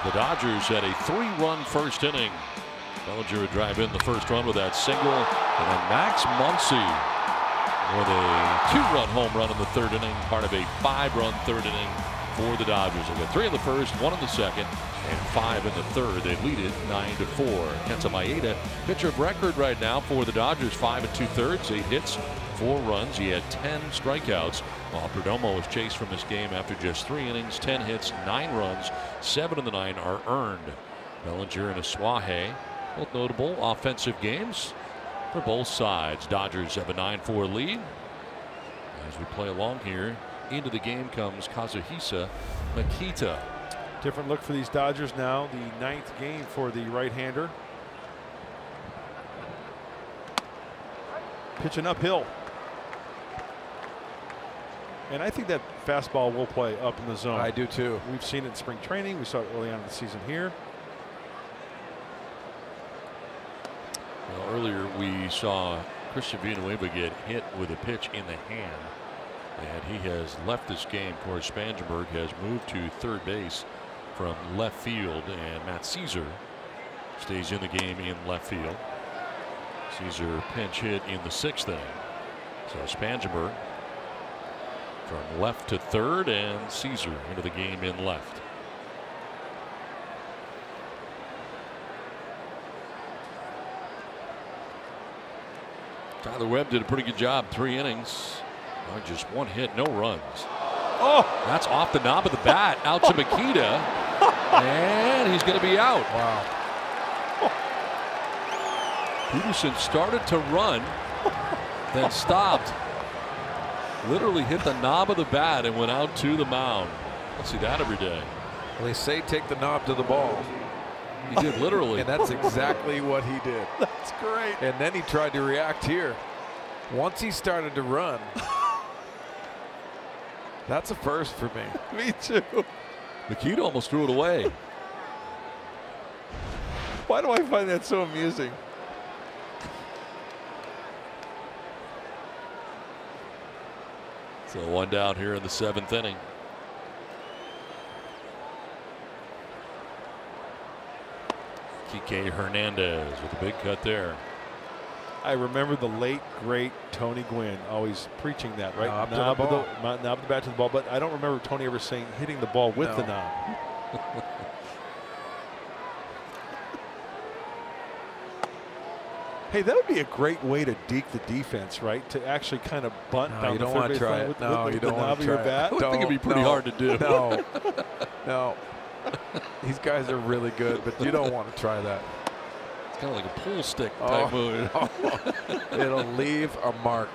The Dodgers had a 3-run first inning. Bellinger would drive in the first run with that single, and then Max Muncy with a 2-run home run in the 3rd inning, part of a 5-run 3rd inning for the Dodgers. They got 3 in the first, 1 in the second, and 5 in the 3rd. They lead it 9-4. Kenta Maeda, pitcher of record right now for the Dodgers, 5 2/3, 8 hits, 4 runs. He had 10 strikeouts, while Perdomo was chased from this game after just 3 innings, 10 hits, 9 runs. 7 of the 9 are earned. Bellinger and Asuaje, both notable offensive games for both sides. Dodgers have a 9-4 lead. As we play along here, into the game comes Kazuhisa Makita. Different look for these Dodgers now. The 9th game for the right-hander. Pitching uphill. And I think that fastball will play up in the zone. I do too. We've seen it in spring training. We saw it early on in the season here. Well, earlier we saw Christian Villanueva get hit with a pitch in the hand, and he has left this game. Corey Spangenberg has moved to 3rd base from left field, and Matt Caesar stays in the game in left field. Caesar pinch hit in the 6th inning. So Spangenberg from left to 3rd, and Caesar into the game in left. Tyler Webb did a pretty good job. 3 innings. Just 1 hit, no runs. Oh! That's off the knob of the bat. Out to Makita. And he's going to be out. Wow. Peterson started to run, then stopped. Literally hit the knob of the bat and went out to the mound. Don't see that every day. Well, they say take the knob to the ball. He did literally. And that's exactly what he did. That's great. And then he tried to react here. Once he started to run, that's a first for me. Me too. Makita almost threw it away. Why do I find that so amusing? So 1 down here in the 7th inning. Kike Hernandez with a big cut there. I remember the late, great Tony Gwynn always preaching that, right? Knob to the ball. Knob the bat to the ball, but I don't remember Tony ever saying hitting the ball with the knob. Hey, that would be a great way to deke the defense, right? To actually kind of bunt down you the don't third want to base try line it. with, No, with you the don't want knob to of your try it. bat. I would think it'd be pretty hard to do. No, no. These guys are really good, but you don't want to try that. It's kind of like a pull stick type move. It'll leave a mark.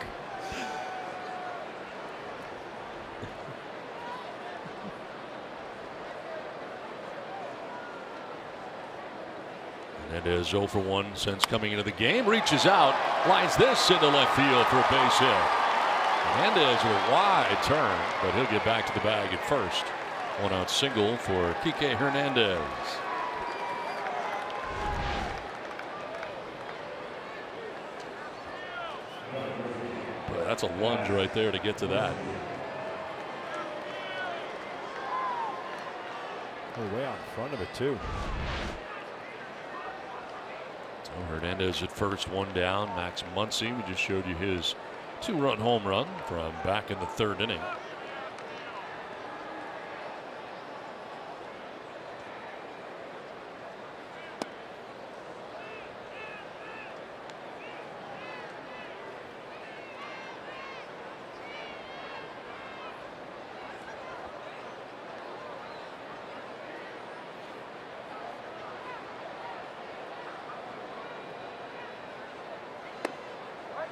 Hernandez 0 for 1 since coming into the game. Reaches out, lines this into left field for a base hit. Hernandez with a wide turn, but he'll get back to the bag at first. 1-out single for Kike Hernandez. But that's a lunge right there to get to that. Oh, way out in front of it, too. So Hernandez at first, 1 down. Max Muncy, we just showed you his 2-run home run from back in the 3rd inning.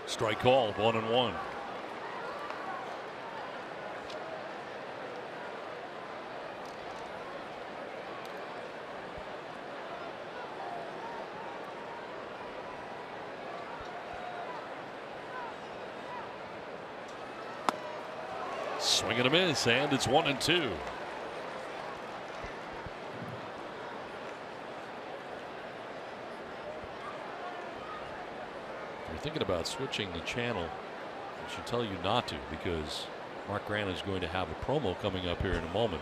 Strike call, 1-1. Swing and a miss, and it's 1-2. Thinking about switching the channel, I should tell you not to, because Mark Grant is going to have a promo coming up here in a moment.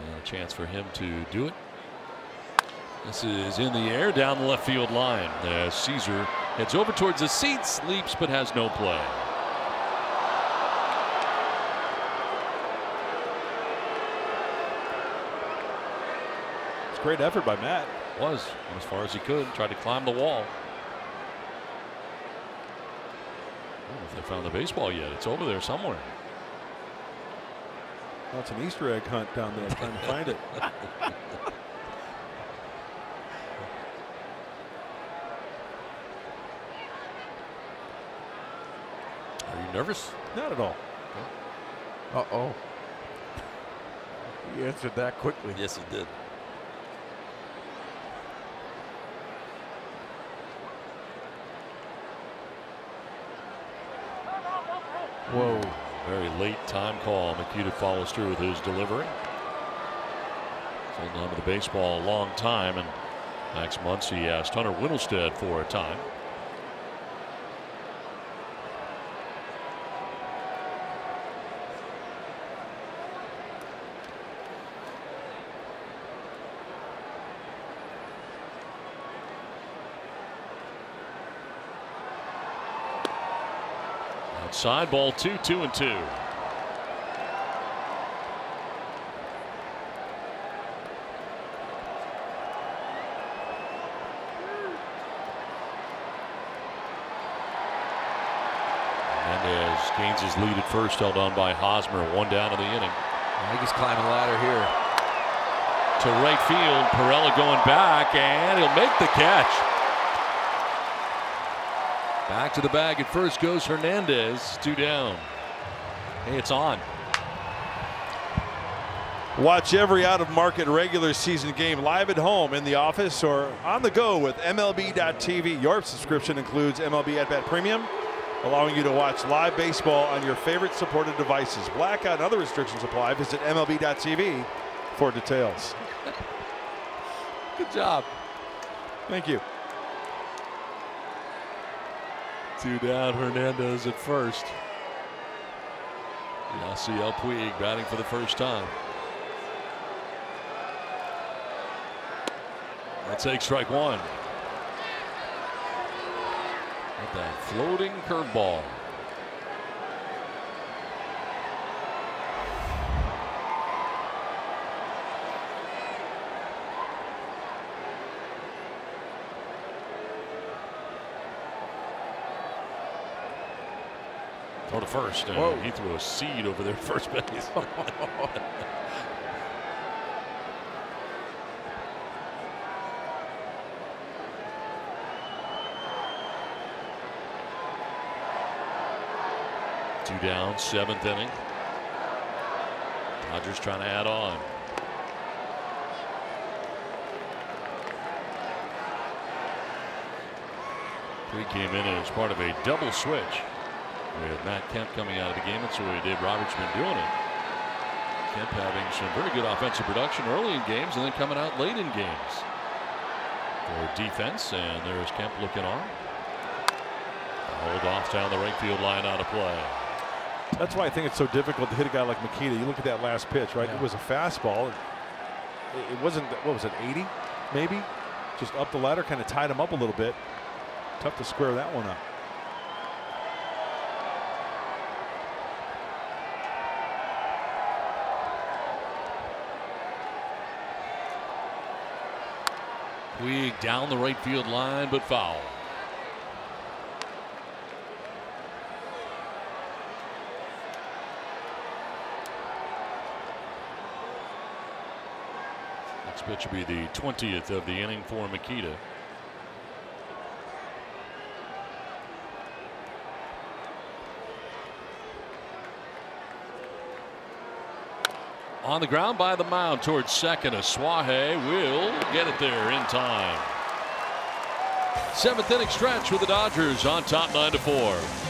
And a chance for him to do it. This is in the air down the left field line as Caesar heads over towards the seats, leaps but has no play. It's a great effort by Matt. Went as far as he could, tried to climb the wall. I don't know if they found the baseball yet. It's over there somewhere. Well, it's an Easter egg hunt down there trying to find it. Are you nervous? Not at all. Uh-oh. He answered that quickly. Yes, he did. Whoa. Very late time call. Makita follows through with his delivery. He's holding on to the baseball a long time, and Max Muncy asked Hunter Whittlestead for a time. Outside, ball 2, 2-2. Hernandez gains his lead at first, held on by Hosmer. 1 down in the inning. I think he's climbing the ladder here. To right field, Perella going back, and he'll make the catch. Back to the bag at first goes Hernandez. 2 down. Hey, it's on. Watch every out-of-market regular season game live at home, in the office, or on the go with MLB.TV. Your subscription includes MLB At Bat Premium, allowing you to watch live baseball on your favorite supported devices. Blackout and other restrictions apply. Visit MLB.TV for details. Good job. Thank you. 2 down, Hernandez at first. Yasiel Puig batting for the first time. I'll take strike one. With that floating curveball. Throw to first, and he threw a seed over there first base. Two down, 7th inning. Dodgers trying to add on. Came in as part of a double switch with Matt Kemp coming out of the game. That's the way he did. Robert's been doing it. Kemp having some very good offensive production early in games and then coming out late in games for defense. And there's Kemp looking on. Hold off down the right field line, out of play. That's why I think it's so difficult to hit a guy like Makita. You look at that last pitch, right? Yeah. It was a fastball. It wasn't, what was it, 80 maybe? Just up the ladder, kind of tied him up a little bit. Tough to square that one up. Puig down the right field line, but foul. Next pitch will be the 20th of the inning for Makita. On the ground by the mound towards second. Asuaje will get it there in time. 7th inning stretch with the Dodgers on top 9-4.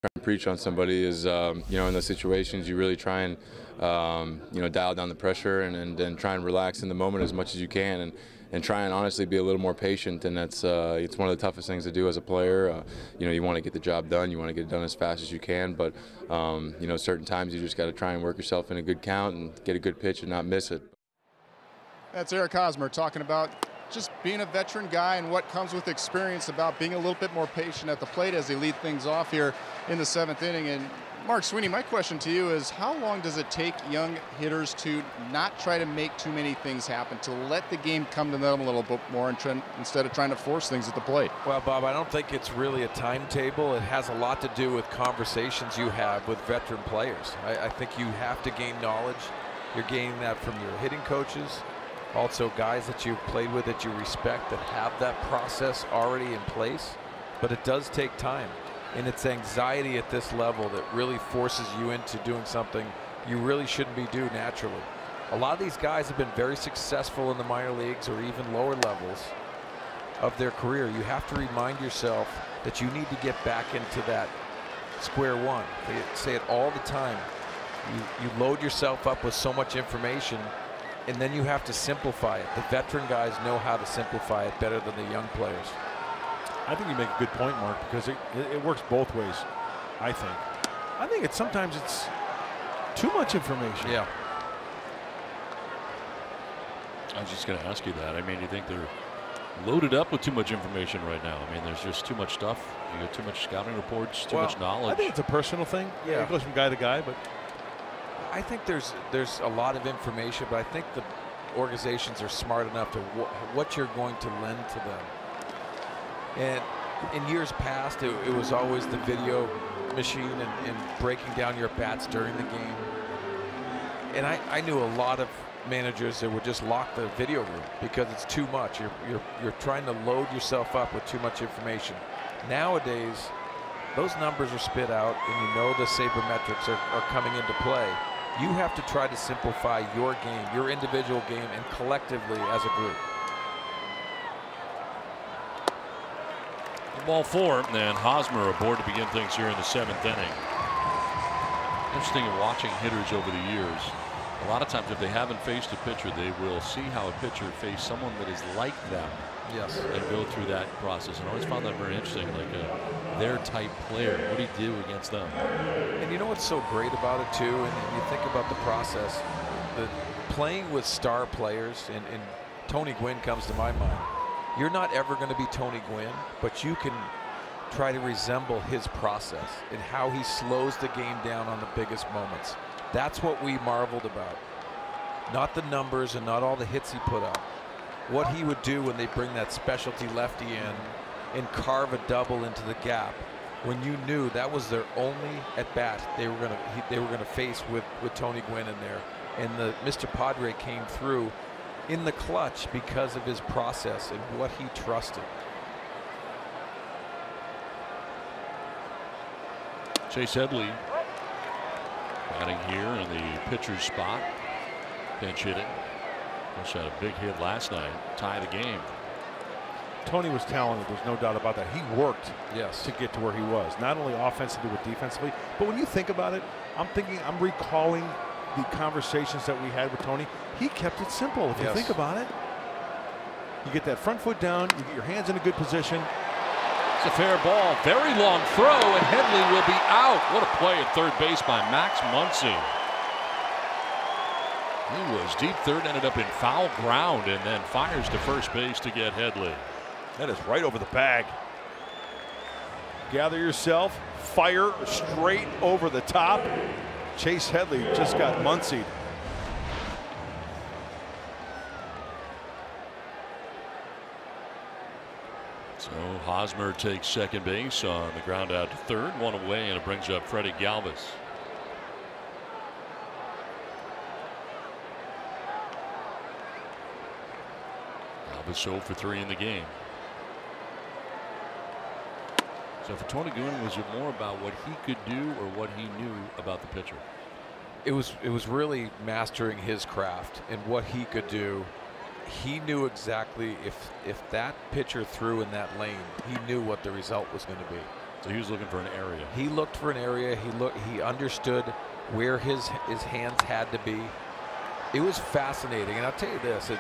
Trying to preach on somebody is, you know, in those situations you really try and, you know, dial down the pressure and try and relax in the moment as much as you can and try and honestly be a little more patient. And that's it's one of the toughest things to do as a player. You know, you want to get the job done, you want to get it done as fast as you can, but you know, certain times you just got to try and work yourself in a good count and get a good pitch and not miss it. That's Eric Hosmer talking about just being a veteran guy and what comes with experience, about being a little bit more patient at the plate as they lead things off here in the 7th inning. And Mark Sweeney, my question to you is, how long does it take young hitters to not try to make too many things happen, to let the game come to them a little bit more instead of trying to force things at the plate? Well, Bob, I don't think it's really a timetable. It has a lot to do with conversations you have with veteran players. I think you have to gain knowledge. You're gaining that from your hitting coaches, also guys that you've played with that you respect, that have that process already in place. But it does take time, and it's anxiety at this level that really forces you into doing something you really shouldn't be doing naturally. A lot of these guys have been very successful in the minor leagues or even lower levels of their career. You have to remind yourself that you need to get back into that square one. They say it all the time. You load yourself up with so much information, and then you have to simplify it. The veteran guys know how to simplify it better than the young players. I think you make a good point, Mark, because it works both ways, I think. I think sometimes it's too much information. Yeah. I was just going to ask you that. I mean, you think they're loaded up with too much information right now? I mean, there's just too much stuff. You got too much scouting reports, too much knowledge. I think it's a personal thing. Yeah, it goes from guy to guy, but I think there's a lot of information, but I think the organizations are smart enough to what you're going to lend to them. And in years past, it was always the video machine and breaking down your bats during the game. And I knew a lot of managers that would just lock the video room because it's too much. You're trying to load yourself up with too much information. Nowadays, those numbers are spit out, and you know the sabermetrics are coming into play. You have to try to simplify your game, your individual game, and collectively as a group. Ball 4, and Hosmer aboard to begin things here in the 7th inning. Interesting in watching hitters over the years. A lot of times if they haven't faced a pitcher, they will see how a pitcher faced someone that is like them. Yes. And go through that process. And I always found that very interesting, like their type player. What do you do against them? And you know what's so great about it too, and you think about the process, playing with star players, and Tony Gwynn comes to my mind. You're not ever going to be Tony Gwynn, but you can try to resemble his process and how he slows the game down on the biggest moments. That's what we marveled about. Not the numbers and not all the hits he put up. What he would do when they bring that specialty lefty in and carve a double into the gap, when you knew that was their only at bat they were gonna face with Tony Gwynn in there. And the Mr. Padre came through in the clutch because of his process and what he trusted. Chase Headley batting here in the pitcher's spot. Pinch hitting. Just had a big hit last night. Tie the game. Tony was talented. There's no doubt about that. He worked yes to get to where he was, not only offensively but defensively. But when you think about it, I'm recalling the conversations that we had with Tony. He kept it simple. If you think about it, you get that front foot down, you get your hands in a good position. It's a fair ball. Very long throw, and Headley will be out. What a play at third base by Max Muncy. He was deep third, ended up in foul ground, and then fires to first base to get Headley. That is right over the bag. Gather yourself, fire straight over the top. Chase Headley just got Muncied. So Hosmer takes second base on the ground out to third, one away, and it brings up Freddie Galvis. Galvis 0 for 3 in the game. So for Tony Gwynn, was it more about what he could do or what he knew about the pitcher? It was really mastering his craft and what he could do. He knew exactly if that pitcher threw in that lane, he knew what the result was going to be. So he was looking for an area. He looked for an area. He understood where his hands had to be. It was fascinating, and I'll tell you this: it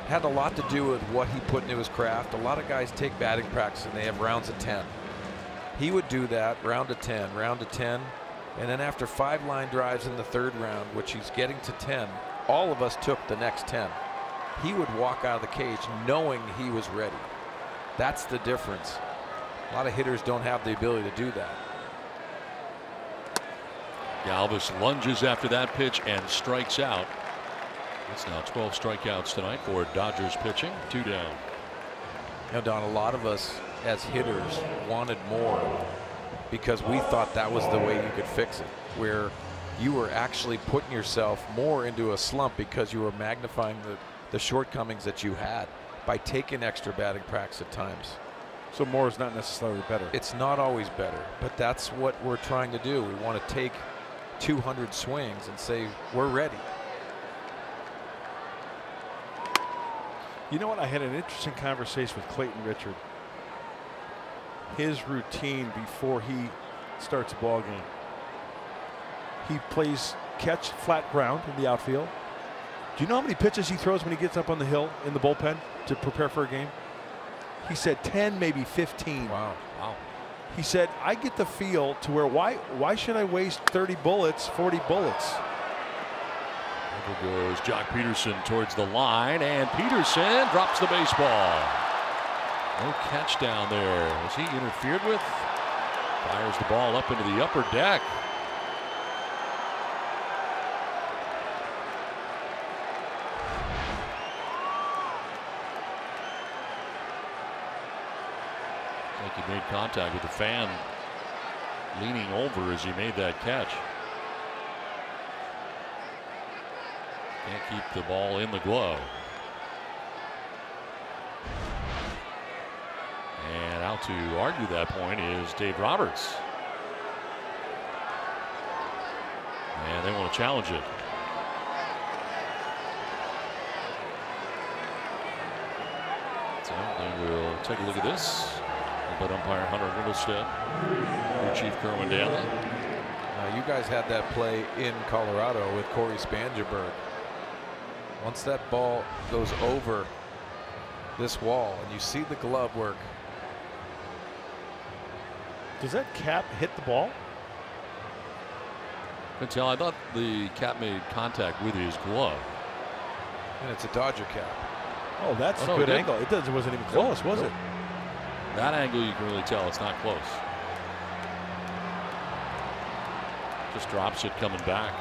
had a lot to do with what he put into his craft. A lot of guys take batting practice and they have rounds of 10. He would do that, round of 10, round of 10, and then after 5 line drives in the 3rd round, which he's getting to 10, all of us took the next 10. He would walk out of the cage knowing he was ready. That's the difference. A lot of hitters don't have the ability to do that. Galvis lunges after that pitch and strikes out. It's now 12 strikeouts tonight for Dodgers pitching. 2 down. You know, Don, a lot of us as hitters wanted more because we thought that was the way you could fix it, where you were actually putting yourself more into a slump because you were magnifying the shortcomings that you had by taking extra batting practice at times. So more is not necessarily better. It's not always better, but that's what we're trying to do. We want to take 200 swings and say we're ready. You know what? I had an interesting conversation with Clayton Richard. His routine before he starts a ball game. He plays catch flat ground in the outfield. Do you know how many pitches he throws when he gets up on the hill in the bullpen to prepare for a game? He said 10, maybe 15. Wow. He said, I get the feel to where why should I waste 30 bullets, 40 bullets? Over goes Jock Peterson towards the line, and Peterson drops the baseball. No catch down there. Was he interfered with? Fires the ball up into the upper deck. Like he made contact with the fan leaning over as he made that catch. Can't keep the ball in the glove. And out to argue that point is Dave Roberts. And they want to challenge it. So they will take a look at this. But umpire Hunter Riddlestead, new Chief Kerwin Daly. You guys had that play in Colorado with Corey Spangenberg. Once that ball goes over this wall and you see the glove work. Does that cap hit the ball? Couldn't tell. I thought the cap made contact with his glove. And it's a Dodger cap. Oh, that's no, a good it angle. It wasn't even close, was it? That angle you can really tell it's not close. Just drops it coming back.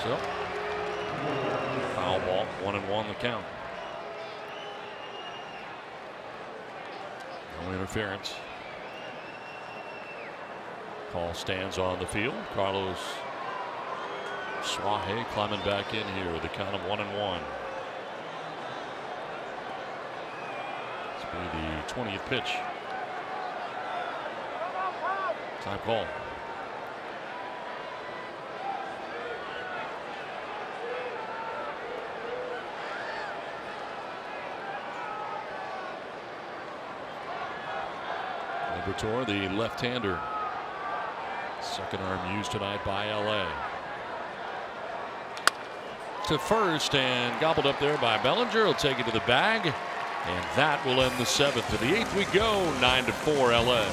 So, foul ball, 1-1 the count. No interference. Call stands on the field. Carlos Suaje climbing back in here with a count of 1-1. This will be the 20th pitch. Time call. Liberatore, the left-hander. Second arm used tonight by LA. To first and gobbled up there by Bellinger. He'll take it to the bag. And that will end the seventh. To the eighth we go, 9-4 LA.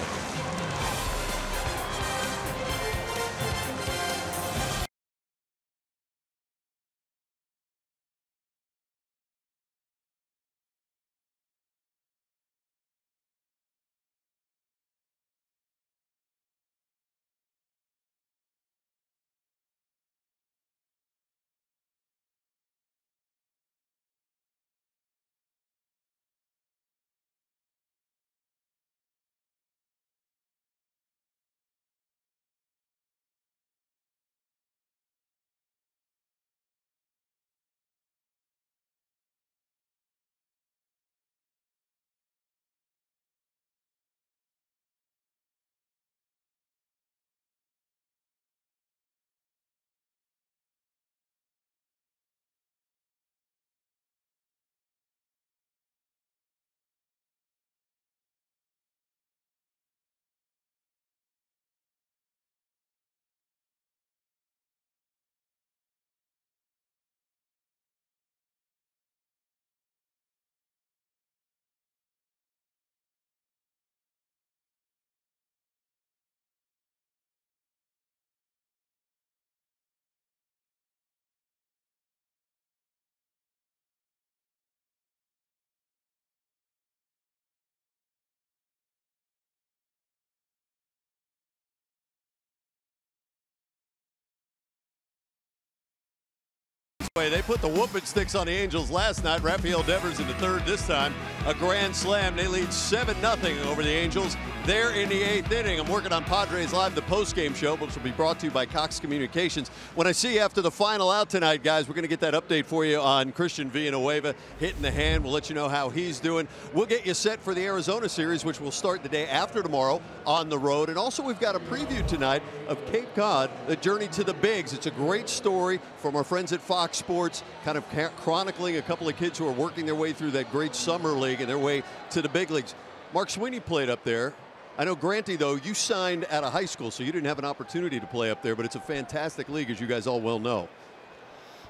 They put the whooping sticks on the Angels last night. Rafael Devers in the third this time. A grand slam. They lead 7-0 over the Angels. They're in the 8th inning. I'm working on Padres Live, the post-game show, which will be brought to you by Cox Communications. When I see you after the final out tonight, guys, we're going to get that update for you on Christian Villanueva hitting the hand. We'll let you know how he's doing. We'll get you set for the Arizona series, which will start the day after tomorrow on the road. And also, we've got a preview tonight of Cape Cod, the journey to the bigs. It's a great story from our friends at Fox Sports, kind of chronicling a couple of kids who are working their way through that great summer league and their way to the big leagues. Mark Sweeney played up there. I know, Granty, though, you signed out of high school, so you didn't have an opportunity to play up there, but it's a fantastic league, as you guys all well know.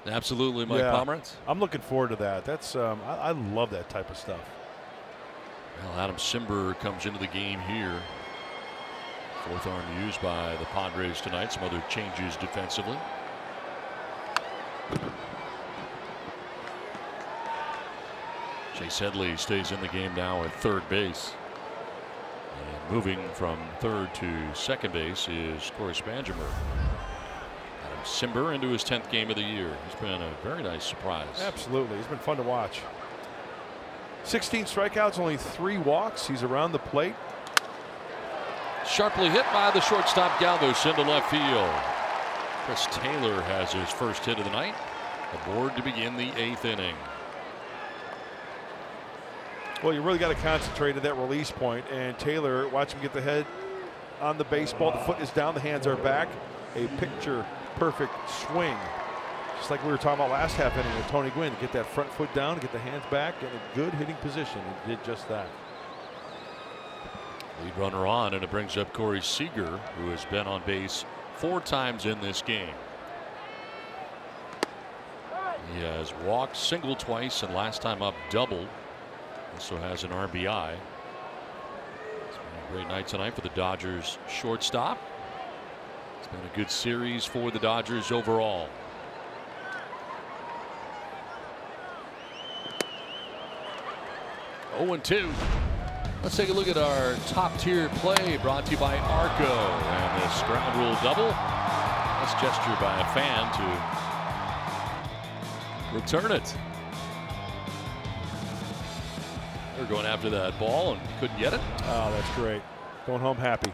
Absolutely, Mike Pomerantz. I'm looking forward to that. That's I love that type of stuff. Well, Adam Simber comes into the game here. Fourth arm used by the Padres tonight. Some other changes defensively. Chase Headley stays in the game now at third base. And moving from third to second base is Corey Spangemer. Adam Simber into his 10th game of the year. He's been a very nice surprise. Absolutely. He's been fun to watch. 16 strikeouts, only 3 walks. He's around the plate. Sharply hit by the shortstop Galvez into left field. Chris Taylor has his first hit of the night. Aboard to begin the 8th inning. Well, you really got to concentrate at that release point, and Taylor, watch him get the head on the baseball. The foot is down, the hands are back. A picture perfect swing, just like we were talking about last half inning with Tony Gwynn. Get that front foot down, get the hands back, get a good hitting position. He did just that. Lead runner on, and it brings up Corey Seager, who has been on base 4 times in this game. He has walked, singled twice, and last time up doubled. Also has an RBI. It's been a great night tonight for the Dodgers shortstop. It's been a good series for the Dodgers overall. Oh, 0-2. Let's take a look at our top tier play brought to you by Arco. And this ground rule double. Nice gesture by a fan to return it. They're going after that ball and couldn't get it. Oh, that's great. Going home happy.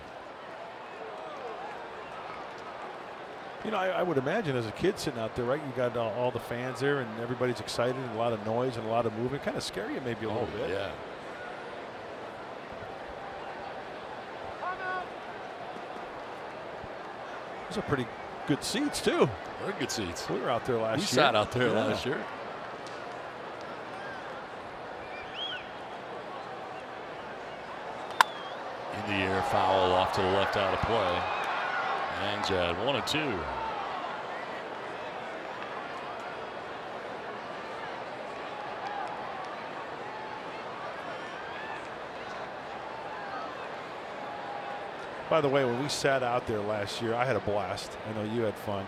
You know, I would imagine as a kid sitting out there, right? You got all the fans there and everybody's excited and a lot of noise and a lot of movement. Kind of scary maybe a little bit. Yeah. Those are pretty good seats too. Very good seats. We were out there last year. We sat out there last year. In the air, foul off to the left, out of play. Hangs at 1-2. By the way, when we sat out there last year, I had a blast. I know you had fun.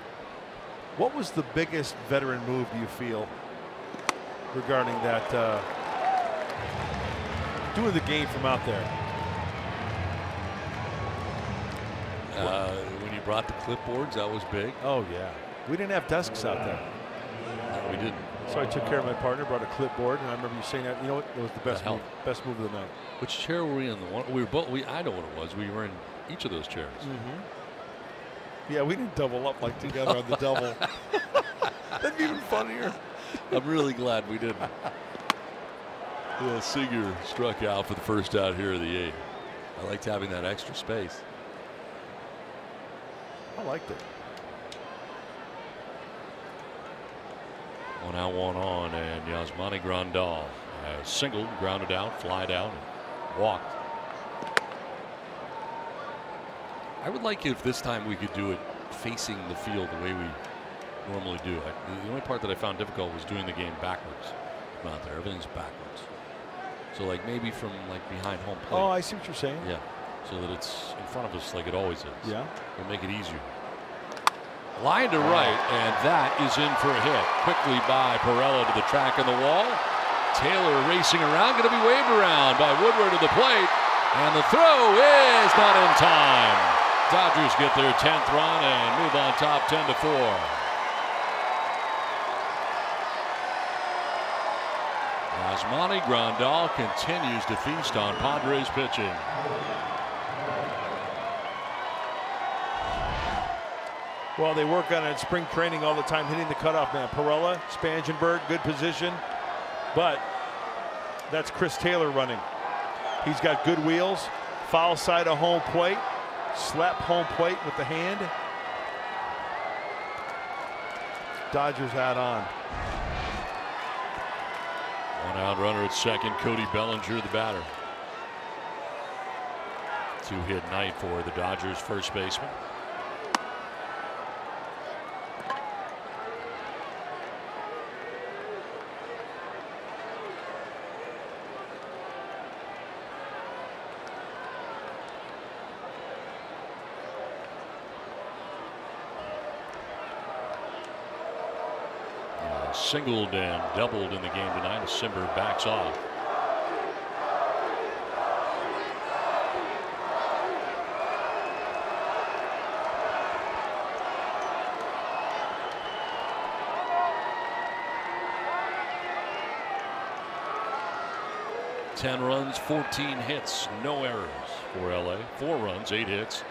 What was the biggest veteran move, do you feel, regarding that, doing the game from out there? When you brought the clipboards, that was big. Oh, yeah. We didn't have desks out there. No, we didn't. So I took care of my partner, brought a clipboard, and I remember you saying that. You know what? It was the best move of the night. Which chair were we in? The one we were both. I know what it was. We were in each of those chairs. Mm-hmm. Yeah, we didn't double up like together on the double. That'd be even funnier. I'm really glad we didn't. Yeah, Seager struck out for the first out here of the 8th. I liked having that extra space. I liked it. 1 out, 1 on, and Yasmani Grandal has singled, grounded out, flied out, and walked. I would like it if this time we could do it facing the field the way we normally do. The only part that I found difficult was doing the game backwards. Not there, everything's backwards. So like maybe from like behind home plate. Oh, I see what you're saying. Yeah, so that it's in front of us like it always is. Yeah. It'll make it easier. Line to right, and that is in for a hit. Quickly by Perella to the track and the wall. Taylor racing around, going to be waved around by Woodward to the plate. And the throw is not in time. Dodgers get their 10th run and move on top 10-4. Yasmani Grandal continues to feast on Padres pitching. Well, they work on it in spring training all the time, hitting the cutoff man. Perella, Spangenberg, good position. But that's Chris Taylor running. He's got good wheels. Foul side of home plate. Slap home plate with the hand. Dodgers out on. One out runner at second. Cody Bellinger, the batter. Two-hit night for the Dodgers first baseman. Singled and doubled in the game tonight as Simber backs off. Ten runs, 14 hits, no errors for LA. 4 runs, 8 hits,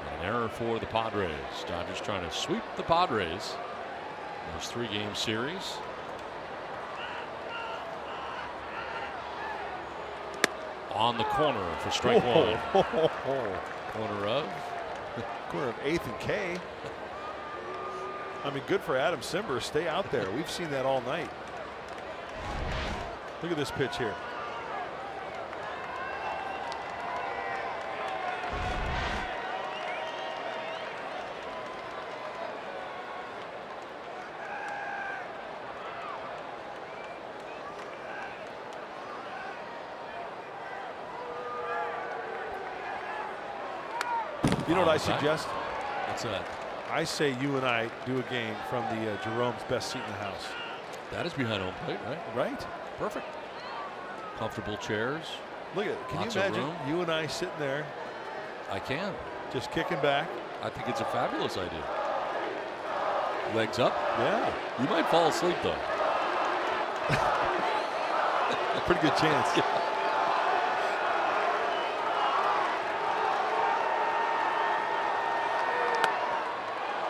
and an error for the Padres. Dodgers trying to sweep the Padres. This 3-game series. On the corner for strike one. Corner of? Corner of 8th and K. I mean, good for Adam Simber. Stay out there. We've seen that all night. Look at this pitch here. You know what I suggest? What's that? I say you and I do a game from the Jerome's best seat in the house. That is behind home plate, right? Right. Perfect. Comfortable chairs. Look at it. Can Lots you of imagine room. you and I sitting there? I can. Just kicking back. I think it's a fabulous idea. Legs up. Yeah. You might fall asleep though. Pretty good chance. Yeah.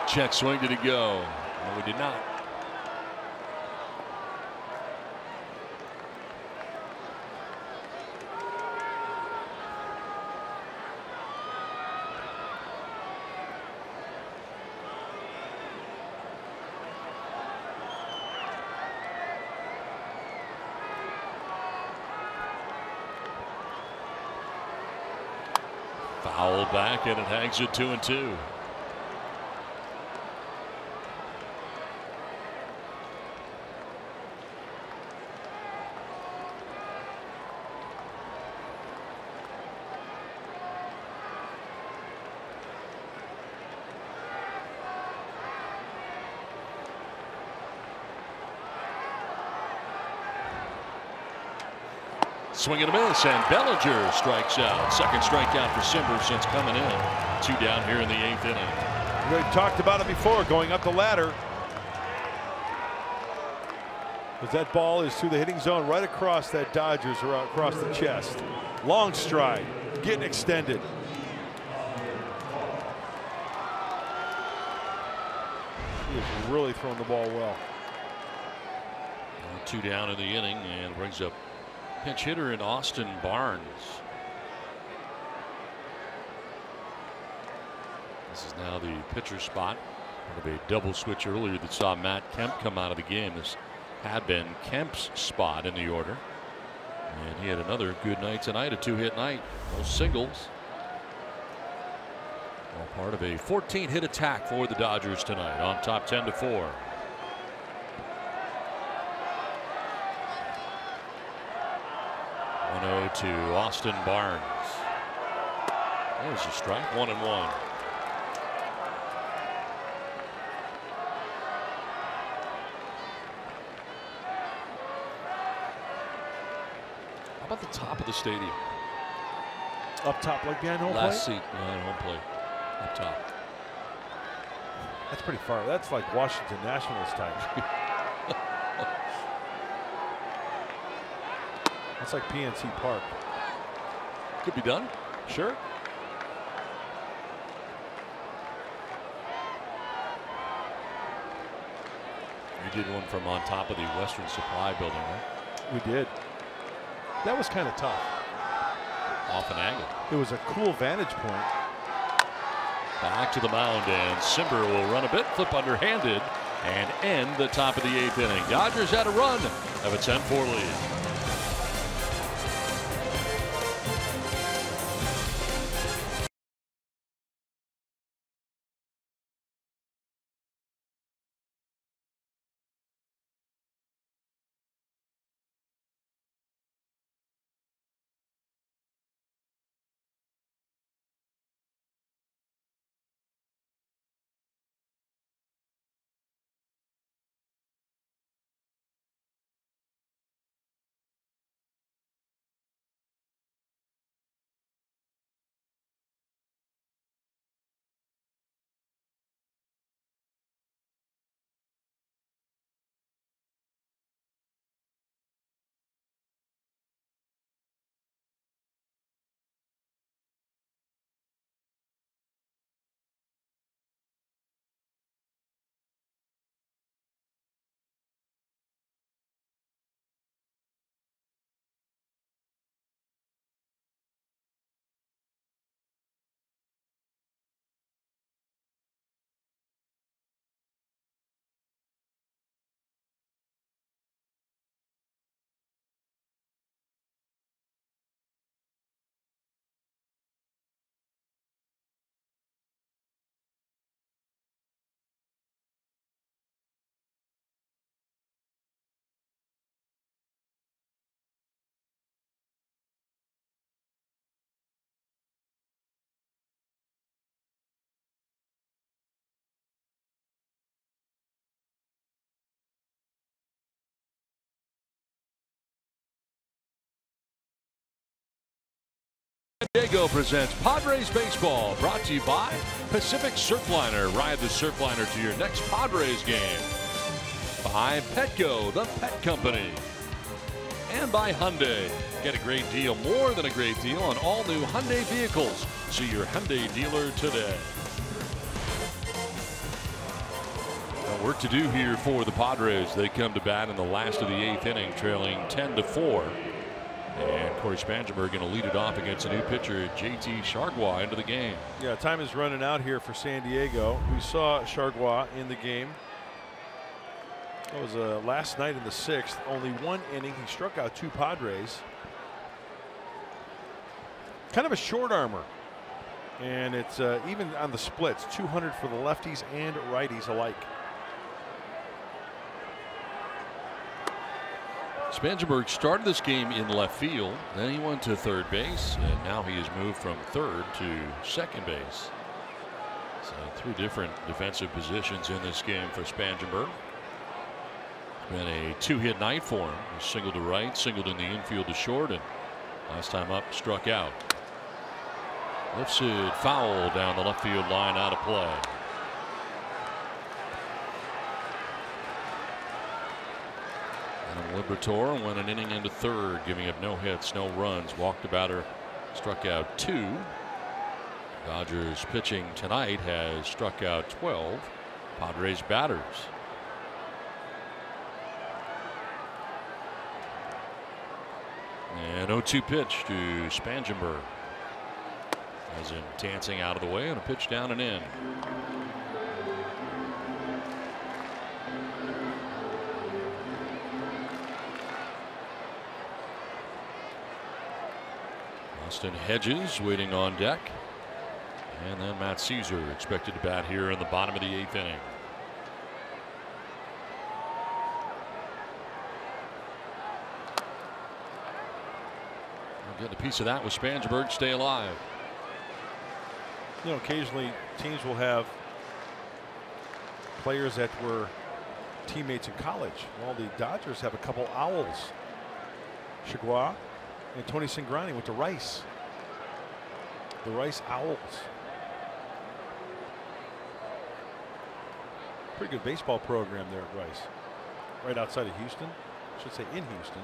Check swing, did it go? No, we did not. Foul back, and it hangs at 2-2. Swing and a miss, and Bellinger strikes out. Second strikeout for Simber since coming in. 2 down here in the 8th inning. We talked about it before, going up the ladder. As that ball is through the hitting zone, right across that Dodgers or across the chest. Long stride, getting extended. He is really throwing the ball well. 2 down in the inning, and brings up pinch hitter in Austin Barnes. This is now the pitcher spot. Part of a double switch earlier that saw Matt Kemp come out of the game. This had been Kemp's spot in the order. And he had another good night tonight, a 2-hit night. No singles. All part of a 14-hit attack for the Dodgers tonight, on top 10-4. To Austin Barnes. There's a strike, 1-1. How about the top of the stadium? Up top, like behind home plate? Last seat behind home plate. Up top. That's pretty far. That's like Washington Nationals type. It's like PNC Park. Could be done. Sure. You did one from on top of the Western Supply building, right? We did. That was kind of tough. Off an angle. It was a cool vantage point. Back to the mound, and Simber will run a bit, flip underhanded, and end the top of the 8th inning. Dodgers had a run, have a 10-4 lead. San Diego presents Padres Baseball, brought to you by Pacific Surfliner. Ride the Surfliner to your next Padres game. By Petco, the pet company. And by Hyundai. Get a great deal, more than a great deal, on all new Hyundai vehicles. See your Hyundai dealer today. Work to do here for the Padres. They come to bat in the last of the 8th inning, trailing 10-4. And Corey Spangenberg going to lead it off against a new pitcher, JT Chargois, into the game. Yeah, time is running out here for San Diego. We saw Chargois in the game. That was last night in the 6th. Only 1 inning. He struck out 2 Padres. Kind of a short armor. And it's even on the splits, 200 for the lefties and righties alike. Spangenberg started this game in left field, then he went to third base, and now he has moved from third to second base. So 3 different defensive positions in this game for Spangenberg. It's been a 2-hit night for him. He singled to right, singled in the infield to short, and last time up struck out. Lifts it foul down the left field line, out of play. Liberatore went an inning into third, giving up no hits, no runs, walked the batter, struck out 2. Dodgers pitching tonight has struck out 12 Padres batters. And 0-2 pitch to Spangenberg. As in dancing out of the way, and a pitch down and in. Austin Hedges waiting on deck. And then Matt Caesar expected to bat here in the bottom of the 8th inning. We'll get a piece of that with Spangenberg. Stay alive. You know, occasionally teams will have players that were teammates in college. Well, the Dodgers have a couple Owls. Chargois and Tony Cingrani went to Rice. The Rice Owls. Pretty good baseball program there at Rice. Right outside of Houston. I should say in Houston.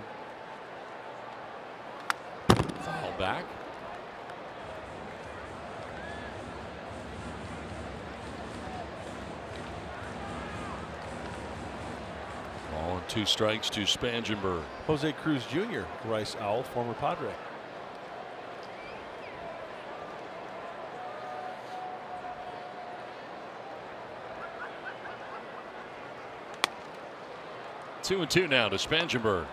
Now back. Ball and 2 strikes to Spangenberg. Jose Cruz Jr., Rice Owl, former Padre. Two and 2 now to Spangenberg.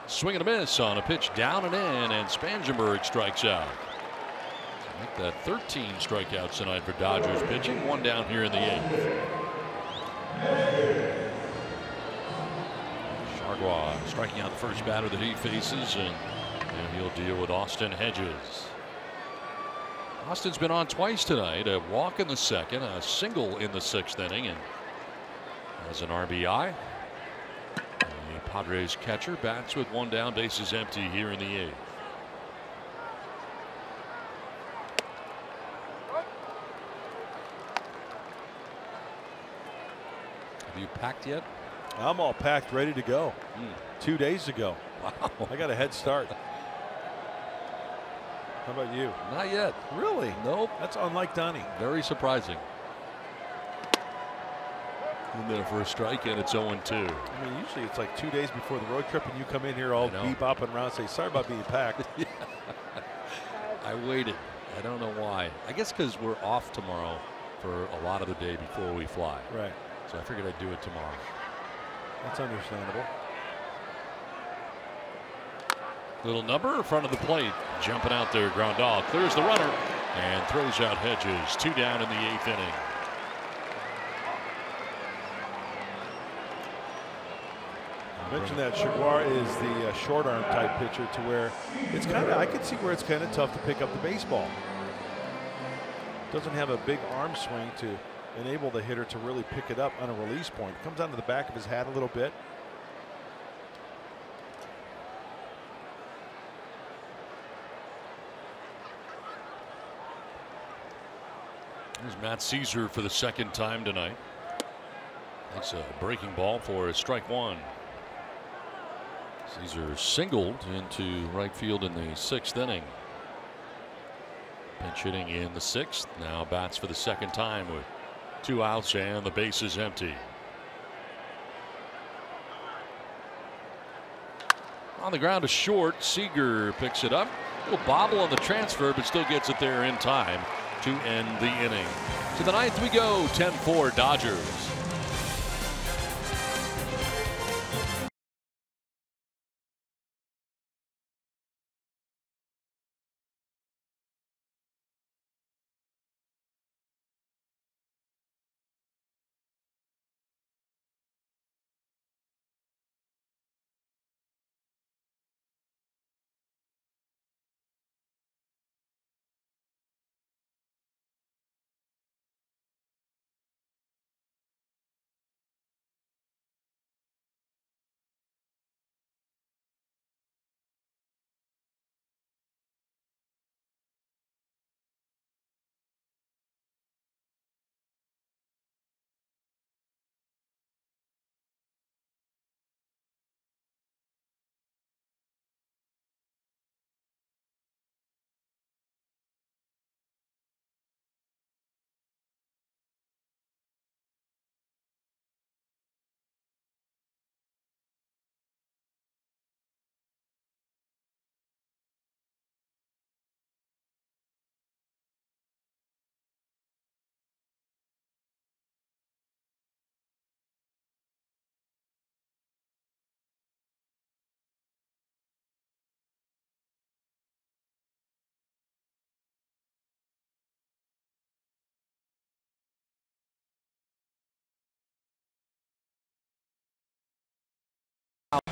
Swing and a miss on a pitch down and in, and Spangenberg strikes out. Make that 13 strikeouts tonight for Dodgers pitching. 1 down here in the 8th. Chargois striking out the first batter that he faces, and he'll deal with Austin Hedges. Austin's been on twice tonight. A walk in the 2nd, a single in the 6th inning, and has an RBI. The Padres catcher bats with 1 down, bases empty here in the 8th. Have you packed yet? I'm all packed, ready to go. 2 days ago. Wow. I got a head start. How about you? Not yet. Really? Nope. That's unlike Donnie. Very surprising. And then for a strike, and it's 0-2. I mean, usually it's like 2 days before the road trip, and you come in here all bebopping around and say, sorry about being packed. Yeah. I waited. I don't know why. I guess because we're off tomorrow for a lot of the day before we fly. Right. So I figured I'd do it tomorrow. That's understandable. Little number in front of the plate. Jumping out there. Grandal clears the runner and throws out Hedges. 2 down in the 8th inning. I mentioned that Jaguar is the short arm type pitcher, to where it's kind of, I can see where it's kind of tough to pick up the baseball. Doesn't have a big arm swing to enable the hitter to really pick it up on a release point. Comes onto the back of his hat a little bit. There's Matt Caesar for the 2nd time tonight. That's a breaking ball for a strike 1. Caesar singled into right field in the 6th inning. Pinch hitting in the 6th. Now bats for the 2nd time with 2 outs and the base is empty. On the ground to short. Seager picks it up. A little bobble on the transfer, but still gets it there in time to end the inning. To the 9th we go. 10-4 Dodgers.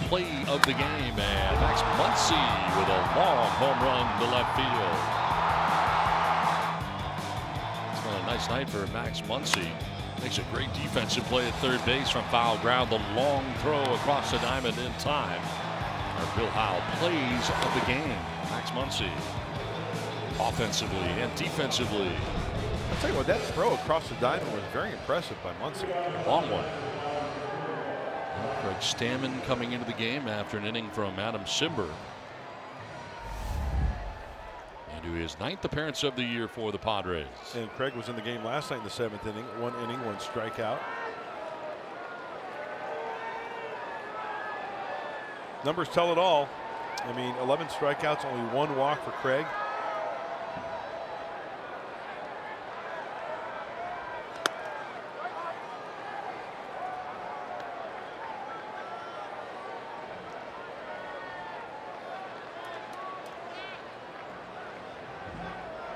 Play of the game, and Max Muncy with a long home run to left field. It's been a nice night for Max Muncy. Makes a great defensive play at 3rd base from foul ground. The long throw across the diamond in time. Our Bill Howe plays of the game. Max Muncy, offensively and defensively. I'll tell you what, that throw across the diamond was very impressive by Muncy. Long one. Craig Stammen coming into the game after an inning from Adam Simber. Into his 9th appearance of the year for the Padres. And Craig was in the game last night in the 7th inning. 1 inning, 1 strikeout. Numbers tell it all. I mean, 11 strikeouts, only 1 walk for Craig.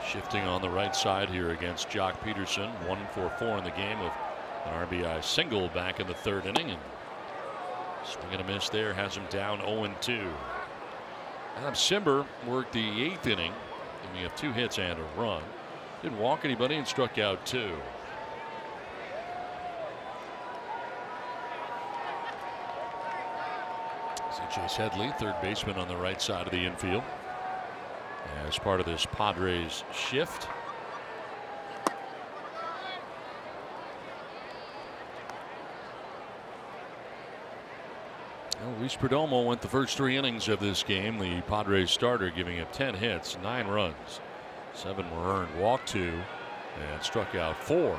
Shifting on the right side here against Jock Peterson. 1 for 4 in the game with an RBI single back in the 3rd inning. And swing and a miss there has him down 0-2. Adam Simber worked the 8th inning, giving up 2 hits and a run. Didn't walk anybody and struck out 2. See Chase Headley, 3rd baseman on the right side of the infield, as part of this Padres shift. Well, Luis Perdomo went the first 3 innings of this game. The Padres starter giving up 10 hits, 9 runs. 7 were earned, walked 2, and struck out 4.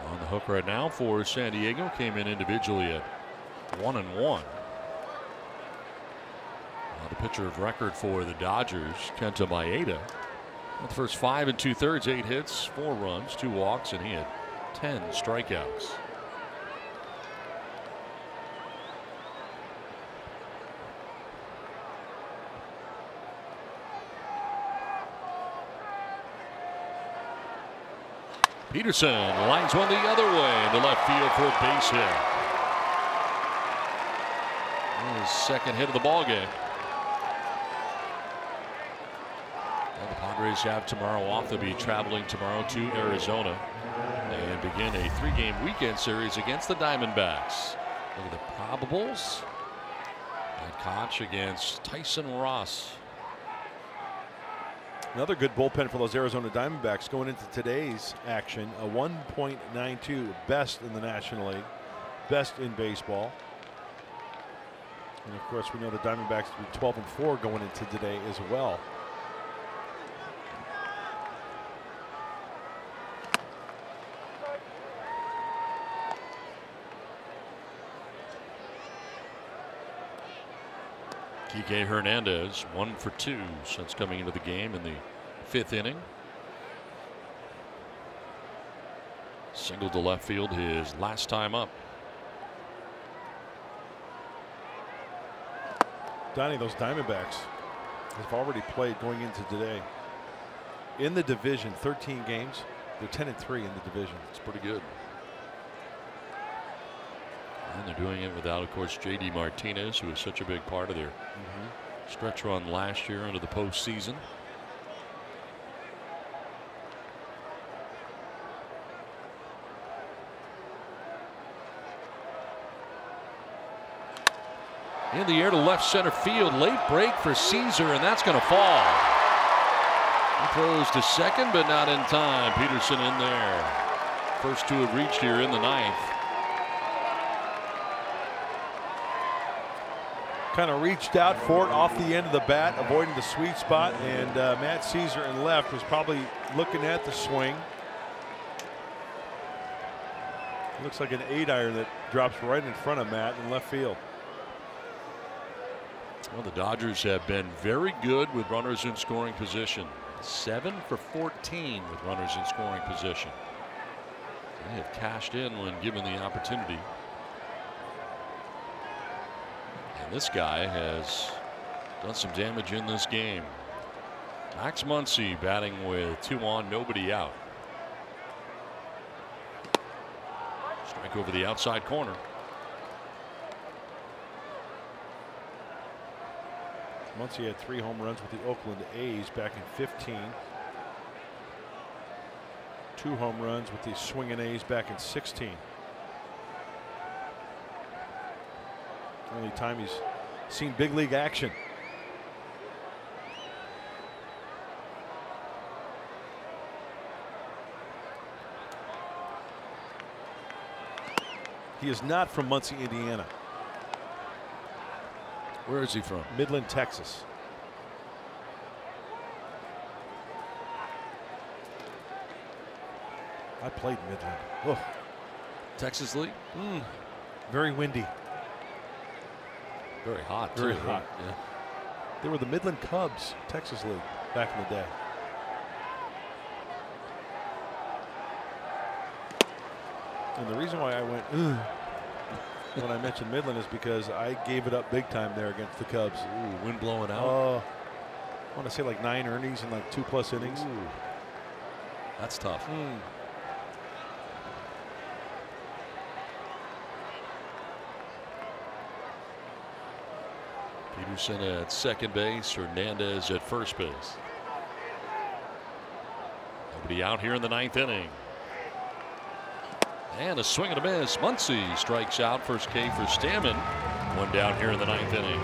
On the hook right now for San Diego, came in individually at 1-1. The pitcher of record for the Dodgers, Kenta Maeda, the first 5 2/3, 8 hits, 4 runs, 2 walks, and he had 10 strikeouts. Peterson lines one the other way into left field for a base hit. His 2nd hit of the ball game. Well, the Padres have tomorrow off. They'll be traveling tomorrow to Arizona and begin a 3-game weekend series against the Diamondbacks. Look at the probables. And Koch against Tyson Ross. Another good bullpen for those Arizona Diamondbacks going into today's action. A 1.92, best in the National League, best in baseball. And of course, we know the Diamondbacks will be 12-4 going into today as well. Kike Hernandez 1 for 2 since coming into the game in the 5th inning. Single to left field his last time up. Donnie, those Diamondbacks have already played going into today. In the division, 13 games. They're 10-3 in the division. It's pretty good. And they're doing it without, of course, J.D. Martinez, who was such a big part of their stretch run last year into the postseason. In the air to left center field. Late break for Caesar, and that's going to fall. He throws to second, but not in time. Peterson in there. First 2 have reached here in the 9th. Kind of reached out for it off the end of the bat, avoiding the sweet spot, and Matt Caesar in left was probably looking at the swing. It looks like an 8-iron that drops right in front of Matt in left field. Well, the Dodgers have been very good with runners in scoring position. 7 for 14 with runners in scoring position. They have cashed in when given the opportunity. And this guy has done some damage in this game. Max Muncy batting with 2 on, nobody out. Strike over the outside corner. Muncy had 3 home runs with the Oakland A's back in 15. 2 home runs with the Swinging A's back in 16. Only time he's seen big league action. He is not from Muncie, Indiana. Where is he from? Midland, Texas. I played Midland. Oh. Texas League? Very windy. Very hot. Very too, hot. Yeah. They were the Midland Cubs, Texas League, back in the day. And the reason why I went when I mentioned Midland is because I gave it up big time there against the Cubs. Ooh, wind blowing out. I want to say like 9 earnings and like 2+ innings. Ooh. That's tough. Peterson at second base, Hernandez at first base. Nobody out here in the 9th inning. And a swing and a miss. Muncie strikes out. First K for Stammen. One down here in the 9th inning.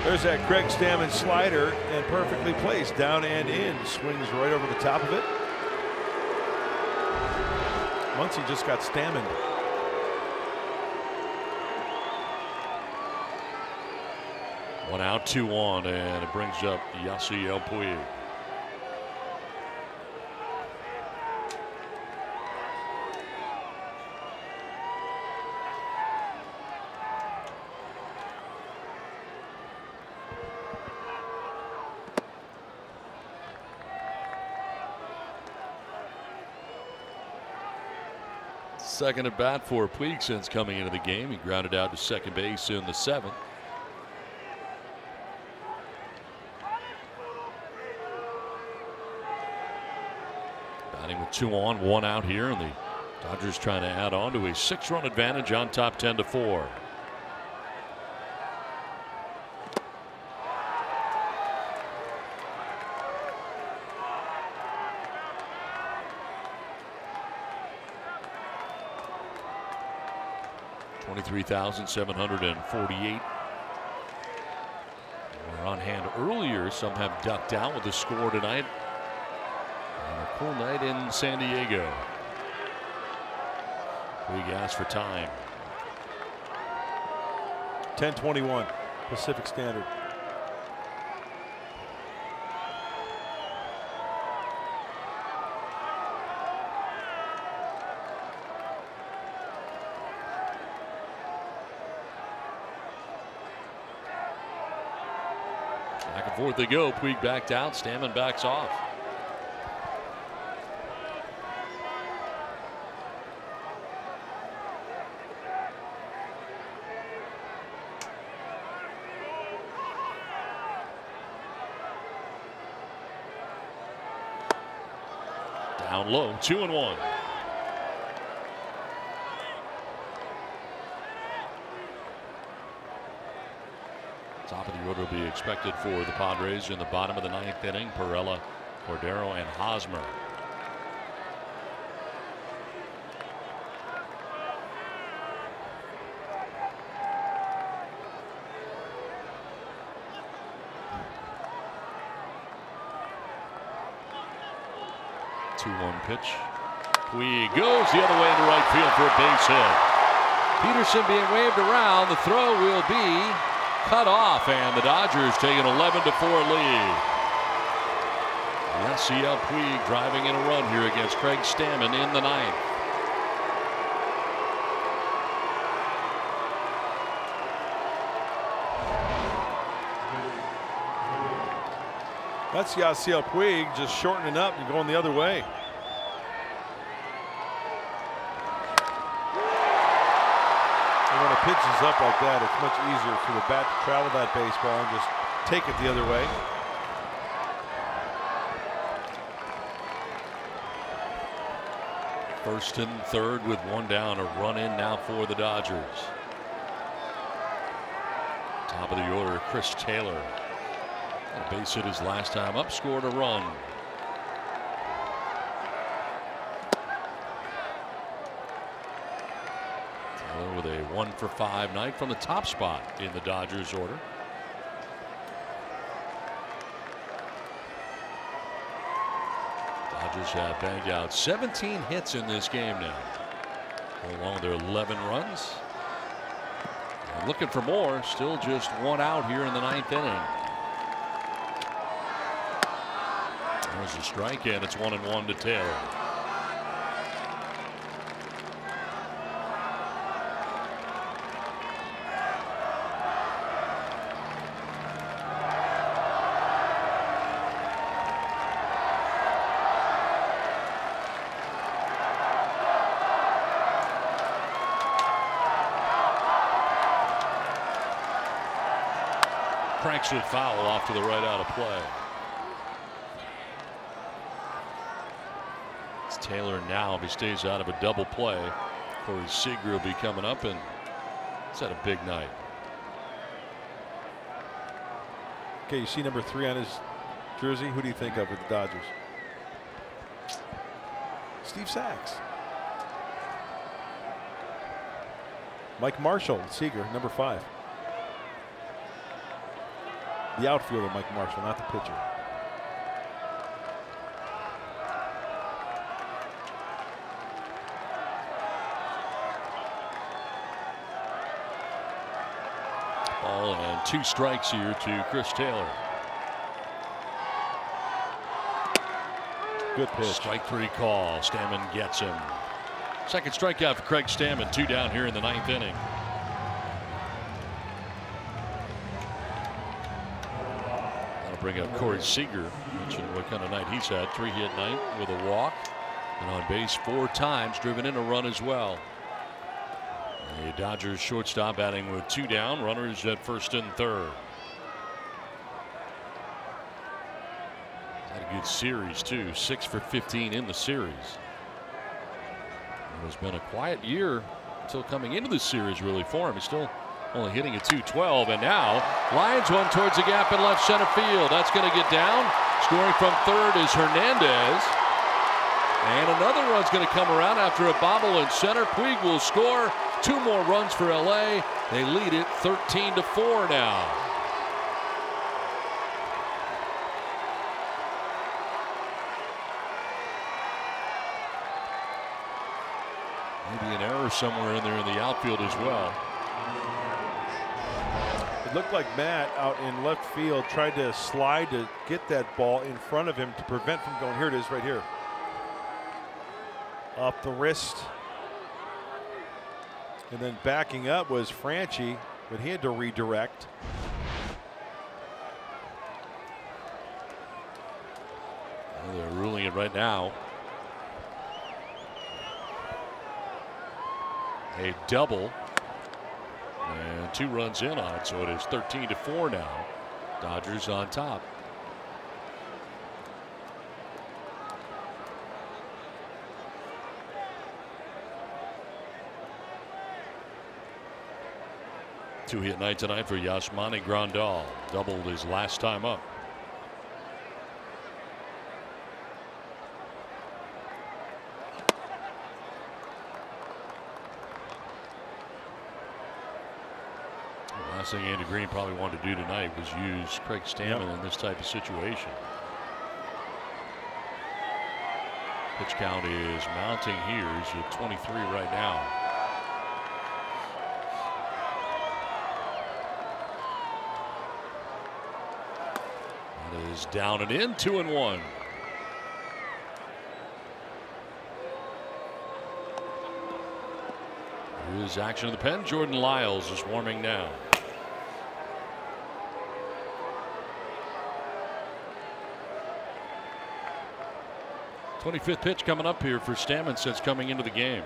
There's that Craig Stammen slider, and perfectly placed down and in. Swings right over the top of it. Muncie just got Stammened. One out, 2 on, and it brings up Yasiel Puig. Second at bat for Puig since coming into the game. He grounded out to second base in the 7th. Batting with 2 on, 1 out here, and the Dodgers trying to add on to a 6-run advantage on top 10-4. $23,748. We're on hand earlier. Some have ducked out with the score tonight. And a cool night in San Diego. We asked for time. 10:21 Pacific Standard. Back and forth they go. Puig backed out. Stammen backs off. Down low, 2-1. Top of the order will be expected for the Padres in the bottom of the 9th inning. Perella, Cordero, and Hosmer. Pitch. Puig goes the other way into right field for a base hit. Peterson being waved around. The throw will be cut off, and the Dodgers take an 11-4 lead. Yasiel Puig driving in a run here against Craig Stammen in the 9th. That's Yasiel Puig just shortening up and going the other way. When a pitch is up like that, it's much easier for the bat to travel that baseball and just take it the other way. First and third with 1 down. A run in now for the Dodgers. Top of the order, Chris Taylor. A base hit his last time up, scored a run. Taylor with a 1-for-5 night from the top spot in the Dodgers order. Dodgers have banged out 17 hits in this game now, along with their 11 runs. And looking for more. Still just one out here in the 9th inning. There's a strike, and it's 1-1 to Taylor. Cranks it foul off to the right out of play. It's Taylor now. If he stays out of a double play, Corey Seager will be coming up, and he's had a big night. Okay, you see number 3 on his jersey. Who do you think of with the Dodgers? Steve Sachs. Mike Marshall, Seager, number 5. The outfielder, Mike Marshall, not the pitcher. Ball and 2 strikes here to Chris Taylor. Good pitch. Strike 3 call. Stammen gets him. Second strikeout for Craig Stammen. 2 down here in the 9th inning. Bring up Corey Seager. Mentioned what kind of night he's had. 3-hit night with a walk, and on base 4 times, driven in a run as well. The Dodgers shortstop batting with 2 down, runners at first and third. Had a good series too. 6 for 15 in the series. It has been a quiet year until coming into the series really for him. He's still only hitting a .212, and now lines one towards the gap in left center field. That's going to get down. Scoring from third is Hernandez. And another run's going to come around after a bobble in center. Puig will score. 2 more runs for LA. They lead it 13-4 now. Maybe an error somewhere in there in the outfield as well. It looked like Matt out in left field tried to slide to get that ball in front of him to prevent from going. Here it is right here. Up the wrist. And then backing up was Franchi, but he had to redirect. Well, they're ruling it right now. A double. And 2 runs in on it, so it is 13-4 now. Dodgers on top. Two-hit night tonight for Yasmani Grandal. Doubled his last time up. Last thing Andy Green probably wanted to do tonight was use Craig Stammen in this type of situation. Pitch count is mounting here. He's at 23 right now. That is down and in. 2-1. Here's action of the pen. Jordan Lyles is warming now. 25th pitch coming up here for Stammen since coming into the game.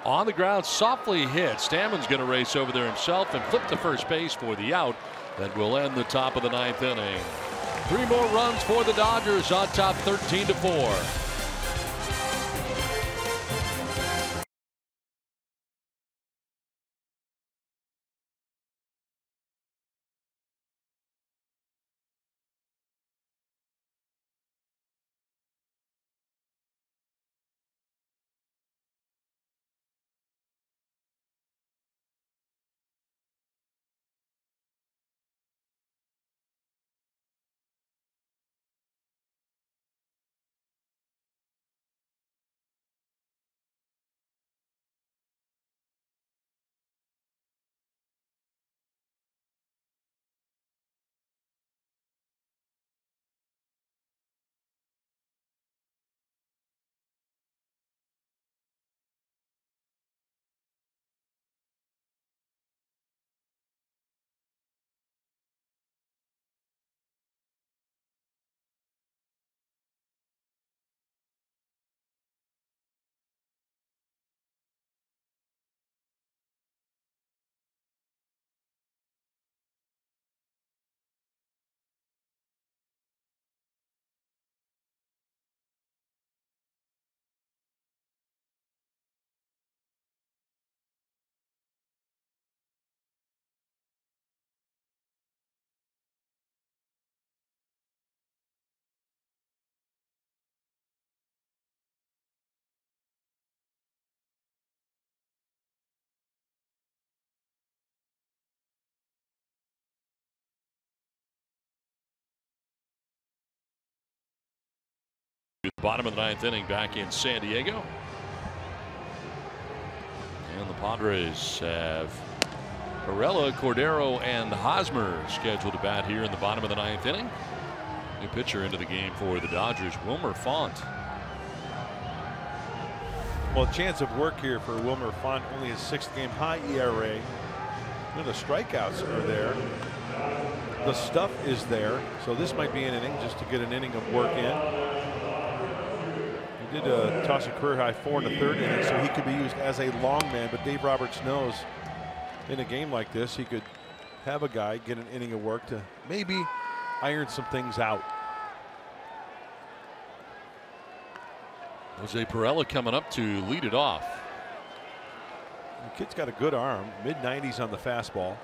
On the ground, softly hit. Stammen's going to race over there himself and flip to first base for the out. That will end the top of the 9th inning. 3 more runs for the Dodgers on top, 13-4. the bottom of the 9th inning back in San Diego. And the Padres have Perella, Cordero, and Hosmer scheduled to bat here in the bottom of the 9th inning. New pitcher into the game for the Dodgers, Wilmer Font. Well, a chance of work here for Wilmer Font, only his 6th game, high ERA. You know, the strikeouts are there. The stuff is there. So this might be an inning just to get an inning of work in. He did toss a career high 4 in the 3rd inning, so he could be used as a long man. But Dave Roberts knows in a game like this, he could have a guy get an inning of work to maybe iron some things out. Jose Perella coming up to lead it off. The kid's got a good arm, mid-90s on the fastball.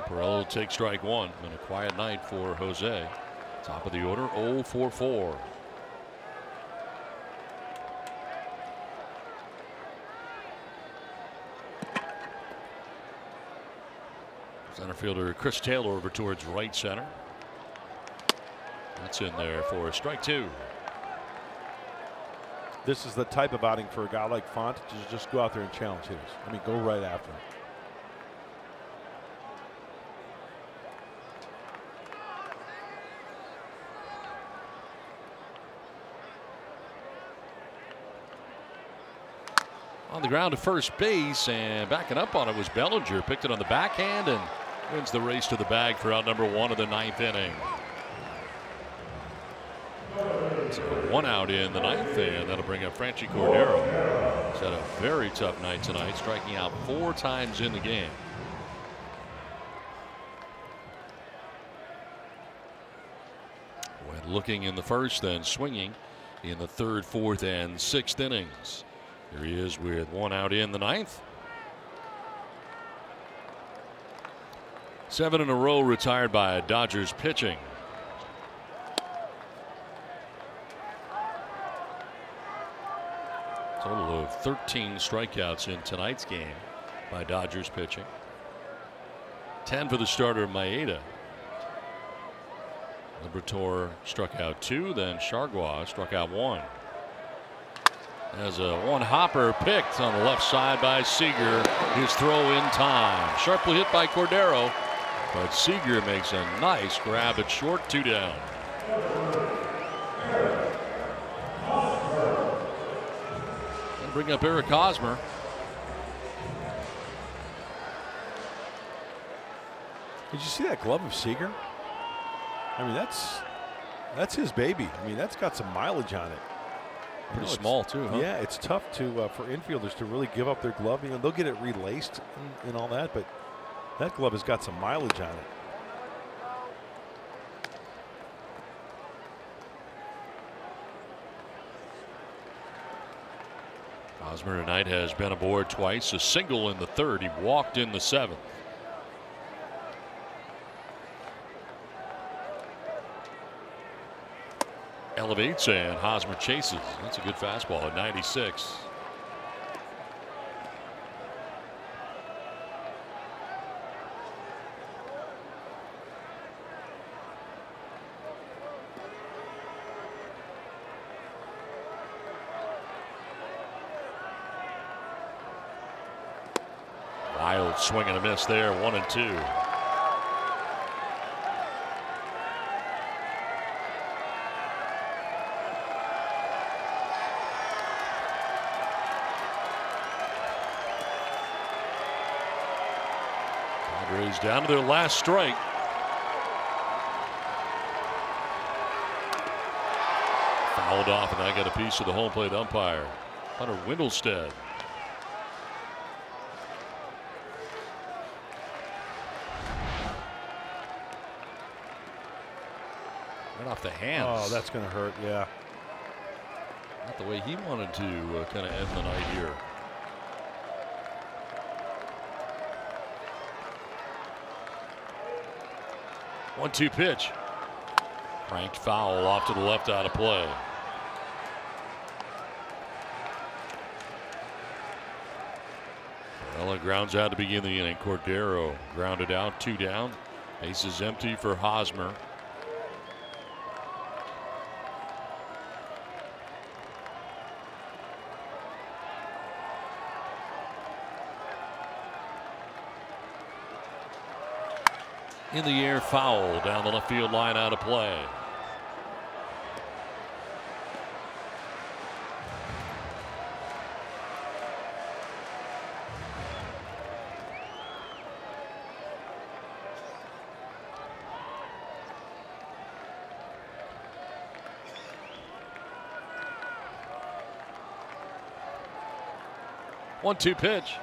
Perella will take strike 1. And a quiet night for Jose. Top of the order, 0-4-4. Center fielder Chris Taylor over towards right center. That's in there for strike 2. This is the type of outing for a guy like Font to just go out there and challenge hitters. I mean, go right after him. On the ground to first base, and backing up on it was Bellinger. Picked it on the backhand and wins the race to the bag for out number 1 of the 9th inning. So 1 out in the 9th, and that'll bring up Franchi Cordero. He's had a very tough night tonight, striking out 4 times in the game. When looking in the 1st, then swinging in the 3rd, 4th, and 6th innings. Here he is with 1 out in the 9th. 7 in a row retired by Dodgers pitching. Total of 13 strikeouts in tonight's game by Dodgers pitching. 10 for the starter Maeda. Liberatore struck out 2, then Chargois struck out 1. As a one-hopper picked on the left side by Seager. His throw in time. Sharply hit by Cordero, but Seager makes a nice grab at short, 2 down. And bring up Eric Hosmer. Did you see that glove of Seager? I mean, that's his baby. I mean, that's got some mileage on it. Pretty small too, huh? Yeah, it's tough to for infielders to really give up their glove. You know, they'll get it relaced and all that, but that glove has got some mileage on it. Hosmer tonight has been aboard twice. A single in the 3rd. He walked in the 7th. Elevates and Hosmer chases. That's a good fastball at 96. Wild swing and a miss there, 1-2. Padres down to their last strike. Fouled off, and I got a piece of the home plate umpire, Hunter Windelstead. Right off the hands. Oh, that's going to hurt, yeah. Not the way he wanted to kind of end the night here. One-two pitch. Cranked foul off to the left, out of play. Well, it grounds out to begin the inning. Cordero grounded out, 2 down. Base is empty for Hosmer. In the air, foul down the left field line, out of play. One-two pitch.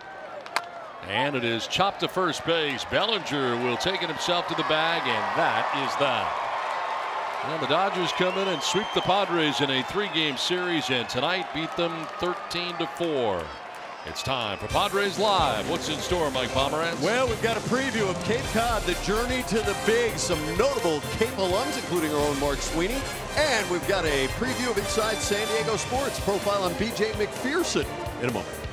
And it is chopped to first base. Bellinger will take it himself to the bag, and that is that. And the Dodgers come in and sweep the Padres in a 3-game series, and tonight beat them 13-4. It's time for Padres Live. What's in store, Mike Pomerantz? Well, we've got a preview of Cape Cod, the journey to the big. Some notable Cape alums, including our own Mark Sweeney. And we've got a preview of Inside San Diego Sports, profile on B.J. McPherson in a moment.